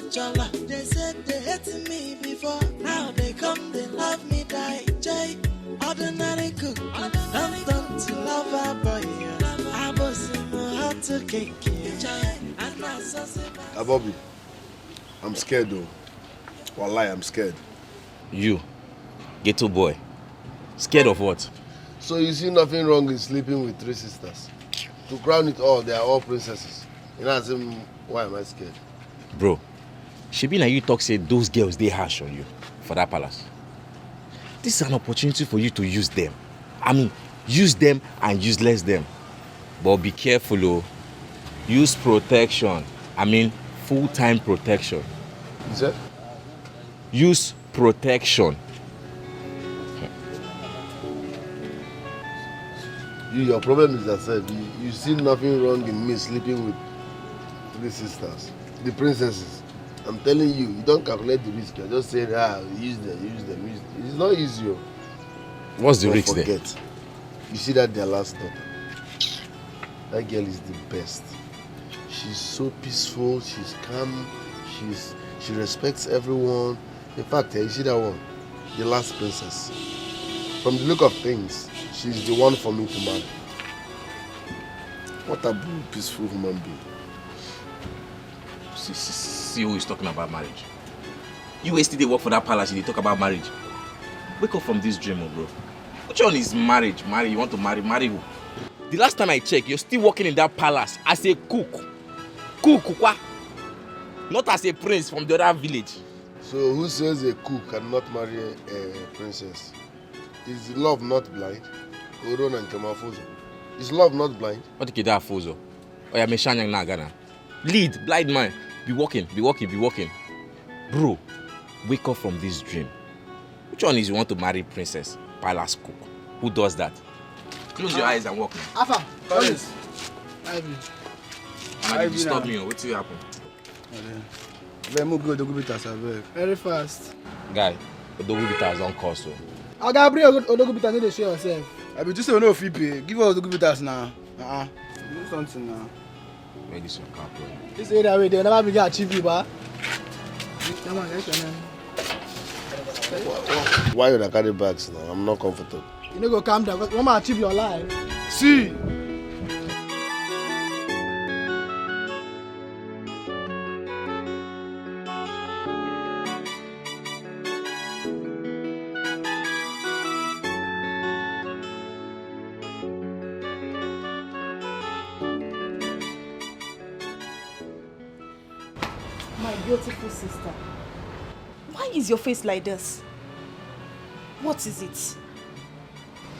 They said they hated me before. Now they come, they love me, die. Jay, ordinary cook. Don't turn to lover boy. I was in my heart to cake. Bobby, I'm scared though. Wallahi, I'm scared. You, ghetto boy. Scared of what? So you see nothing wrong in sleeping with 3 sisters? To crown it all, they are all princesses. You know, why am I scared? Bro, Shebi na you talk say those girls they harsh on you for that palace. This is an opportunity for you to use them. I mean, use them and useless them. But be careful, oh. Use protection. I mean, full-time protection. Is that? Use protection. Your problem is that you see nothing wrong in me sleeping with 3 sisters, the princesses. I'm telling you, you don't calculate the risk. You're just saying, use them. It's not easy. What's the risk there? You see that their last daughter. That girl is the best. She's so peaceful. She's calm. She respects everyone. In fact, you see that one, the last princess. From the look of things, she's the one for me to marry. What a peaceful human being. See who is talking about marriage. You yesterday work for that palace, you talk about marriage. Wake up from this dream, bro. Which one is marriage? You want to marry who? The last time I checked, you're still working in that palace as a cook. Cook, not as a prince from the other village. So who says a cook cannot marry a princess? Is love not blind? Oron and Kemafozo. Is love not blind? What is that, Fozo? Oya Meshanyang Nagana. Lead, blind man. Be walking. Bro, wake up from this dream. Which one is you want to marry princess, palace cook? Who does that? Close your eyes and walk. Afa, Collins. Ivy, disturb me. What will happen? Very good, very fast. Guy, the Odogubitas don't cost so. I got bring Odogu bitters, no dey show yourself. I be just say no fit pay. Give us Odogu bitters now. Do something now. Where this your car, boy? This area way they never begin achieve you, ba. Come on, get your name. Why you carry bags now? I'm not comfortable. You no go calm down. One man achieve your life. See. My beautiful sister, why is your face like this? What is it?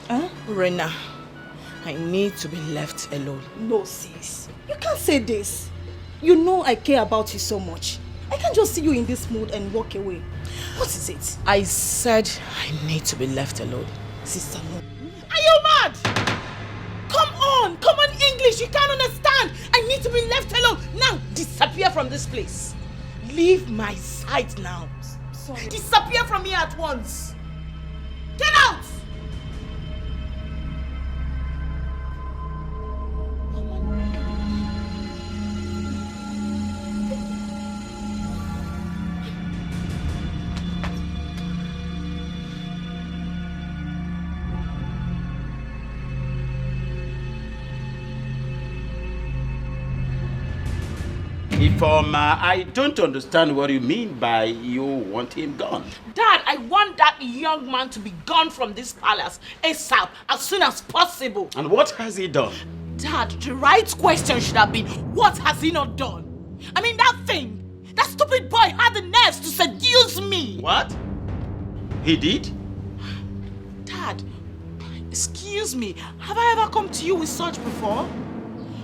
Huh? Rena, I need to be left alone. No, sis. You can't say this. You know I care about you so much. I can't just see you in this mood and walk away. What is it? I said I need to be left alone. Sister, no. Are you mad? Come on English, you can't understand. I need to be left alone. Now, disappear from this place. Leave my sight now. Sorry. Disappear from here at once. Get out! Informer, I don't understand what you mean by you want him gone. Dad, I want that young man to be gone from this palace ASAP, as soon as possible. And what has he done? Dad, the right question should have been, what has he not done? I mean, that stupid boy had the nerves to seduce me. What? He did? Dad, excuse me, have I ever come to you with such before?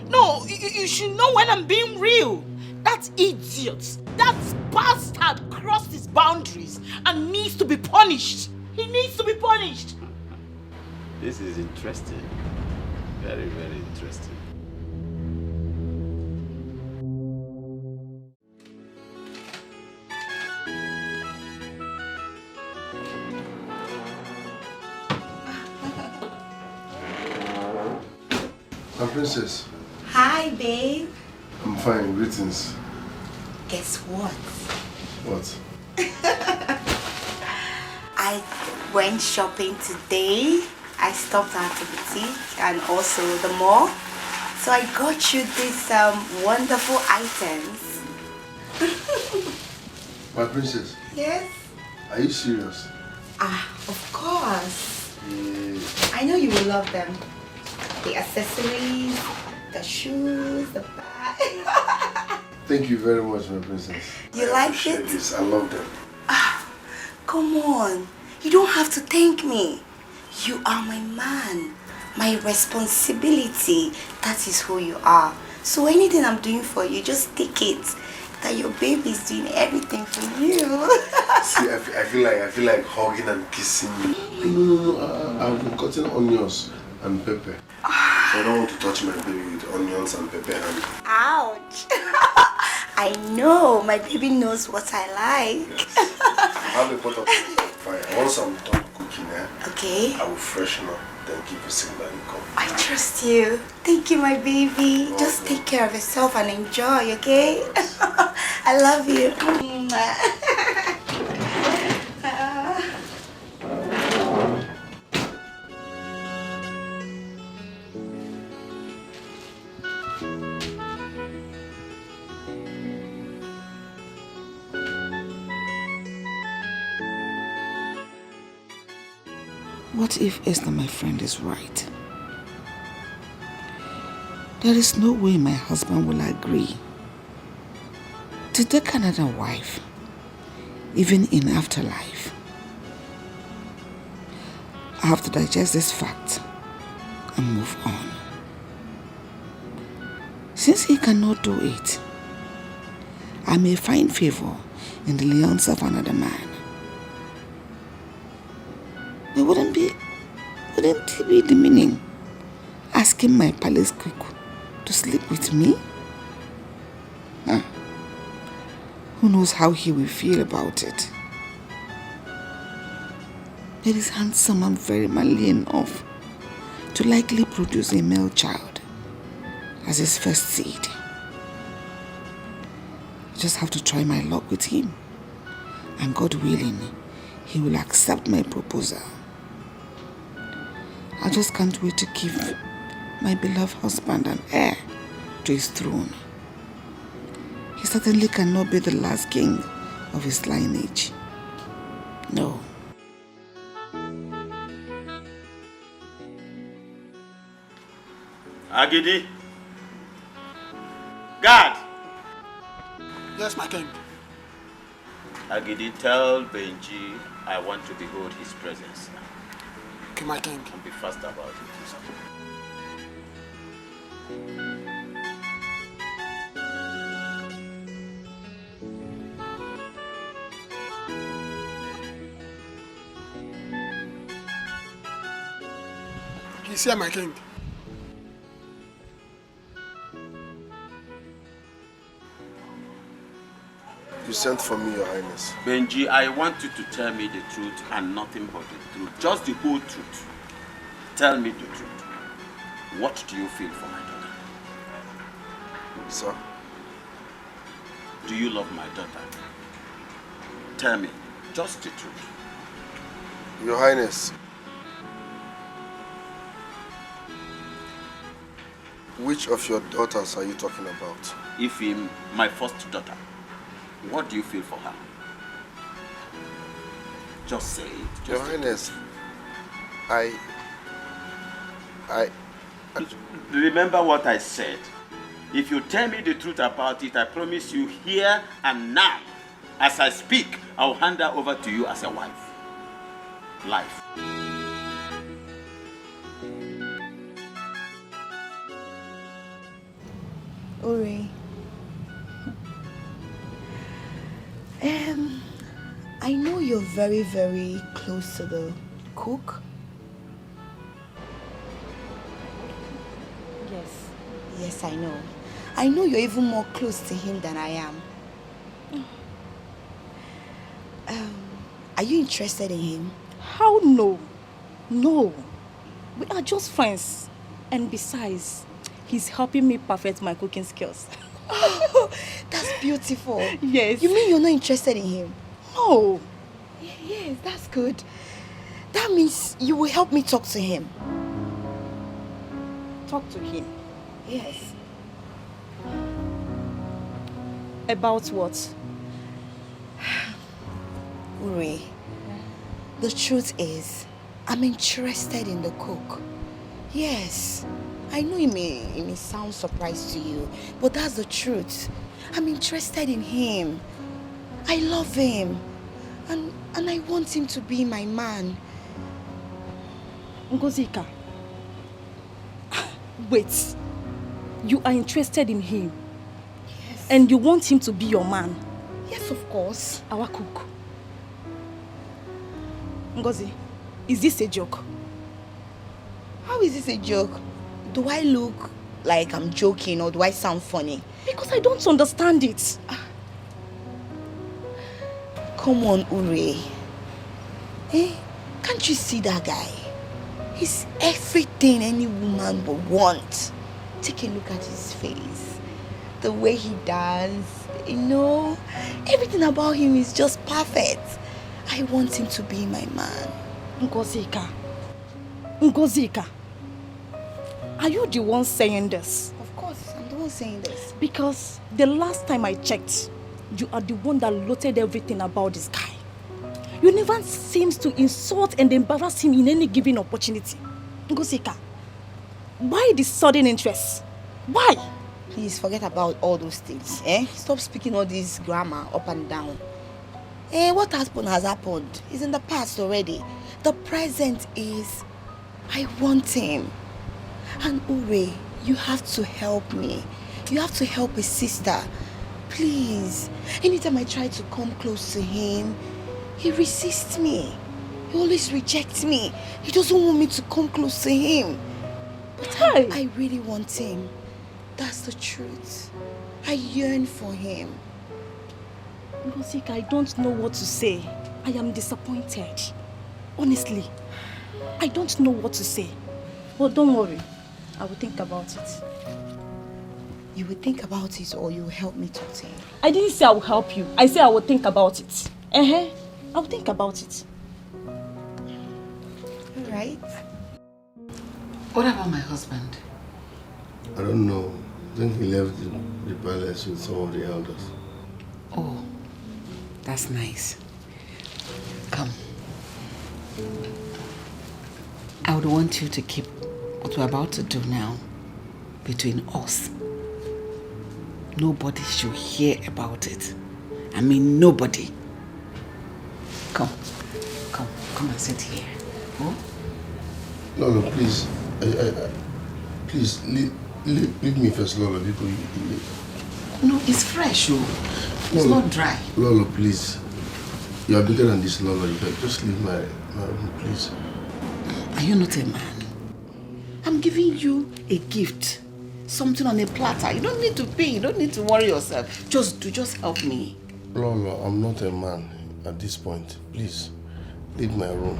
No, you should know when I'm being real. That idiot, that bastard crossed his boundaries and needs to be punished. He needs to be punished. This is interesting. Very, very interesting. My princess. Hi, babe. I'm fine. Greetings. Guess what? What? I went shopping today. I stopped at the boutique and also the mall. So I got you these wonderful items. My princess. Yes? Are you serious? Of course. Yes. I know you will love them. The accessories, the shoes, the bag. Thank you very much, my princess. You like it? This. I love them. Come on. You don't have to thank me. You are my man. My responsibility. That is who you are. So anything I'm doing for you, just take it. That your baby is doing everything for you. See, I feel like hugging and kissing you. No. I've been cutting onions and pepper. So I don't want to touch my baby with onions and pepper and... Ouch! I know, my baby knows what I like. Yes. I have a pot of fire. Once I'm done cooking, okay, I will freshen up, then give you a signal and come. I trust you. Thank you, my baby. Oh, just take care of yourself and enjoy, okay? Yes. I love you. What if Esther, my friend, is right? There is no way my husband will agree to take another wife, even in afterlife. I have to digest this fact and move on. Since he cannot do it, I may find favor in the lions of another man. It wouldn't it be demeaning asking my palace cook to sleep with me? Who knows how he will feel about it? that is handsome and very manly enough to likely produce a male child as his first seed. I just have to try my luck with him, and God willing, he will accept my proposal. I just can't wait to give my beloved husband an heir to his throne. He certainly cannot be the last king of his lineage. No. Agidi. Guard. Yes, my king. Agidi, tell Benji I want to behold his presence. Okay, my king. And be fast about it. He's here, my king. You sent for me, Your Highness. Benji, I want you to tell me the truth and nothing but the truth. Just the whole truth. Tell me the truth. What do you feel for my daughter? Sir? Do you love my daughter? Tell me, just the truth. Your Highness, which of your daughters are you talking about? Ifim, my first daughter. What do you feel for her? Just say it. Your Highness, I... Remember what I said. If you tell me the truth about it, I promise you here and now, as I speak, I'll hand her over to you as a wife. Life. Uri. I know you're very, very close to the cook. Yes. Yes, I know. I know you're even more close to him than I am. Are you interested in him? How no? No. We are just friends. And besides, he's helping me perfect my cooking skills. Oh, that's beautiful. Yes. You mean you're not interested in him? No. Yes, that's good. That means you will help me talk to him. Talk to him? Yes. About what? Uri, the truth is, I'm interested in the cook. Yes. I know it may sound surprised to you, but that's the truth. I'm interested in him. I love him. And I want him to be my man. Ngozika. Wait. You are interested in him? Yes. And you want him to be your man? Yes, of course. Our cook. Ngozi, is this a joke? How is this a joke? Do I look like I'm joking or do I sound funny? Because I don't understand it. Come on, Uri. Can't you see that guy? He's everything any woman would want. Take a look at his face. The way he does. Everything about him is just perfect. I want him to be my man. Ngozika. Are you the one saying this? Of course, I'm the one saying this. Because the last time I checked, you are the one that loaded everything about this guy. You never seems to insult and embarrass him in any given opportunity. Ngozika, why this sudden interest? Why? Please forget about all those things. Stop speaking all this grammar up and down. What happened has happened. It's in the past already. The present is, I want him. And Uri, you have to help me. You have to help a sister. Please. Anytime I try to come close to him, he resists me. He always rejects me. He doesn't want me to come close to him. But I really want him. That's the truth. I yearn for him. Ngozika, I don't know what to say. I am disappointed. Honestly, I don't know what to say. But don't worry, I will think about it. You will think about it or you will help me talk to him? I didn't say I will help you. I said I will think about it. I will think about it. Alright. What about my husband? I don't know. I think he left the palace with some of the elders. Oh, that's nice. Come. I would want you to keep what we're about to do now between us. Nobody should hear about it. I mean, nobody. Come and sit here. Oh? No, please. Please, leave me first, Lolo. No, it's fresh, It's not dry. Lolo, please. You are bigger than this, Lolo. You can just leave my room, please. Are you not a man? I'm giving you a gift. Something on a platter. You don't need to pay. You don't need to worry yourself. Just help me. Lolo, I'm not a man at this point. Please, leave my room.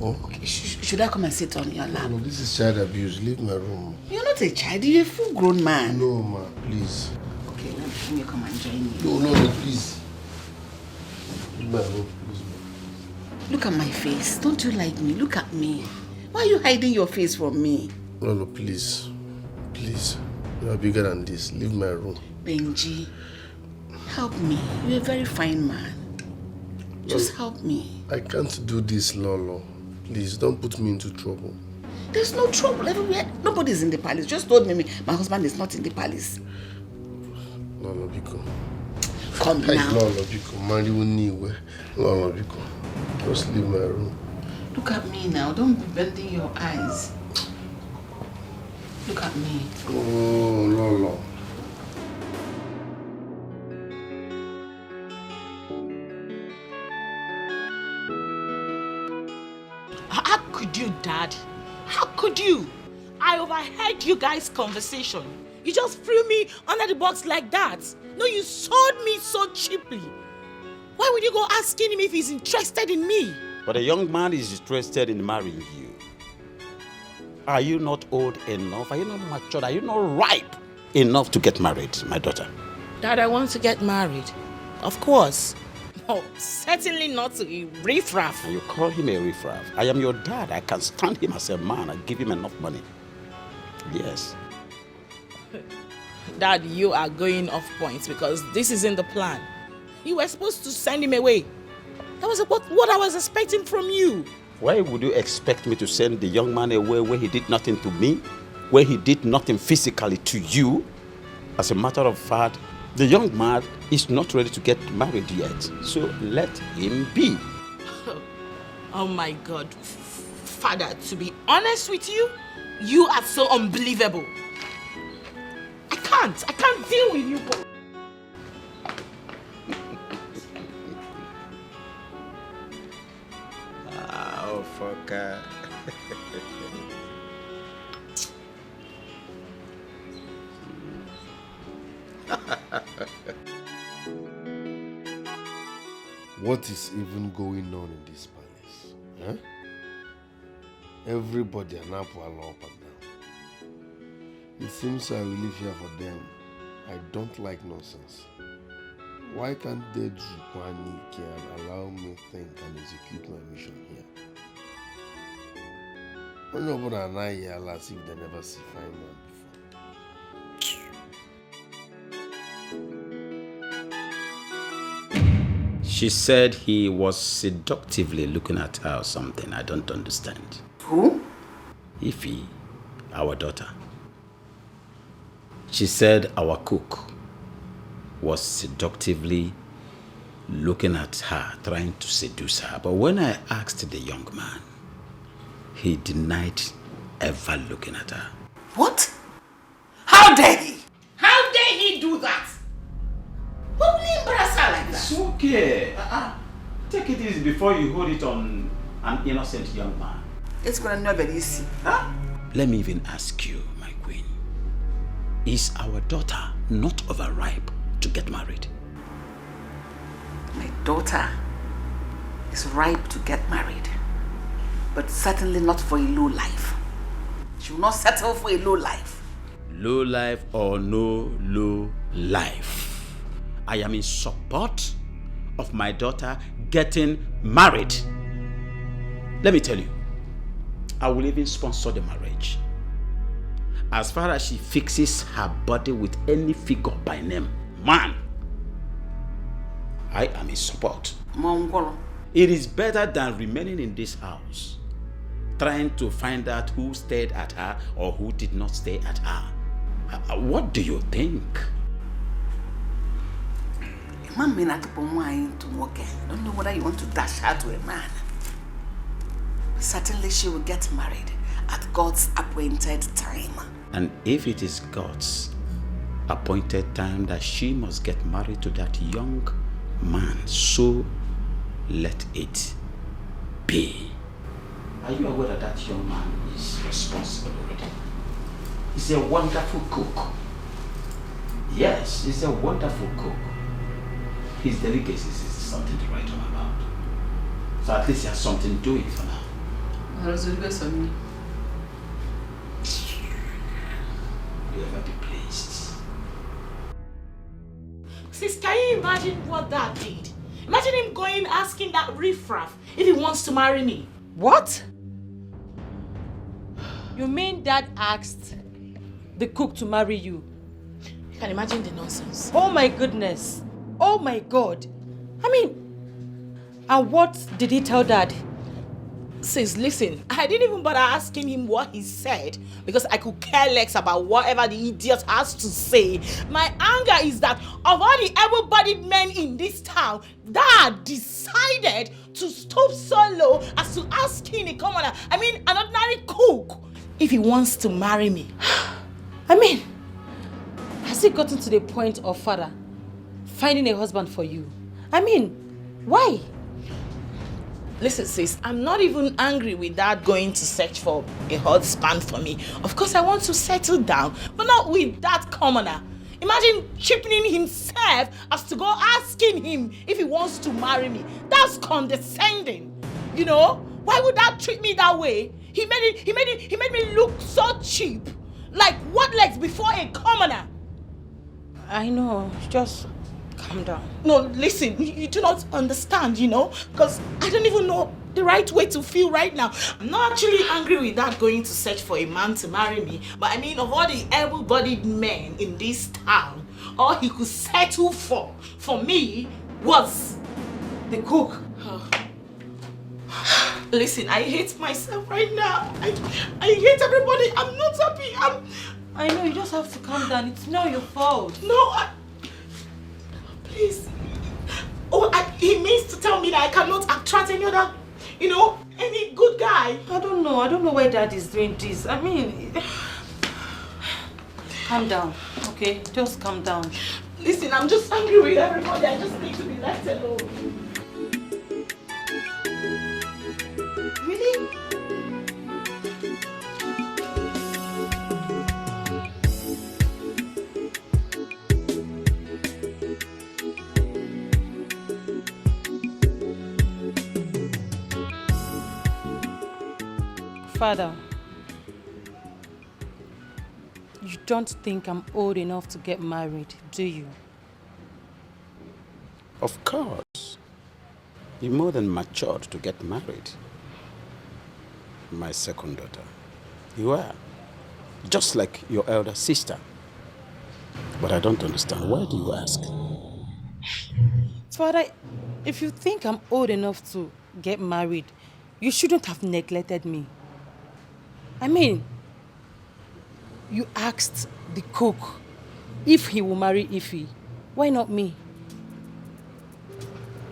Oh? Okay, should I come and sit on your lap? No, this is child abuse. Leave my room. You're not a child. You're a full-grown man. No, ma, please. Okay, let me come and join you. No, please. Leave my room, please. Look at my face. Don't you like me? Look at me. Why are you hiding your face from me? Lolo, please. Please. You are bigger than this. Leave my room. Benji, help me. You're a very fine man. Just help me. I can't do this, Lolo. Please, don't put me into trouble. There's no trouble everywhere. Nobody's in the palace. Just told me my husband is not in the palace. Lolo, Biko. Come now. Lolo, Biko. Marry with Lolo, Biko. Just leave my room. Look at me now. Don't be bending your eyes. Look at me. Oh, Lolo. How could you, Dad? How could you? I overheard you guys' conversation. You just threw me under the box like that. No, you sold me so cheaply. Why would you go asking him if he's interested in me? But a young man is interested in marrying you. Are you not old enough? Are you not mature? Are you not ripe enough to get married, my daughter? Dad, I want to get married. Of course. Oh, certainly not to a riffraff. And you call him a riffraff. I am your dad. I can stand him as a man. I give him enough money. Yes. Dad, you are going off points because this isn't the plan. You were supposed to send him away. That was what I was expecting from you. Why would you expect me to send the young man away where he did nothing to me? Where he did nothing physically to you? As a matter of fact, the young man is not ready to get married yet. So let him be. Oh my God. Father, to be honest with you, you are so unbelievable. I can't deal with you both. Oh, fucker. What is even going on in this palace? Huh? Everybody are now up and down. It seems I will live here for them. I don't like nonsense. Why can't they do one and allow me to think and execute my mission here? When nobody and I here as if they never see fine man before. She said he was seductively looking at her or something. I don't understand. Who? Ify, our daughter. She said our cook was seductively looking at her, trying to seduce her. But when I asked the young man, he denied ever looking at her. What? How dare he? How dare he do that? Why will he embarrass her like that? It's okay. Take it easy before you hold it on an innocent young man. It's gonna never be easy. Huh? Let me even ask you, my queen. Is our daughter not overripe to get married? My daughter is ripe to get married. but certainly not for a low life. She will not settle for a low life. Low life or no low life, I am in support of my daughter getting married. Let me tell you, I will even sponsor the marriage. As far as she fixes her body with any figure by name, man, I am in support. It is better than remaining in this house, trying to find out who stayed at her or who did not stay at her. What do you think? A man may not put wine to work. I don't know whether you want to dash her to a man. But certainly she will get married at God's appointed time. And if it is God's appointed time that she must get married to that young man, so let it be. Are you aware that that young man is responsible already? He's a wonderful cook. Yes, he's a wonderful cook. His delicacies is something to write home about. So at least he has something doing for now. You'll ever be pleased. Sis, can you imagine what Dad did? Imagine him going asking that riffraff if he wants to marry me. What? You mean Dad asked the cook to marry you? You can imagine the nonsense. Oh my goodness. Oh my God. I mean, and what did he tell Dad? Sis, listen, I didn't even bother asking him what he said because I could care less about whatever the idiot has to say. My anger is that of all the able-bodied men in this town, Dad decided to stoop so low as to asking a commoner, an ordinary cook, if he wants to marry me. Has it gotten to the point of father finding a husband for you? Why? Listen, sis, I'm not even angry with Dad going to search for a husband for me. Of course, I want to settle down, but not with that commoner. Imagine cheapening himself as to go asking him if he wants to marry me. That's condescending. You know? Why would Dad treat me that way? He made me look so cheap. Like what legs before a commoner? I know, just calm down. No, listen, you do not understand, because I don't even know the right way to feel right now. I'm not actually angry with Dad going to search for a man to marry me, but of all the able-bodied men in this town, all he could settle for me was the cook. Listen, I hate myself right now. I hate everybody. I'm not happy. I know, you just have to calm down. It's not your fault. No, please. He means to tell me that I cannot attract any other, any good guy. I don't know why Dad is doing this. Calm down, okay? Just calm down. Listen, I'm just angry with everybody. I just need to be left alone. Really? Father, you don't think I'm old enough to get married, do you? Of course. You're more than matured to get married. My second daughter. You are. Just like your elder sister. But I don't understand. Why do you ask? Father, if you think I'm old enough to get married, you shouldn't have neglected me. You asked the cook if he will marry Ify. Why not me?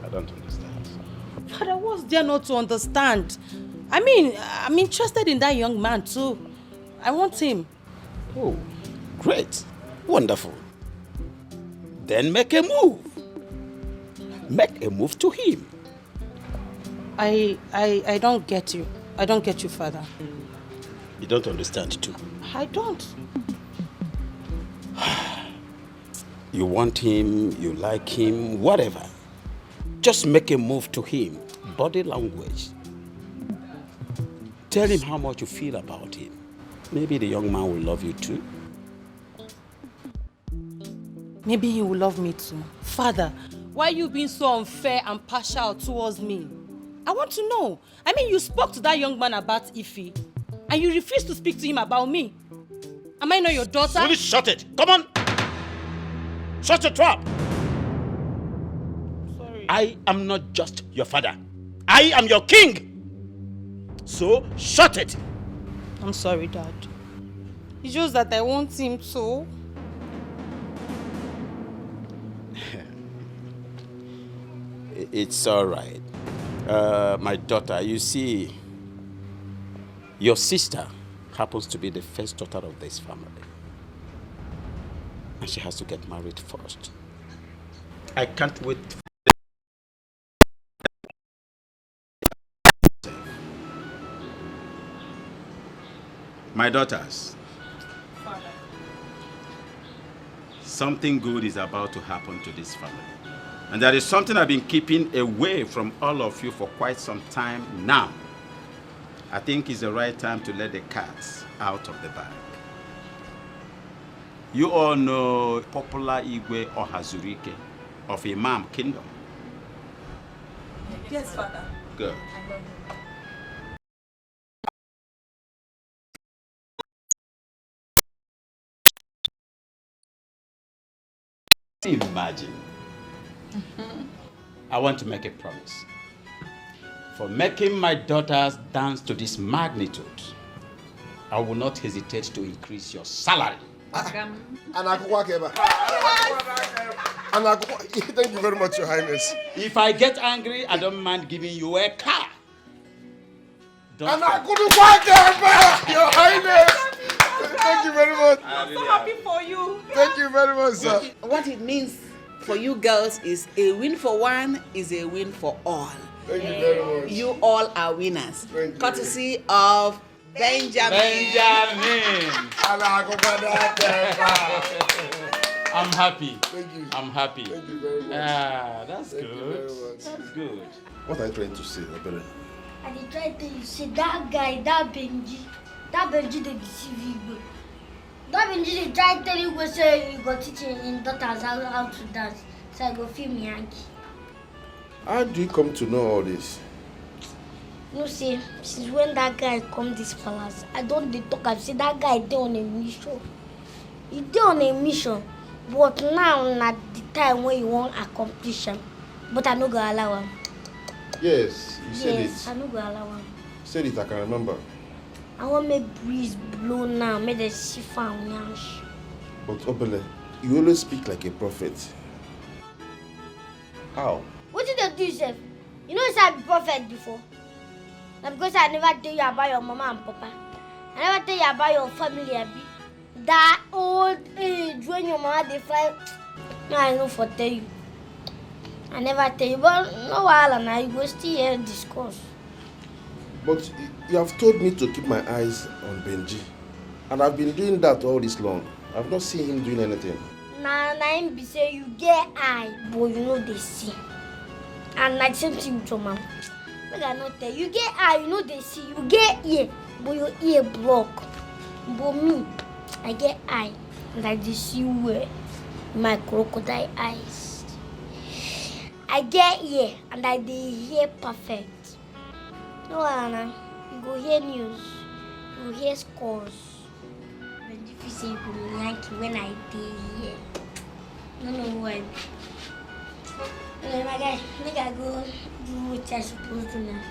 I don't understand. Father, what's there not to understand? I'm interested in that young man too. I want him. Oh, great. Wonderful. Then make a move. Make a move to him. I don't get you. I don't get you, Father. You don't understand too. I don't. You want him, you like him, whatever. Just make a move to him. Body language. Tell him how much you feel about him. Maybe the young man will love you too. Maybe he will love me too. Father, why are you being so unfair and partial towards me? I want to know. I mean, you spoke to that young man about Ife, and you refused to speak to him about me. Am I not your daughter? Will you shut it? Come on! Shut your trap! Sorry. I am not just your father. I am your king! So, shut it! I'm sorry, Dad. It's just that I want him to. It's all right. My daughter, you see, your sister happens to be the first daughter of this family. And she has to get married first. I can't wait. My daughters, something good is about to happen to this family. And that is something I've been keeping away from all of you for quite some time now. I think it's the right time to let the cats out of the bag. You all know popular Igwe Ohazurike of Imam Kingdom. Yes, Father. Good. Imagine. I want to make a promise. For making my daughters dance to this magnitude, I will not hesitate to increase your salary. Thank you very much, Your Highness. If I get angry, I don't mind giving you a car. Your Highness. Thank you very much. I'm so happy for you. Thank you very much, sir. What it means for you girls is a win for one is a win for all. Thank you very much. You all are winners. Courtesy of Benjamin. I'm happy. Thank you. I'm happy. Thank you very much. That's Thank you good. very much. That's good. What are you trying to say, Obere? I dey try tell you, say that guy, that Benji dey deceive you. That Benji dey try tell you, say you go teach him daughters how to dance. So I go feel me Yankee. How do you come to know all this? You see, since when that guy come this palace, I don't dey talk. I say that guy dey on a mission. He dey on a mission, but now na the time when you want accomplish him. But I no go allow him. Yes, you said Yes, it. I no go allow him. You said it, I can remember. I want make breeze blow now, make the shifa and yansh. But Obele, you always speak like a prophet. How? What did they do yourself? You know I be prophet before. Now because I never tell you about your mama and papa. I never tell you about your family, Abi. That old age when your mama they fly. No, I know for tell you. I never tell you, but no while now you go still hear discuss. But you have told me to keep my eyes on Benji. And I've been doing that all this long. I've not seen him doing anything. Nah, him be say you get eye, but you know they see. And like same thing with your mom. But I not tell you, you get eye, you know they see. You get ear, but your ear block. But me, I get eye, and I dey see where my crocodile eyes. I get ear, and I dey hear perfect. No, Anna, you go hear news, you go hear scores. But if you say you go be Yankee when I dey here, no why. My guy, make I go do what I supposed to now.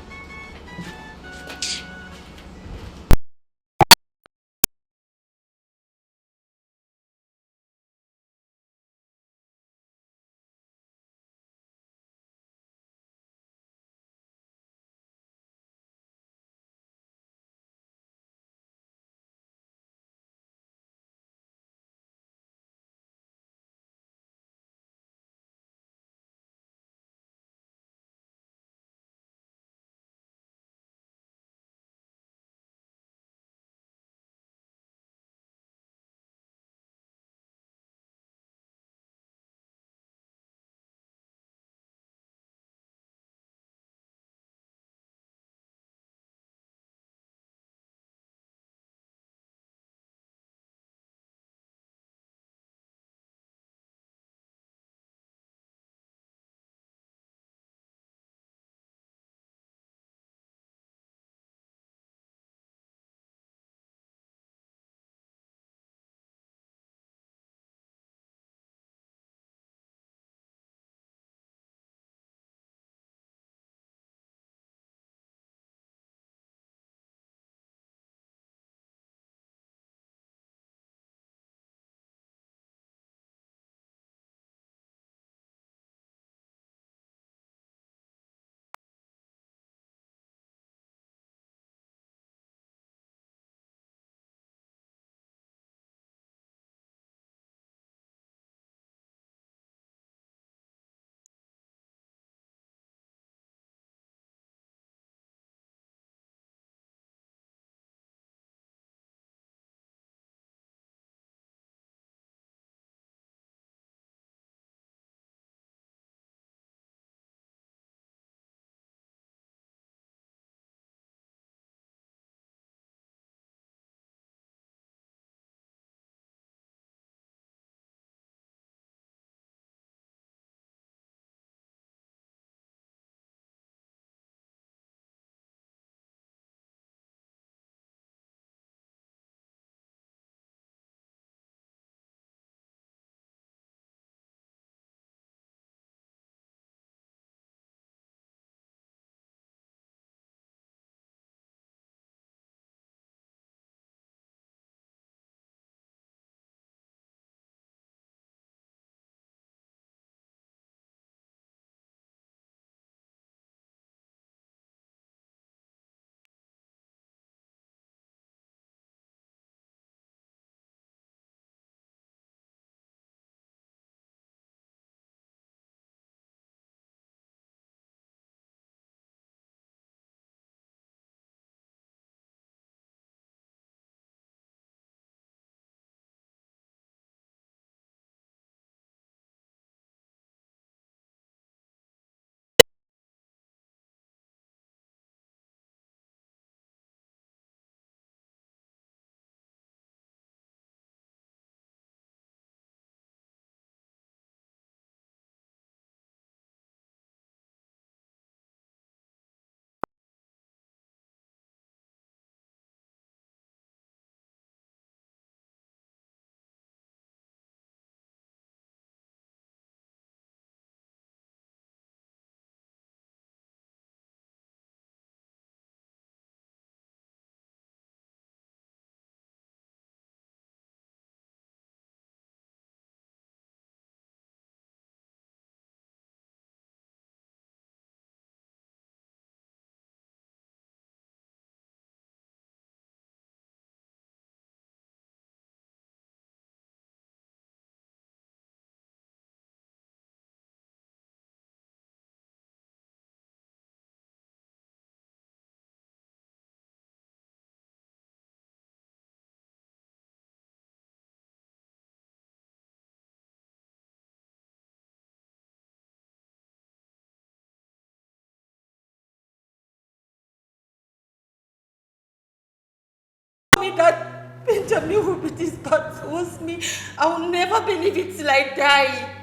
me that Benjamin will be this bad towards me, I will never believe it till I die.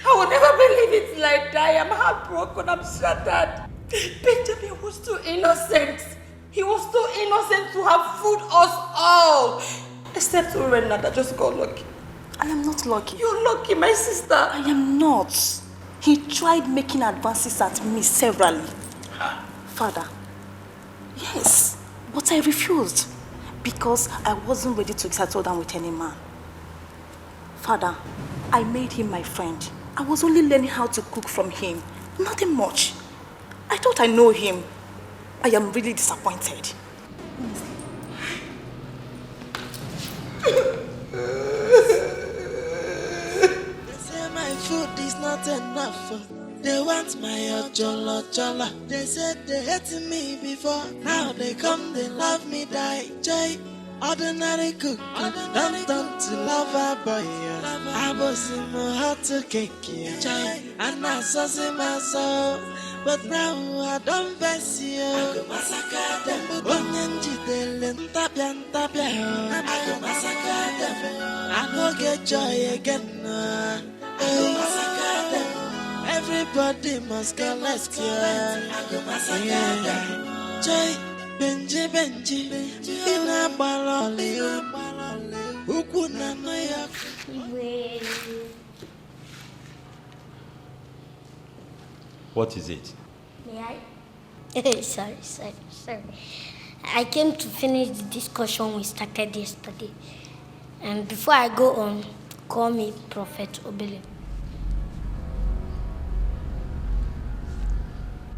I will never believe it till I die. I'm heartbroken, I'm shattered. Benjamin was too innocent. He was too innocent to have fooled us all. Except Urena that just got lucky. I am not lucky. You're lucky, my sister. I am not. He tried making advances at me severally. Father, yes, but I refused because I wasn't ready to settle down with any man. Father, I made him my friend. I was only learning how to cook from him. Nothing much. I thought I know him. I am really disappointed. They say my food is not enough. They want my ojolo. They said they hated me before. Now they come, they love me, die. Joy, ordinary cook. Don't turn to lover boy. I was in my heart to cake. Joy, and I saw my soul. But now I don't vex you. I go massacre them. Onyanji delen tapia. I go massacre them. I go get joy again. I go massacre them. Everybody must go, let's go. I go massacre them. Joy, Benji. Ina baloli. Ukuna noya. What is it? May I? Sorry. I came to finish the discussion we started yesterday. And before I go on, call me Prophet Obele.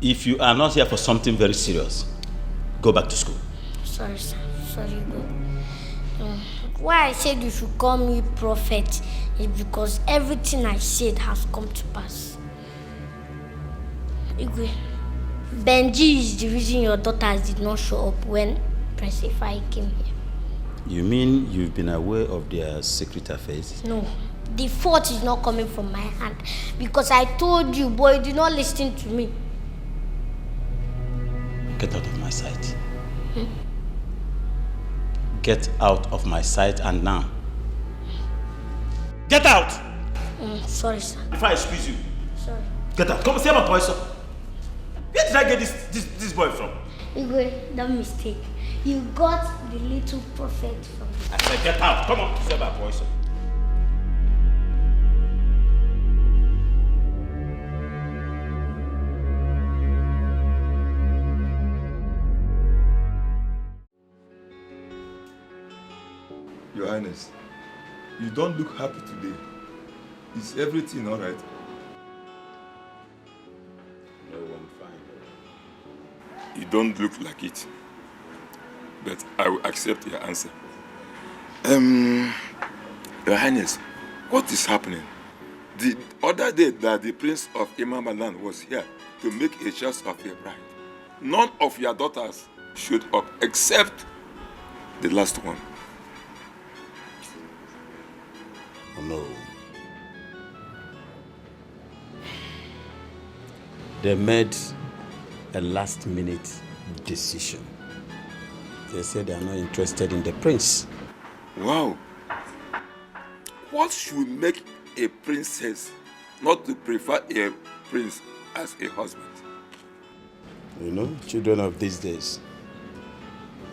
If you are not here for something very serious, go back to school. Sorry, sir. Sorry, God. Why I said you should call me Prophet is because everything I said has come to pass. Igwe, Benji is the reason your daughters did not show up when Prince Ifai came here. You mean you've been aware of their secret affairs? No, the fault is not coming from my hand because I told you, boy, you did not listen to me. Get out of my sight. Get out of my sight and now. Get out! Sorry, sir. If I squeeze you. Sorry. Get out. Come see my boy, sir. Where did I get this boy from? Igwe, that mistake. You got the little prophet from. I said get out. Come on, see my boy, sir. Your Highness, you don't look happy today. Is everything all right? No, I'm fine. You don't look like it. But I will accept your answer. Your Highness, what is happening? The other day that the Prince of Imamaland was here to make a choice of a bride, none of your daughters showed up except the last one. Oh, no. They made a last-minute decision. They said they are not interested in the prince. Wow. What should make a princess not to prefer a prince as a husband? You know, children of these days.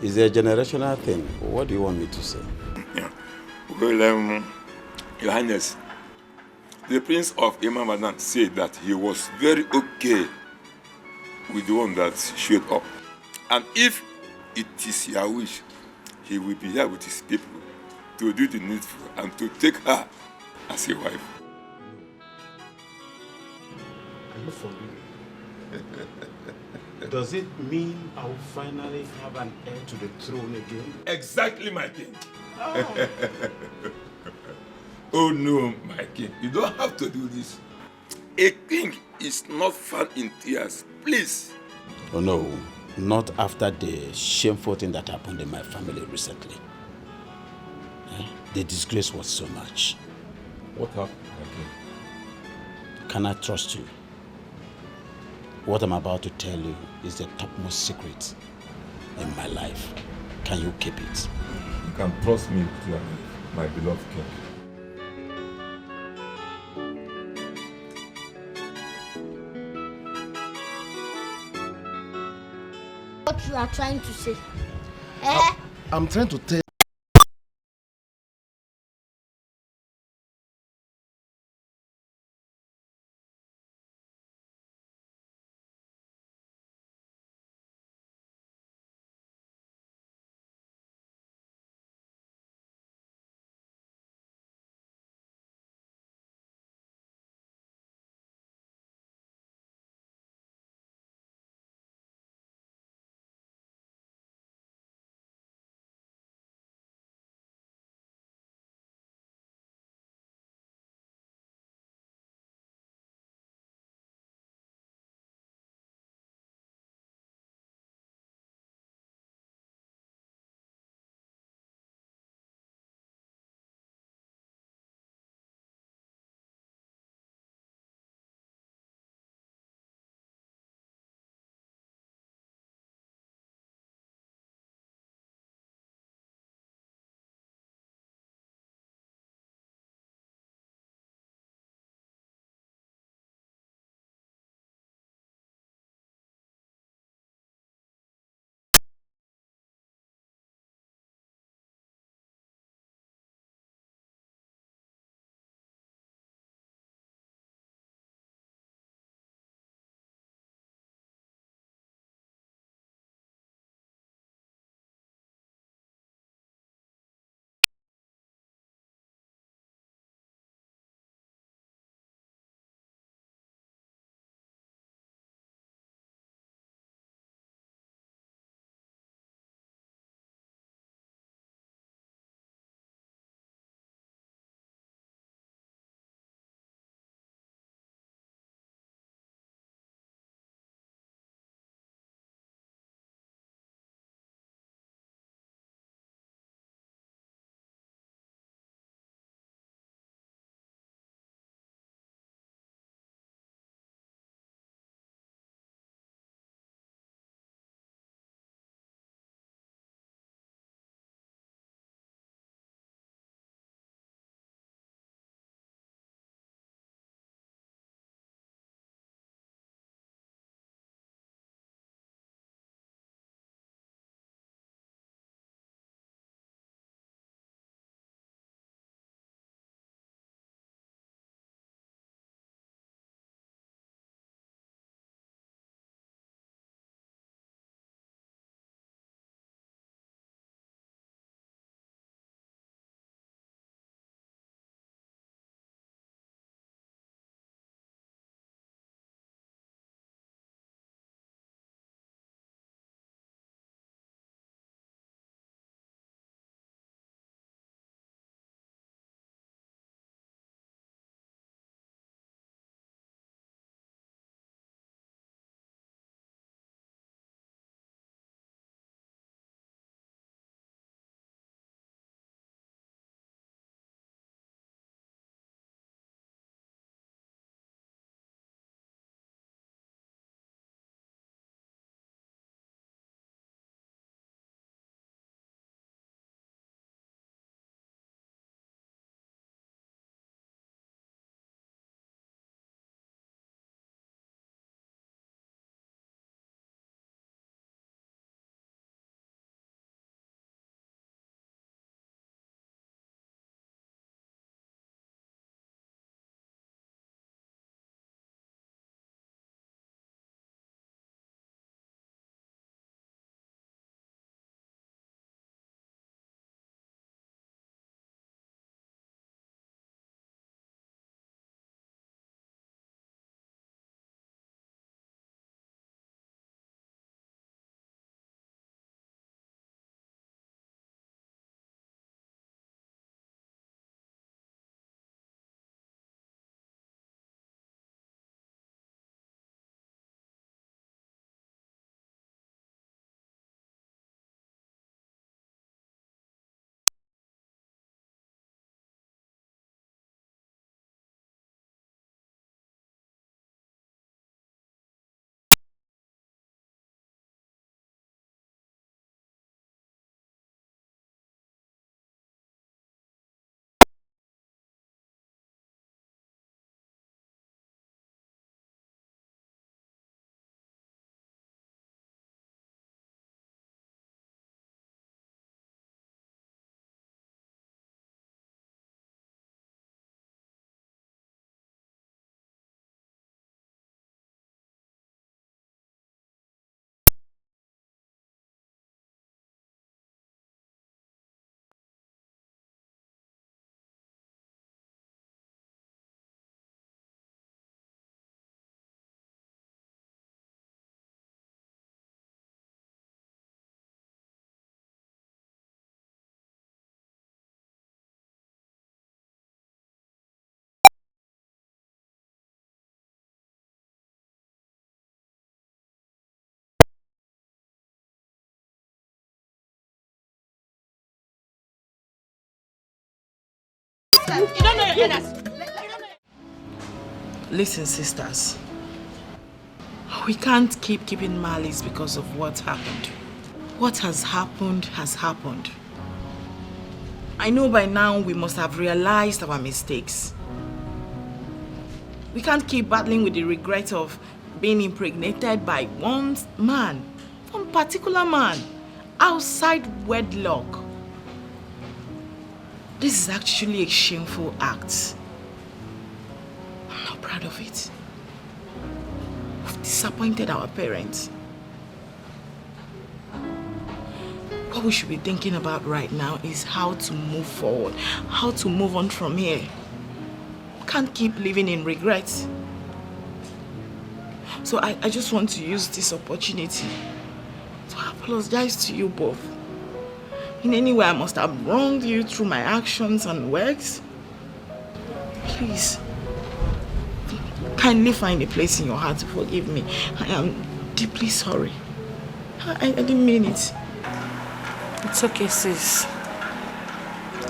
It's a generational thing. What do you want me to say? Yeah. Well, Your Highness, the Prince of Imamadan said that he was very okay with the one that showed up. And if it is your wish, he will be here with his people to do the needful and to take her as a wife. Are you for real? Does it mean I will finally have an heir to the throne again? Exactly, my king. Oh. Oh no, my king, you don't have to do this. A king is not found in tears, please. Oh no, not after the shameful thing that happened in my family recently. The disgrace was so much. What happened, my king? Can I trust you? What I'm about to tell you is the topmost secret in my life. Can you keep it? You can trust me with your life, my beloved king. What you are trying to say? Eh? I'm trying to tell You don't know your elders. Listen, sisters. We can't keep keeping malice because of what happened. What has happened has happened. I know by now we must have realized our mistakes. We can't keep battling with the regret of being impregnated by one particular man, outside wedlock. This is actually a shameful act. I'm not proud of it. We've disappointed our parents. What we should be thinking about right now is how to move forward, how to move on from here. We can't keep living in regrets. So I just want to use this opportunity to apologize to you both. In any way I must have wronged you through my actions and words. Please, kindly find a place in your heart to forgive me. I am deeply sorry. I didn't mean it. It's okay, sis.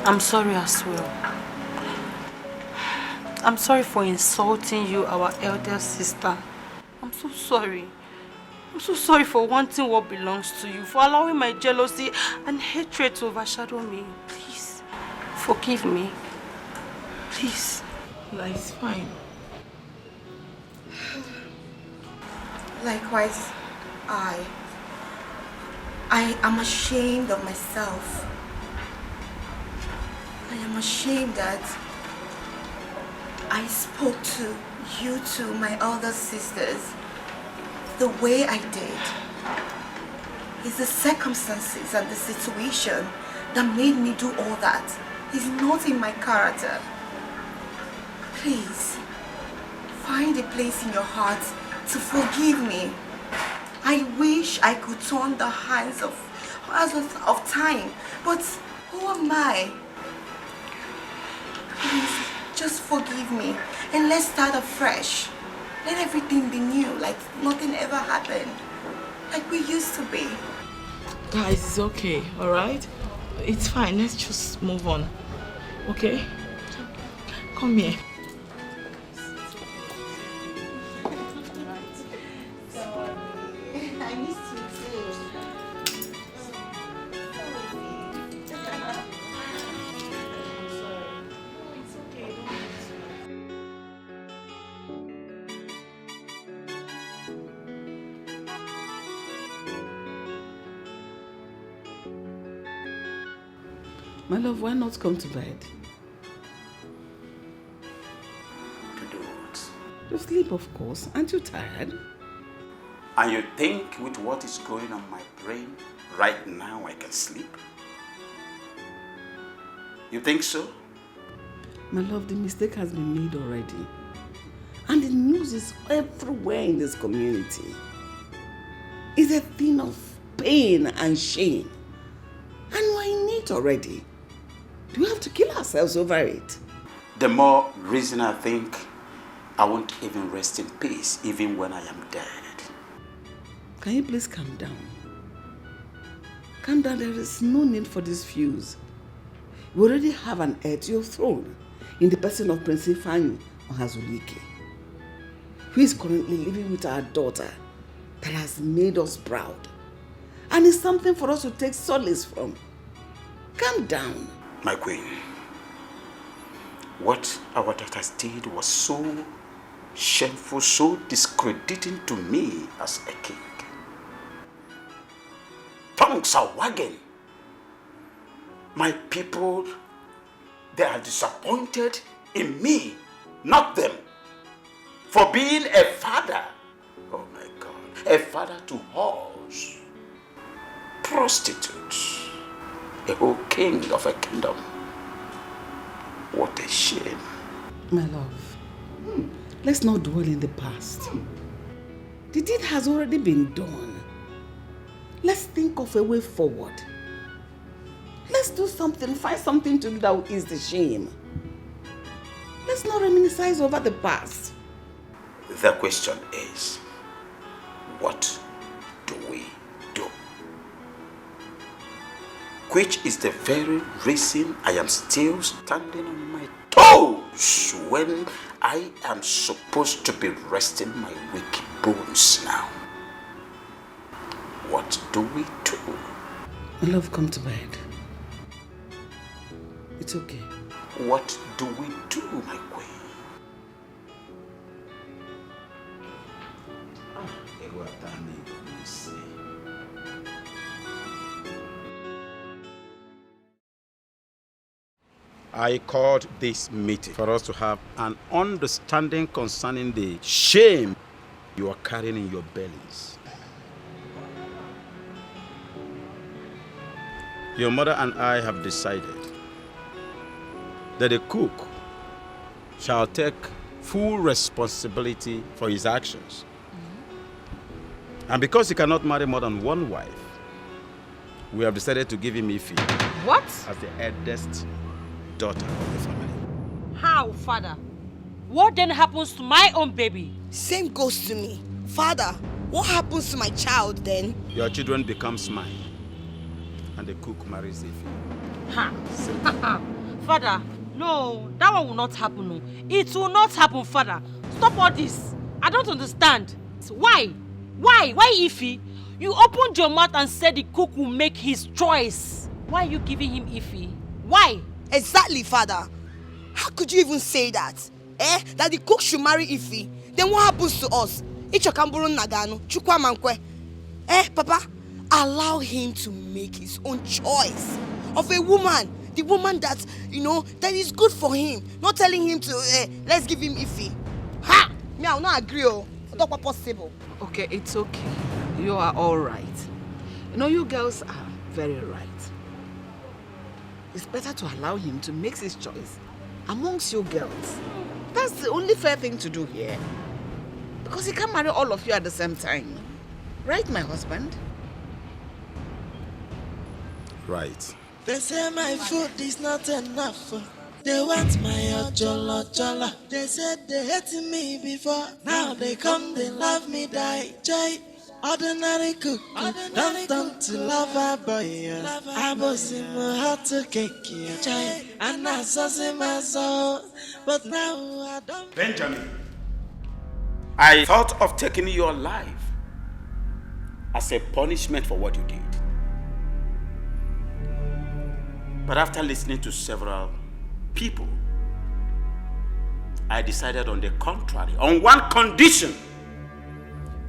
I'm sorry as well. I'm sorry for insulting you, our elder sister. I'm so sorry. I'm so sorry for wanting what belongs to you, for allowing my jealousy and hatred to overshadow me. Please, forgive me. Please. It's fine. Likewise, I am ashamed of myself. I am ashamed that I spoke to you two, my elder sisters, the way I did. It's the circumstances and the situation that made me do all that. It's not in my character. Please, find a place in your heart to forgive me. I wish I could turn the hands of time, but who am I? Please, just forgive me and let's start afresh. Let everything be new, like nothing ever happened, like we used to be. Guys, it's okay, alright? It's fine, let's just move on, okay? Come here. My love, why not come to bed? To do what? To sleep, of course. Aren't you tired? And you think with what is going on my brain right now I can sleep? You think so? My love, the mistake has been made already. And the news is everywhere in this community. It's a thing of pain and shame. And we're in it already. Do we have to kill ourselves over it? The more reason I think I won't even rest in peace even when I am dead. Can you please calm down? Calm down, there is no need for this fuse. We already have an heir to your throne in the person of Prince Ifeanyi Ohazulike, who is currently living with our daughter that has made us proud. And it's something for us to take solace from. Calm down. My queen, what our daughters did was so shameful, so discrediting to me as a king. Tongues are wagging. My people, they are disappointed in me, not them, for being a father. Oh my God, a father to whores, prostitutes, a whole king of a kingdom. What a shame. My love, let's not dwell in the past. The deed has already been done. Let's think of a way forward. Let's do something, find something to do that will ease the shame. Let's not reminisce over the past. The question is, what do we do? Which is the very reason I am still standing on my toes. house when I am supposed to be resting my weak bones now? What do we do? Love, come to bed. It's okay. What do we do, my queen? I called this meeting for us to have an understanding concerning the shame you are carrying in your bellies. Your mother and I have decided that the cook shall take full responsibility for his actions. And because he cannot marry more than one wife, we have decided to give him Ife. What? As the eldest daughter of the family. How, father? What then happens to my own baby? Same goes to me. Father, what happens to my child then? Your children becomes mine. And the cook marries Ife. Ha! Father, no, that one will not happen. No. It will not happen, father. Stop all this. I don't understand. Why? Why Ife? You opened your mouth and said the cook will make his choice. Why are you giving him Ife? Why? Exactly, father. How could you even say that? That the cook should marry Ife? Then what happens to us? Ichokamburu Nagano, Chukwa Mankwe. Papa, allow him to make his own choice of a woman. The woman that, that is good for him. Not telling him to, let's give him Ife. Ha! Me, I will not agree. It's not possible. Okay, it's okay. You are all right. You girls are very right. It's better to allow him to make his choice amongst you girls. That's the only fair thing to do here. Because he can't marry all of you at the same time. Right, my husband? Right. They say my food is not enough. They want my ojolo. They said they hated me before. Now they come, they love me, die. Joy. Ordinary cook, don't turn to lover boy. I was in my heart to cake, joy. And I saw in my soul. But now I don't. Benjamin, I thought of taking your life as a punishment for what you did. But after listening to several people, I decided on the contrary, on one condition,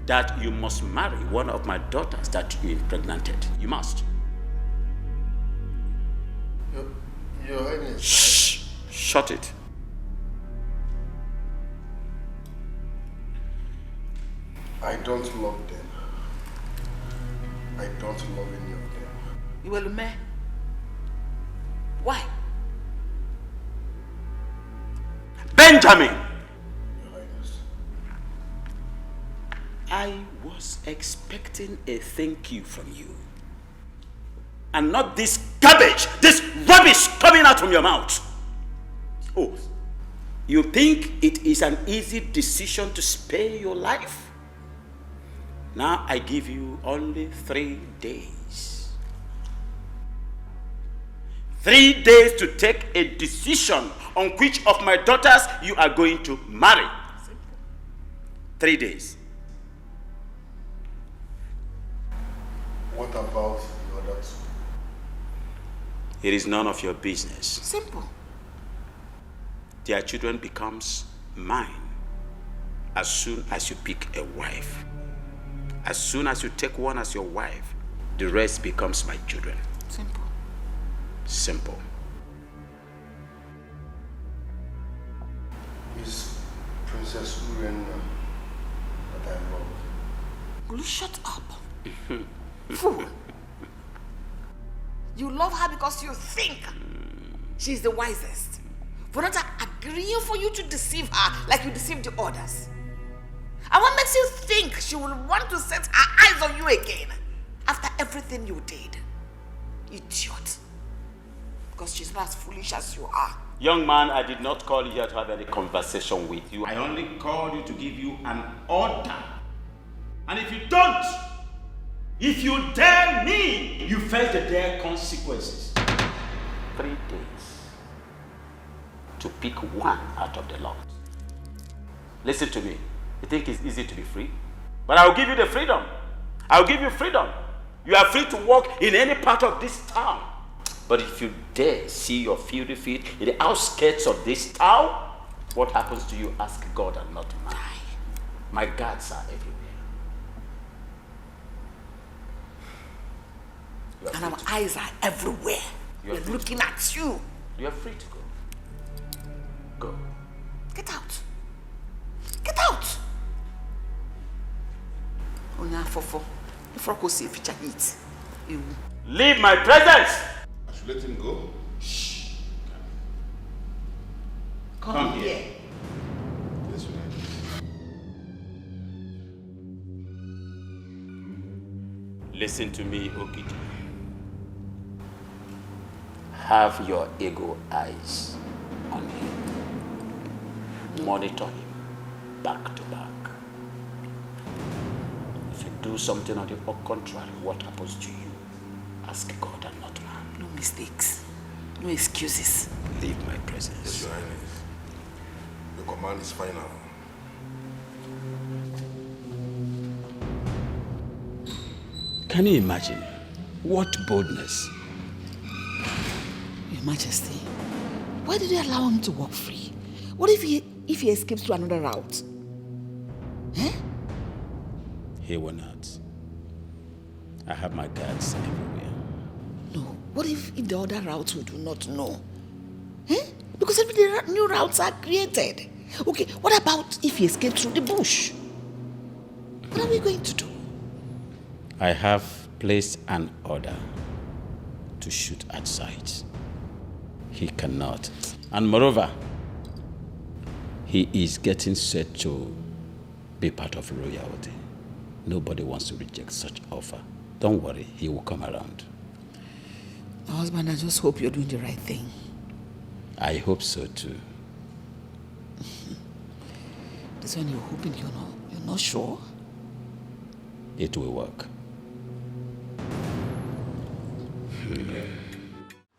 that you must marry one of my daughters that you impregnated. You must. Your Highness. Shh! Shut it. I don't love them. I don't love any of them. You will me? Why? Benjamin! Your Highness. I was expecting a thank you from you. And not this garbage, this rubbish coming out from your mouth. Oh, you think it is an easy decision to spare your life? Now I give you only 3 days. 3 days to take a decision on which of my daughters you are going to marry. 3 days. What about the other two? It is none of your business. Simple. Their children becomes mine as soon as you pick a wife. As soon as you take one as your wife, the rest becomes my children. Simple. Simple. Is Princess Uren that I love? Will you shut up? Fool. You love her because you think she's the wisest. For not agreeing for you to deceive her like you deceived the others. And what makes you think she will want to set her eyes on you again after everything you did? Idiot. Because she's not as foolish as you are. Young man, I did not call you here to have any conversation with you. I only called you to give you an order. And if you don't, if you dare me, you face the dire consequences. 3 days to pick one out of the lot. Listen to me. You think it's easy to be free? But I'll give you the freedom. I'll give you freedom. You are free to walk in any part of this town. But if you dare see your filthy feet in the outskirts of this town, what happens to you, ask God and not mine. My guards are everywhere. And our eyes are everywhere. We're looking at you. You are free to go. Go. Get out. Get out. Leave my presence. I should let him go. Shh. Come here. Yes, we Listen to me, Ogidi. Have your ego eyes on him. Monitor him back to back. If you do something on the contrary, what happens to you? Ask God and not man. No mistakes. No excuses. Leave my presence. Yes, Your Highness. Your command is final. Can you imagine? What boldness. Your Majesty, why did they allow him to walk free? What if he escapes to another route? He will not. I have my guards everywhere. No. What if the other routes we do not know? Because every day new routes are created. Okay, what about if he escapes through the bush? What are we going to do? I have placed an order to shoot at sight. He cannot. And moreover, he is getting set to be part of royalty. Nobody wants to reject such offer. Don't worry, he will come around. My husband, I just hope you're doing the right thing. I hope so too. This one you're hoping you're not sure? It will work.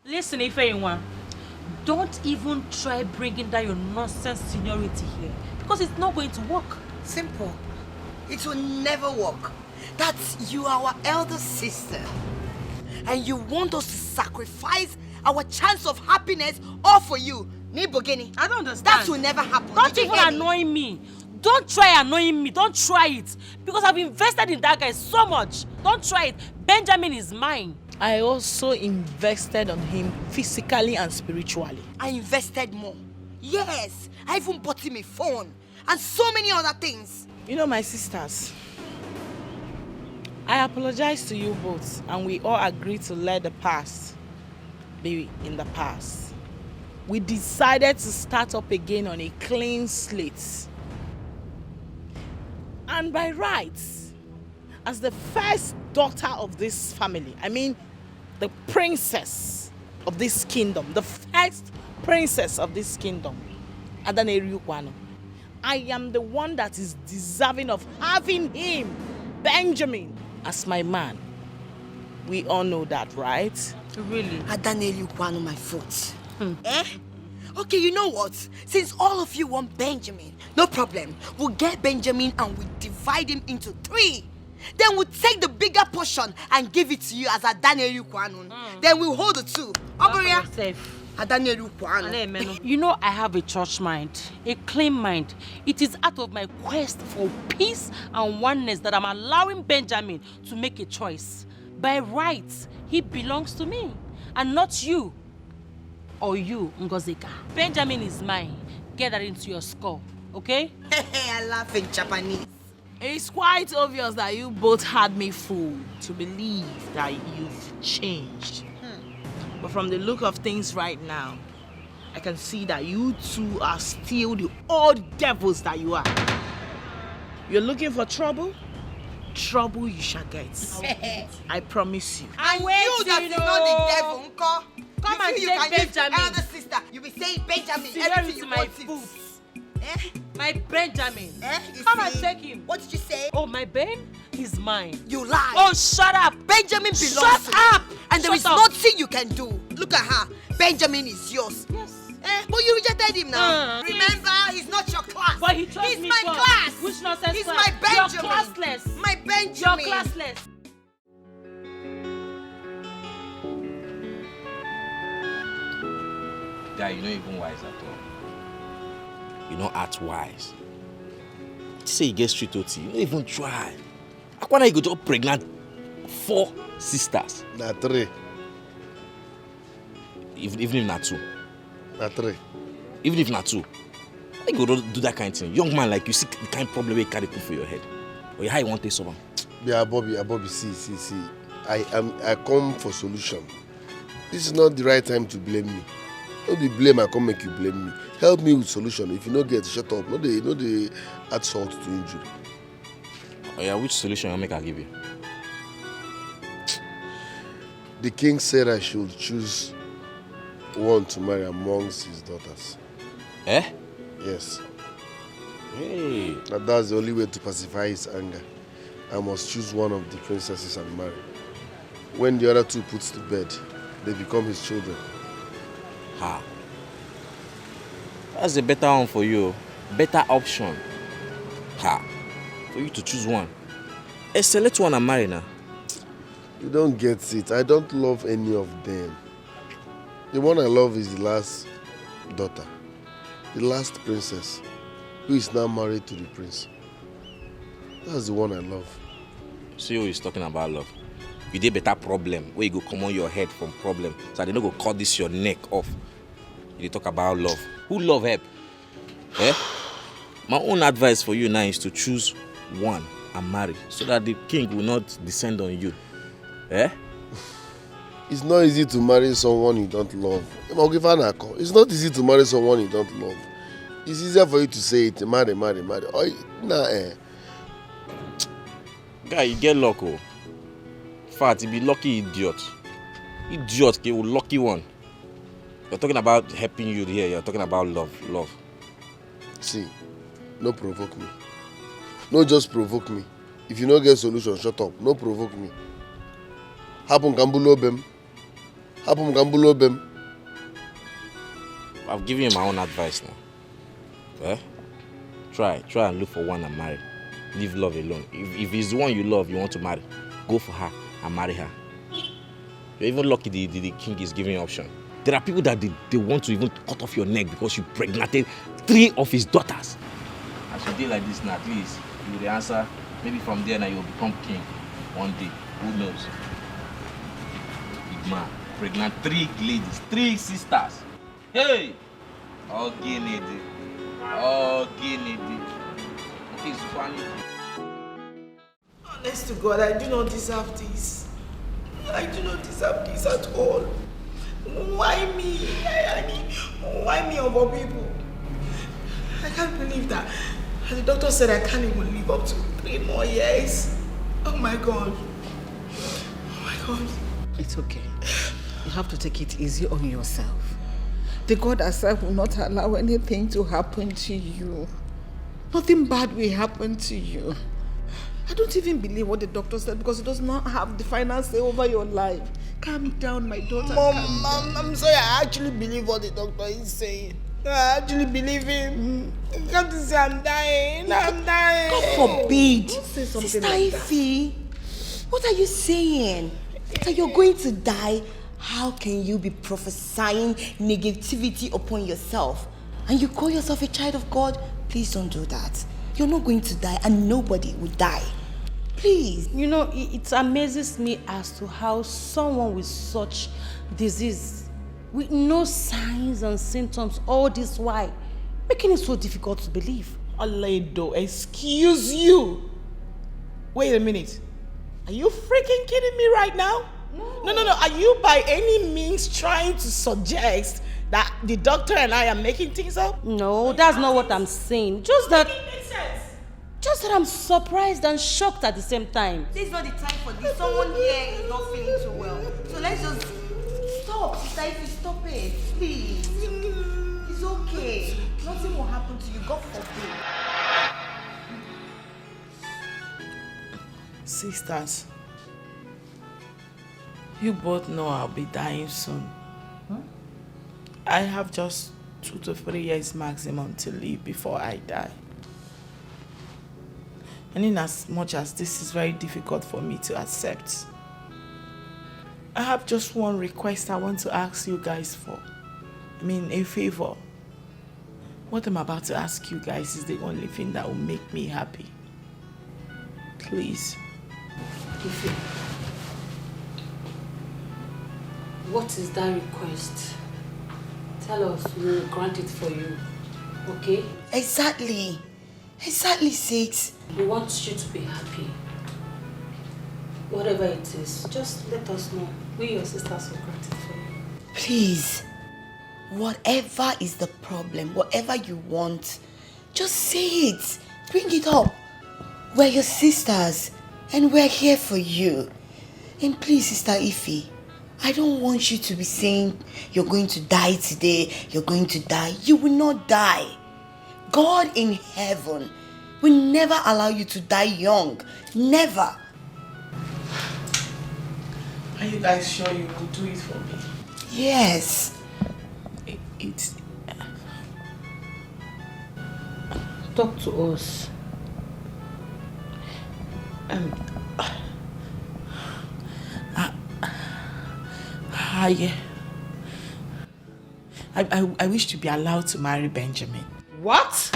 Listen, Ifeanyi, don't even try bringing down your nonsense seniority here, because it's not going to work. Simple. It will never work. That's you, our elder sister. And you want us to sacrifice our chance of happiness all for you. Nibogeni. I don't understand. That will never happen. Don't even annoy me. Don't try annoying me. Don't try it. Because I've invested in that guy so much. Don't try it. Benjamin is mine. I also invested on him physically and spiritually. I invested more. Yes. I even bought him a phone. And so many other things. You know, my sisters, I apologize to you both, and we all agreed to let the past be in the past. We decided to start up again on a clean slate. And by rights, as the first daughter of this family, I mean the princess of this kingdom, the first princess of this kingdom, Adaneriukwano, I am the one that is deserving of having him, Benjamin, as my man. We all know that, right? Really? Adaneriukwano, my foot. Okay, you know what? Since all of you want Benjamin, no problem. We'll get Benjamin and we'll divide him into 3. Then we'll take the bigger portion and give it to you as Adaneriukwano. Then we'll hold the 2. Oberia. You know I have a church mind, a clean mind. It is out of my quest for peace and oneness that I'm allowing Benjamin to make a choice. By rights, he belongs to me and not you or you, Ngozika. Benjamin is mine. Get that into your skull, okay? I laugh in Japanese. It's quite obvious that you both had me fooled to believe that you've changed. But from the look of things right now, I can see that you two are still the old devils that you are. You're looking for trouble? Trouble you shall get. I promise you. And you that is not the devil, Uncle. Come and take Benjamin. Elder sister, you be saying Benjamin everything you my want foot. it. My Benjamin. You Come and see? take him. What did you say? Oh, my Ben? He's mine. You lie. Oh, shut up. Benjamin belongs Shut to you. up. And there is Shut up. nothing you can do. Look at her. Benjamin is yours. Yes. But you rejected him now. Remember, he's not your class. But he chose he's me my first. class. Which nonsense He's class? my Benjamin. You're classless. My Benjamin. You're classless. Guy, you're not even wise at all. You not act wise. You say you get street OT, you don't even try. Akwana, you go just pregnant 4 sisters. Na 3. Even if not 2. Na 3. Even if not 2. Why you go do that kind of thing? Young man like you see the kind of problem you carry put for your head. Or how you want to solve them? Yeah, Bobby, see. I come for solution. This is not the right time to blame me. Don't be blame, I come make you blame me. Help me with solution. If you don't get, shut up. No, they add salt to injury. Oh yeah, which solution you make I give you? The king said I should choose one to marry amongst his daughters. Eh? Yes. Hey. And that's the only way to pacify his anger. I must choose one of the princesses and marry. When the other 2 puts to bed, they become his children. Ha. That's a better one for you. Better option. Ha. For you to choose one. Select one and marry now. You don't get it. I don't love any of them. The one I love is the last daughter. The last princess. Who is now married to the prince. That's the one I love. See who is talking about love. You did better problem where you go come on your head from problem. So they don't go cut this your neck off. You talk about love. Who love help? Eh? My own advice for you now is to choose one and marry so that the king will not descend on you. Eh? It's not easy to marry someone you don't love. It's not easy to marry someone you don't love. It's easier for you to say it, marry. Oh, nah, Guy, you get luck, oh. In fact, you be lucky idiot. Idiot, okay, lucky one. You're talking about helping you here. You're talking about love. See, no provoke me. No just provoke me. If you don't get solution, shut up. No provoke me. Happen Gambulobem. I've given you my own advice now. Eh? Try and look for one and marry. Leave love alone. If it's the one you love, you want to marry, go for her and marry her. You're even lucky the king is giving you an option. There are people that they want to even cut off your neck because you pregnated 3 of his daughters. As you did like this now, at least you will answer. Maybe from there now you'll become king one day. Who knows? Big man, pregnant 3 ladies, 3 sisters. Hey! All Guinea. Okay, it's funny. Honest to God, I do not deserve this. I do not deserve this at all. Why me? I mean, why me of all people? I can't believe that. The doctor said I can't even live up to 3 more years. Oh my God. Oh my God. It's okay. You have to take it easy on yourself. The God herself will not allow anything to happen to you. Nothing bad will happen to you. I don't even believe what the doctor said because he does not have the final say over your life. Calm down, my daughter. Mom, I'm sorry. I actually believe what the doctor is saying. I actually believe him. You can't say I'm dying. God forbid. Don't say something Sister like that. Ify, what are you saying? That you're going to die? How can you be prophesying negativity upon yourself? And you call yourself a child of God? Please don't do that. You're not going to die and nobody will die. Please. You know, it amazes me as to how someone with such disease, with no signs and symptoms all this while, making it so difficult to believe. Aledo, excuse you. Wait a minute. Are you freaking kidding me right now? No. Are you by any means trying to suggest that the doctor and I are making things up? No, that's not what I'm saying. Just that I'm surprised and shocked at the same time. This is not the time for this. Someone here is not feeling too well. So let's just stop. Sister Ify, stop it. Please. It's okay. Nothing will happen to you. God forbid. Sisters, you both know I'll be dying soon. I have just 2 to 3 years maximum to live before I die. And in as much as this is very difficult for me to accept, I have just one request I want to ask you guys for. I mean, a favor. What I'm about to ask you guys is the only thing that will make me happy. Please. Ife, what is that request? Tell us, we will grant it for you. Okay? Exactly. Exactly, Six. We want you to be happy. Whatever it is, just let us know. We, your sisters, will grant it for you. Please. Whatever is the problem, whatever you want, just say it. Bring it up. We're your sisters, and we're here for you. And please, Sister Ife, I don't want you to be saying you're going to die today, you're going to die. You will not die. God in heaven will never allow you to die young. Never. Are you guys sure you will do it for me? Yes. It's... Talk to us. I wish to be allowed to marry Benjamin. What?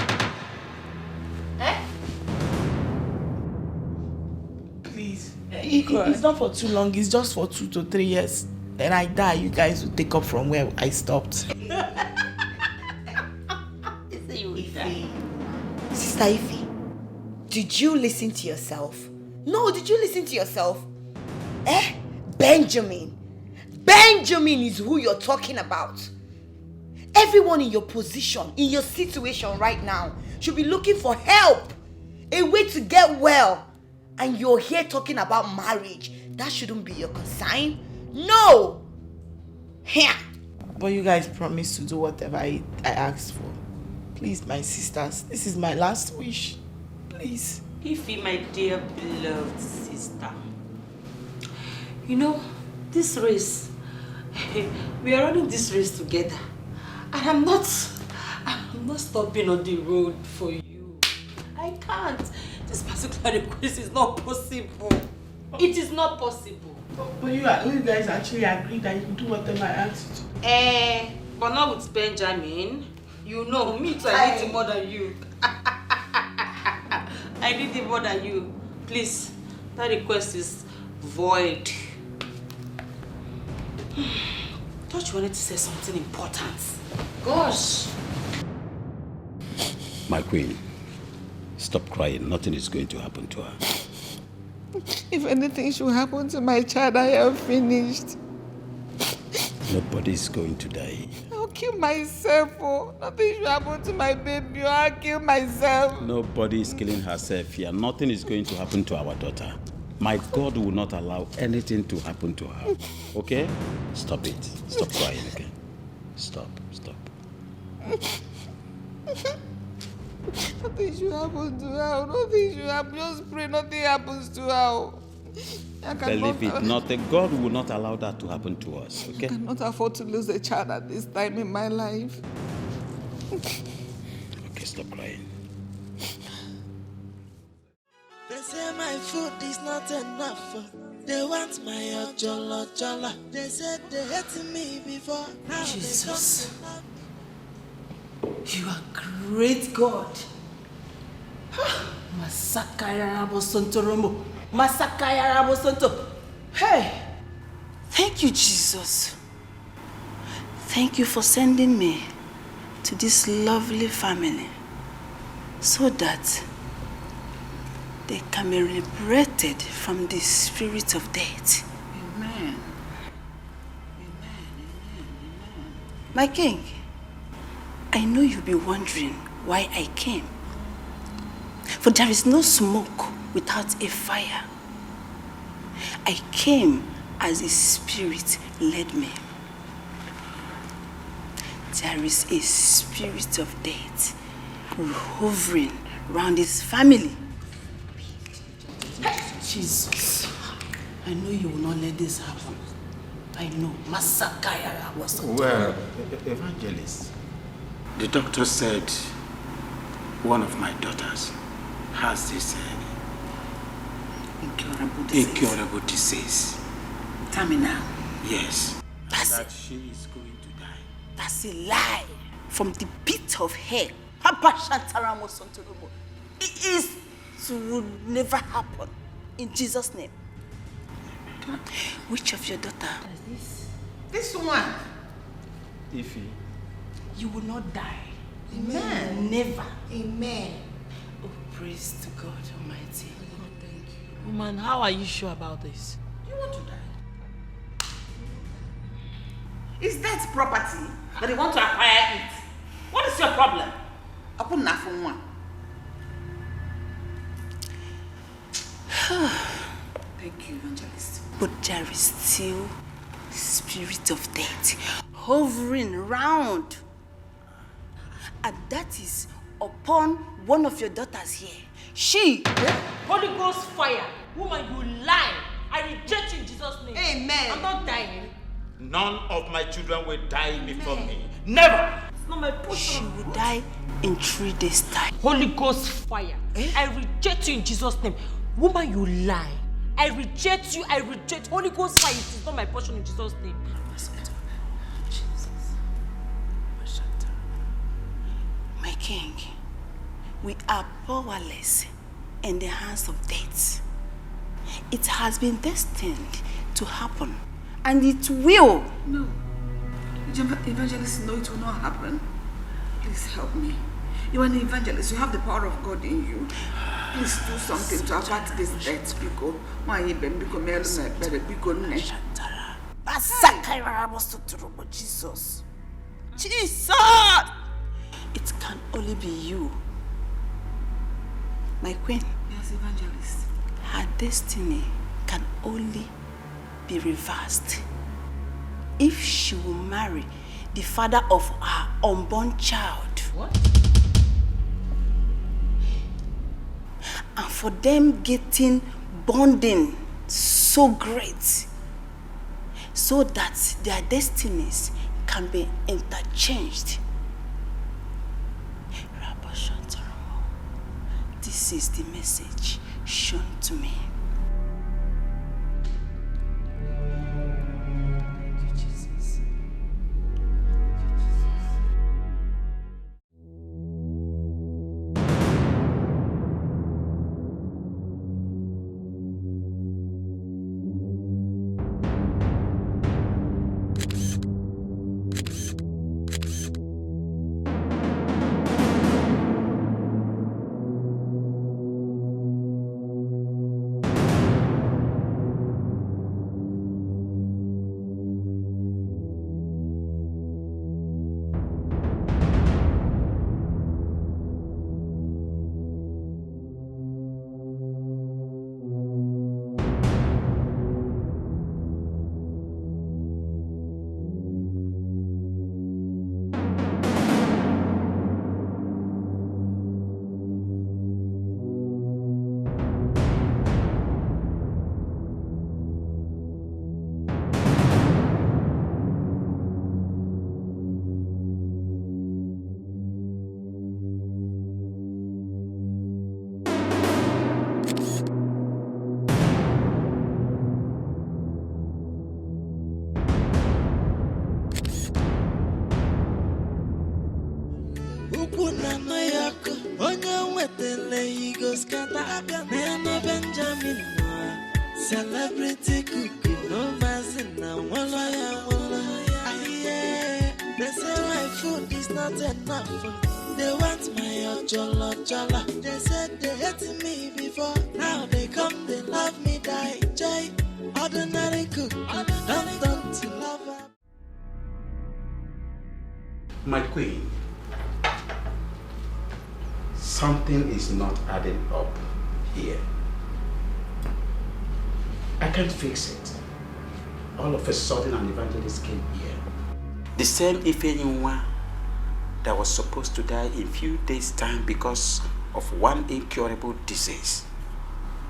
Please. It's not for too long. It's just for 2 to 3 years. Then I die. You guys will take up from where I stopped. Sister Ife, did you listen to yourself? No, did you listen to yourself? Benjamin. Benjamin is who you're talking about. Everyone in your position, in your situation right now, should be looking for help, a way to get well. And you're here talking about marriage. That shouldn't be your concern. No! Here. But you guys promised to do whatever I asked for. Please, my sisters, this is my last wish. Please. Ife, my dear beloved sister. You know, this race, we are running this race together. And I'm not stopping on the road for you. I can't. This particular request is not possible. It is not possible. But you guys actually agreed that you can do whatever I asked you to. But not with Benjamin. You know, me too, I need it more than you. I need it more than you. Please, that request is void. Thought you wanted to say something important. Gosh. My queen, stop crying. Nothing is going to happen to her. If anything should happen to my child, I am finished. Nobody is going to die. I'll kill myself. Oh. Nothing should happen to my baby. I'll kill myself. Nobody is killing herself here. Nothing is going to happen to our daughter. My God will not allow anything to happen to her. Okay? Stop it. Stop crying, okay? Stop. Nothing should happen to her. Nothing should happen. Just pray nothing happens to her. Believe it, nothing. God will not allow that to happen to us, okay? I cannot afford to lose a child at this time in my life. Okay, stop crying. They say my food is not enough. They want my ojolo. They said they hated me before. Now Jesus. You are great God. Masakaya Rabosonto Romo. Masakaya Rabosonto. Hey! Thank you, Jesus. Thank you for sending me to this lovely family so that they can be liberated from the spirit of death. Amen. My king, I know you'll be wondering why I came. For there is no smoke without a fire. I came as the Spirit led me. There is a spirit of death hovering around this family. Jesus, I know you will not let this happen. I know. Masakaya was. Well, evangelist, The doctor said one of my daughters has this incurable disease. Terminal. Yes. That's that she is going to die. That's a lie from the pit of hell. It will never happen. In Jesus' name. Which of your daughter? This one. Ify. You will not die. Amen. Never. Amen. Oh, praise to God Almighty. God, thank you. Woman, how are you sure about this? You want to die? Is that property that you want to acquire it? What is your problem? I put nothing one. Thank you, Evangelist. But there is still the spirit of death hovering around. And that is upon one of your daughters here. She. Holy Ghost fire. Woman, you lie. I reject you in Jesus' name. Amen. I'm not dying. None of my children will die before me. Never! It's not my portion. She will die in 3 days' time. Holy Ghost fire. I reject you in Jesus' name. Woman, you lie. I reject you. I reject Holy Ghost fire. It is not my portion in Jesus' name. My king, we are powerless in the hands of death. It has been destined to happen, and it will. No. Evangelist, no, it will not happen. Please help me. You are an evangelist. You have the power of God in you. Please do something to avert this death. Jesus. Jesus! It can only be you. My queen. Yes, evangelist. Her destiny can only be reversed if she will marry the father of her unborn child. What? And for them getting bonding so great so that their destinies can be interchanged. This is the message shown to me. Thank you, Jesus. Celebrity cuckoo, no mazina, wallaya. They say my food is not enough. They want my jollo. They said they hated me before. Now they come, they love me, die. Jay, ordinary cook, don't to love her. My queen, something is not adding up here. I can't fix it. All of a sudden an evangelist came here. The same Ifenyinwa that was supposed to die in a few days' time because of one incurable disease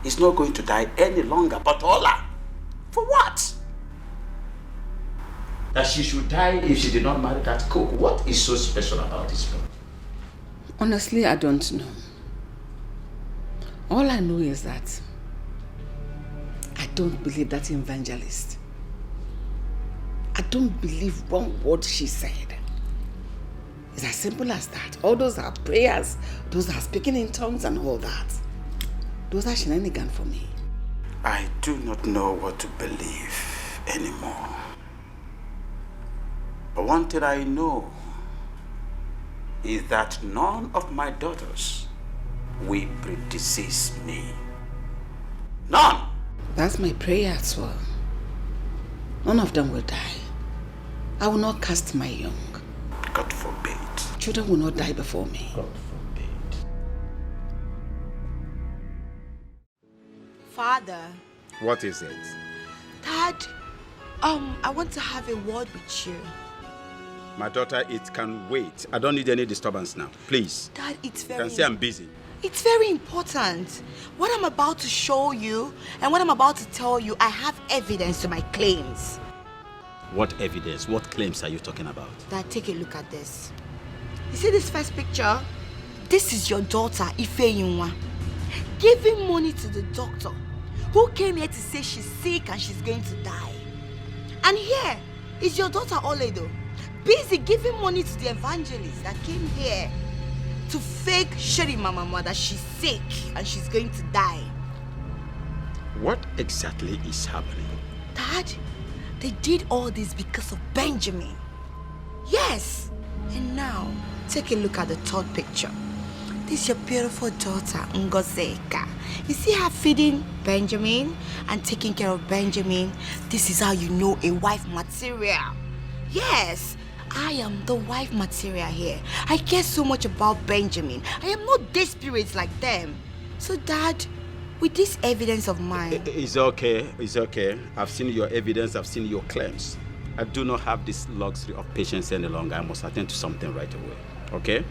is not going to die any longer. But Ola, for what? that she should die if she did not marry that cook. What is so special about this boy? Honestly, I don't know. All I know is that I don't believe that evangelist. I don't believe one word she said. It's as simple as that. All those are prayers, those are speaking in tongues and all that. Those are shenanigans for me. I do not know what to believe anymore. But one thing I know is that none of my daughters will predecease me. None! That's my prayer as well. None of them will die. I will not cast my young. God forbid. Children will not die before me. God forbid. Father. What is it? Dad, I want to have a word with you. My daughter, it can wait. I don't need any disturbance now. Please. Dad, it's You very... can say I'm busy. It's very important. What I'm about to show you and what I'm about to tell you, I have evidence to my claims. What evidence? What claims are you talking about? Dad, take a look at this. You see this first picture? This is your daughter, Ifeyinwa, giving money to the doctor who came here to say she's sick and she's going to die. And here is your daughter, Oledo, busy giving money to the evangelist that came here to fake Sheri Mama that she's sick and she's going to die. What exactly is happening? Dad, they did all this because of Benjamin. Yes. And now, take a look at the third picture. This is your beautiful daughter, Ngozeka. You see her feeding Benjamin and taking care of Benjamin. This is how you know a wife material. Yes, I am the wife material here. I care so much about Benjamin. I am not desperate like them. So, Dad, with this evidence of mine... It's okay. It's okay. I've seen your evidence. I've seen your claims. I do not have this luxury of patience any longer. I must attend to something right away. Okay? Okay.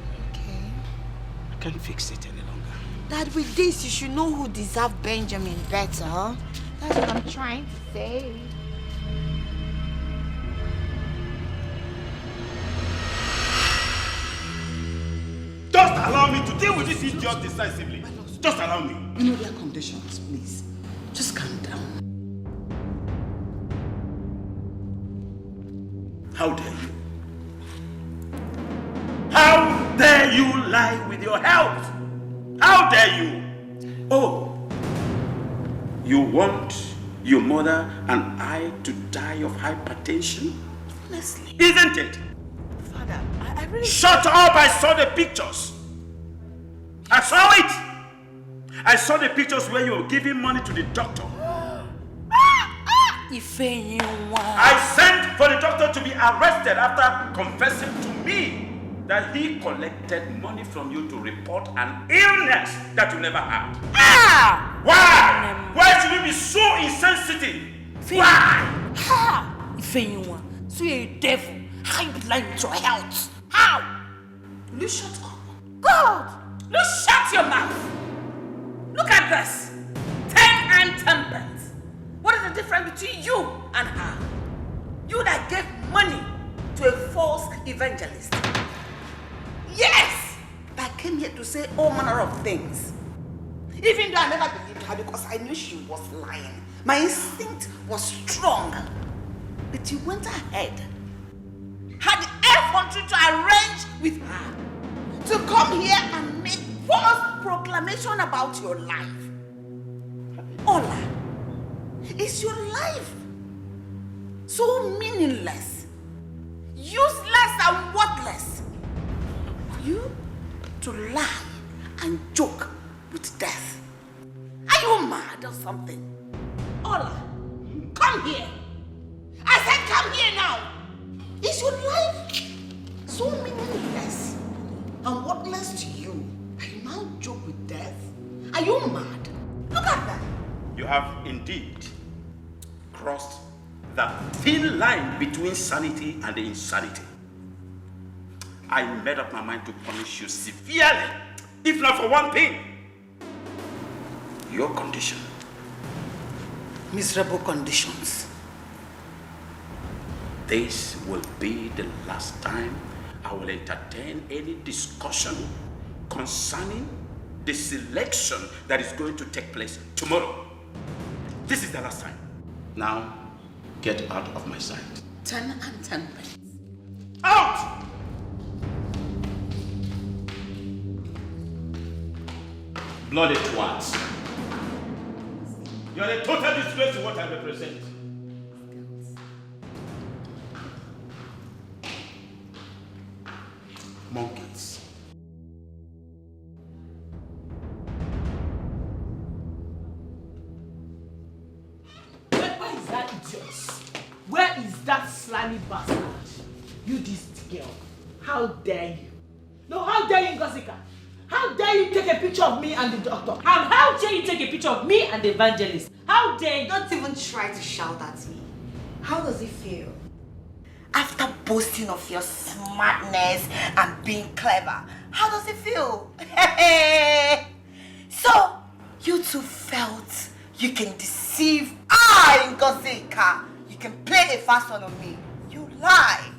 I can't fix it any longer. Dad, with this, you should know who deserves Benjamin better. That's what I'm trying to say. Just allow me to deal with this idiot decisively. Just allow me. You know their conditions, please. Just calm down. How dare you? How dare you lie with your health? How dare you? Oh, you want your mother and I to die of hypertension? Honestly. Isn't it? Father, I really... Shut up! I saw the pictures. I saw it. I saw the pictures where you were giving money to the doctor. I sent for the doctor to be arrested after confessing to me that he collected money from you to report an illness that you never had. Why? Why should you be so insensitive? Why? So you're a devil. How you lying with your health? How? Will you shut up? God! You shut your mouth! Look at this. 10 and 10 pence. What is the difference between you and her? You that gave money to a false evangelist. Yes! That came here to say all manner of things. Even though I never believed her because I knew she was lying. My instinct was strong. But you went ahead. Had the effrontery to arrange with her to come here and make false proclamation about your life. Ola, is your life so meaningless, useless and worthless for you to lie and joke with death? Are you mad or something? Ola, come here. I said come here now. Is your life so meaningless and worthless to you that you now joke with death? Are you mad? Look at that. You have indeed crossed that thin line between sanity and insanity. I made up my mind to punish you severely, if not for one thing. Your condition. Miserable conditions. this will be the last time I will entertain any discussion concerning the selection that is going to take place tomorrow. This is the last time. Now, get out of my sight. 10 and 10 pence. Out! Bloody twats. You are a total disgrace to what I represent. Monkeys. Where is that idiot? Where is that slimy bastard? You this girl. How dare you? No, how dare you, Ngosika? How dare you take a picture of me and the doctor? And how dare you take a picture of me and the evangelist? How dare you? Don't even try to shout at me. How does it feel? After boasting of your smartness and being clever, how does it feel? So, you two felt you can deceive Ngosika. You can play a fast one on me. You lie.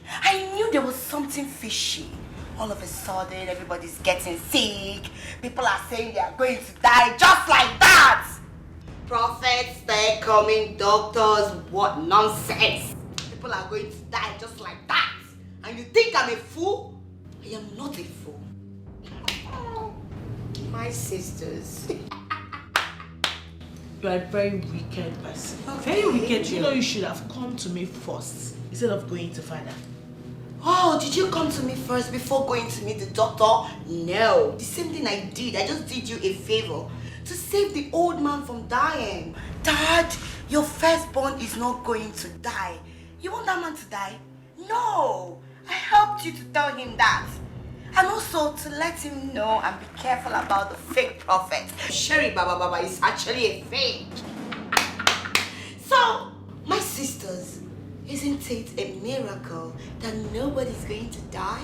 I knew there was something fishy. All of a sudden, everybody's getting sick. People are saying they are going to die just like that. Prophets, they're coming, doctors, what nonsense. People are going to die just like that. And you think I'm a fool? I am not a fool. My sisters. You are a very wicked person. Okay. Very wicked. You know you should have come to me first instead of going to father. Oh, did you come to me first before going to meet the doctor? No. The same thing I did. I just did you a favor to save the old man from dying. Dad, your firstborn is not going to die. You want that man to die? No. I helped you to tell him that. And also to let him know and be careful about the fake prophet. Sherry Baba is actually a fake. So, my sisters, isn't it a miracle that nobody's going to die?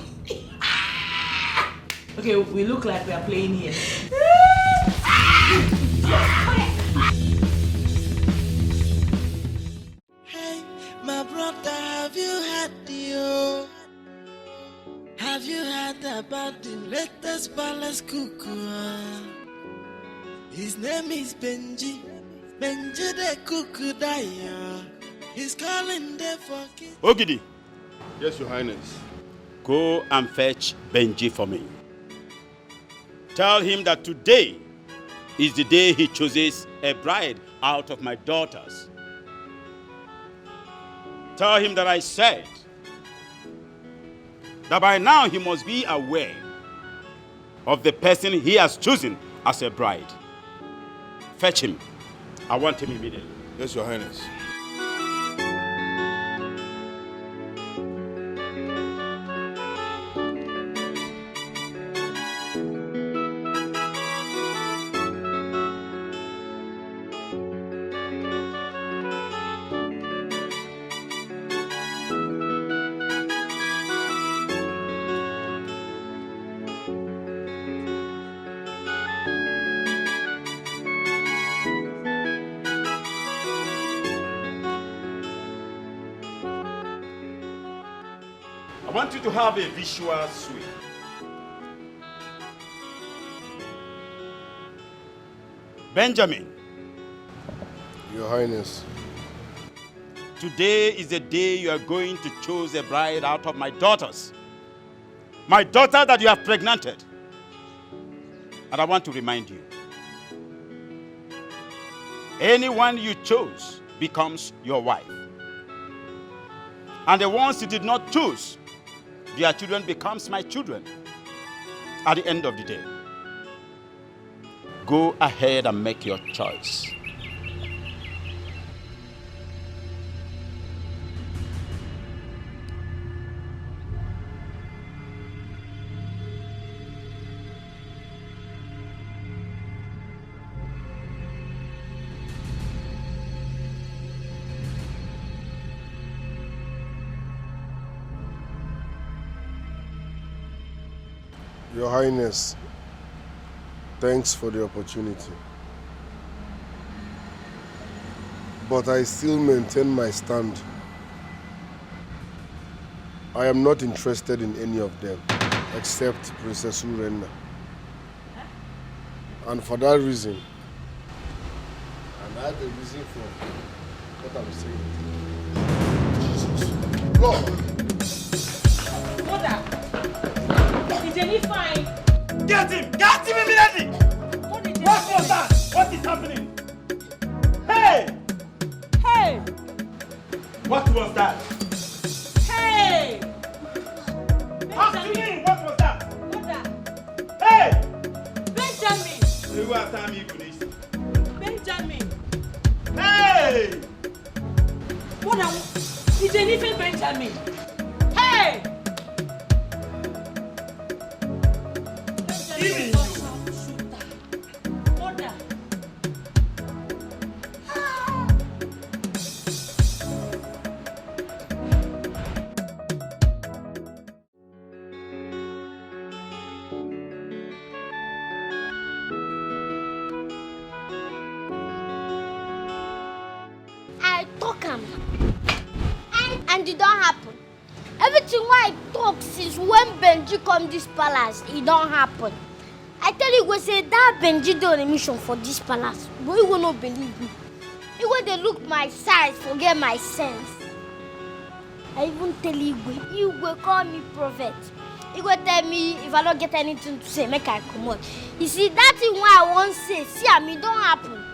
Okay, we look like we are playing here. Hey, my brother, have you had the Have you heard about the latest palace cuckoo? His name is Benji. Benji the cuckoo daya. He's calling there for kids. Ogidi. Yes, Your Highness. Go and fetch Benji for me. Tell him that today is the day he chooses a bride out of my daughters. Tell him that I said that by now he must be aware of the person he has chosen as a bride. Fetch him. I want him immediately. Yes, Your Highness. I want you to have a visual swing. Benjamin. Your Highness. Today is the day you are going to choose a bride out of my daughters. My daughter that you have pregnanted. And I want to remind you. Anyone you chose becomes your wife. And the ones you did not choose, their children becomes my children at the end of the day. Go ahead and make your choice. Your Highness, thanks for the opportunity. But I still maintain my stand I am not interested in any of them except Princess Urenna. And for that reason, and that's the reason for what I'm saying. Lord! Mother! Is Jenny fine? Get him! Get him immediately! What was that? What is happening? Hey! Hey! What was that? Hey! Talk to me! What was that? Mother! Hey! Benjamin! Who are Tammy Goonies? Benjamin! Hey! Mother! Is Jenny Benjamin? Hey! Even Mother! I talk am. And it don't happen. Everything I talk since when Benji come this palace, it don't happen. I tell you, go say that Benji done a mission for this palace, but you will not believe me. You go they look my size, forget my sense. I even tell you will call me prophet. You go tell me if I don't get anything to say, make I come out. You see that thing why I won't say, see I mean don't happen.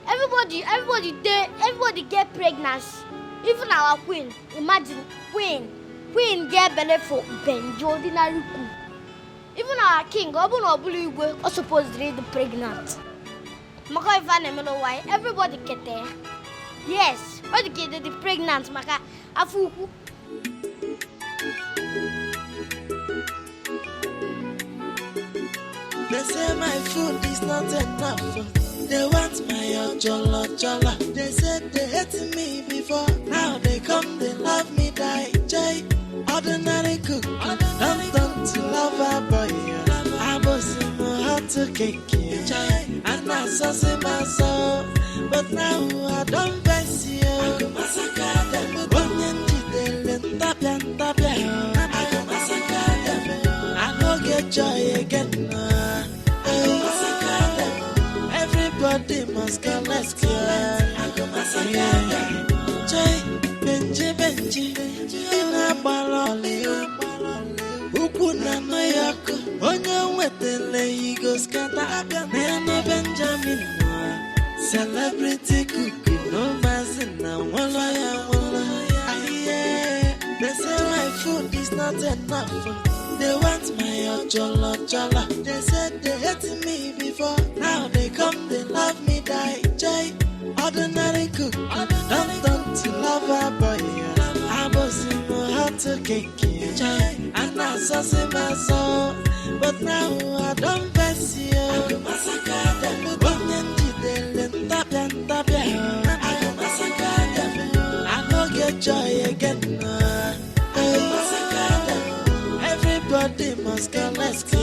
Everybody get pregnancy. Even our queen. Imagine queen get belly for Benji ordinary cook. Even our king, Obulu are supposed to be pregnant. Maka if I know why everybody get there. Yes, all the kids are pregnant. Maka afuku. They say my food is not enough. They want my jollo. They said they hated me before. Now they come, they love me, die. Jay, ordinary cook. Don't to love a boy. I was in my heart to cake. And I saw see my soul. But now I don't bless you. I go massacre them. I go massacre them. I go get joy again. Everybody must go, let's go. I go massacre. Joy, Benji, in a baloli. Ukuna no yako, onye wetele higo skata. Nene Benjamin, celebrity cookie, no mazina, wala ya. They say my food is not enough. They want my jollo. They said they hated me before. Now they come, they love me, die. Jay, ordinary cook. Don't to love a boy. I was in my heart to cake. And I saw see my soul. But now I don't bless you. I go massacre them. I go massacre them. I go get joy again. I go massacre them. Everybody must go, let's go.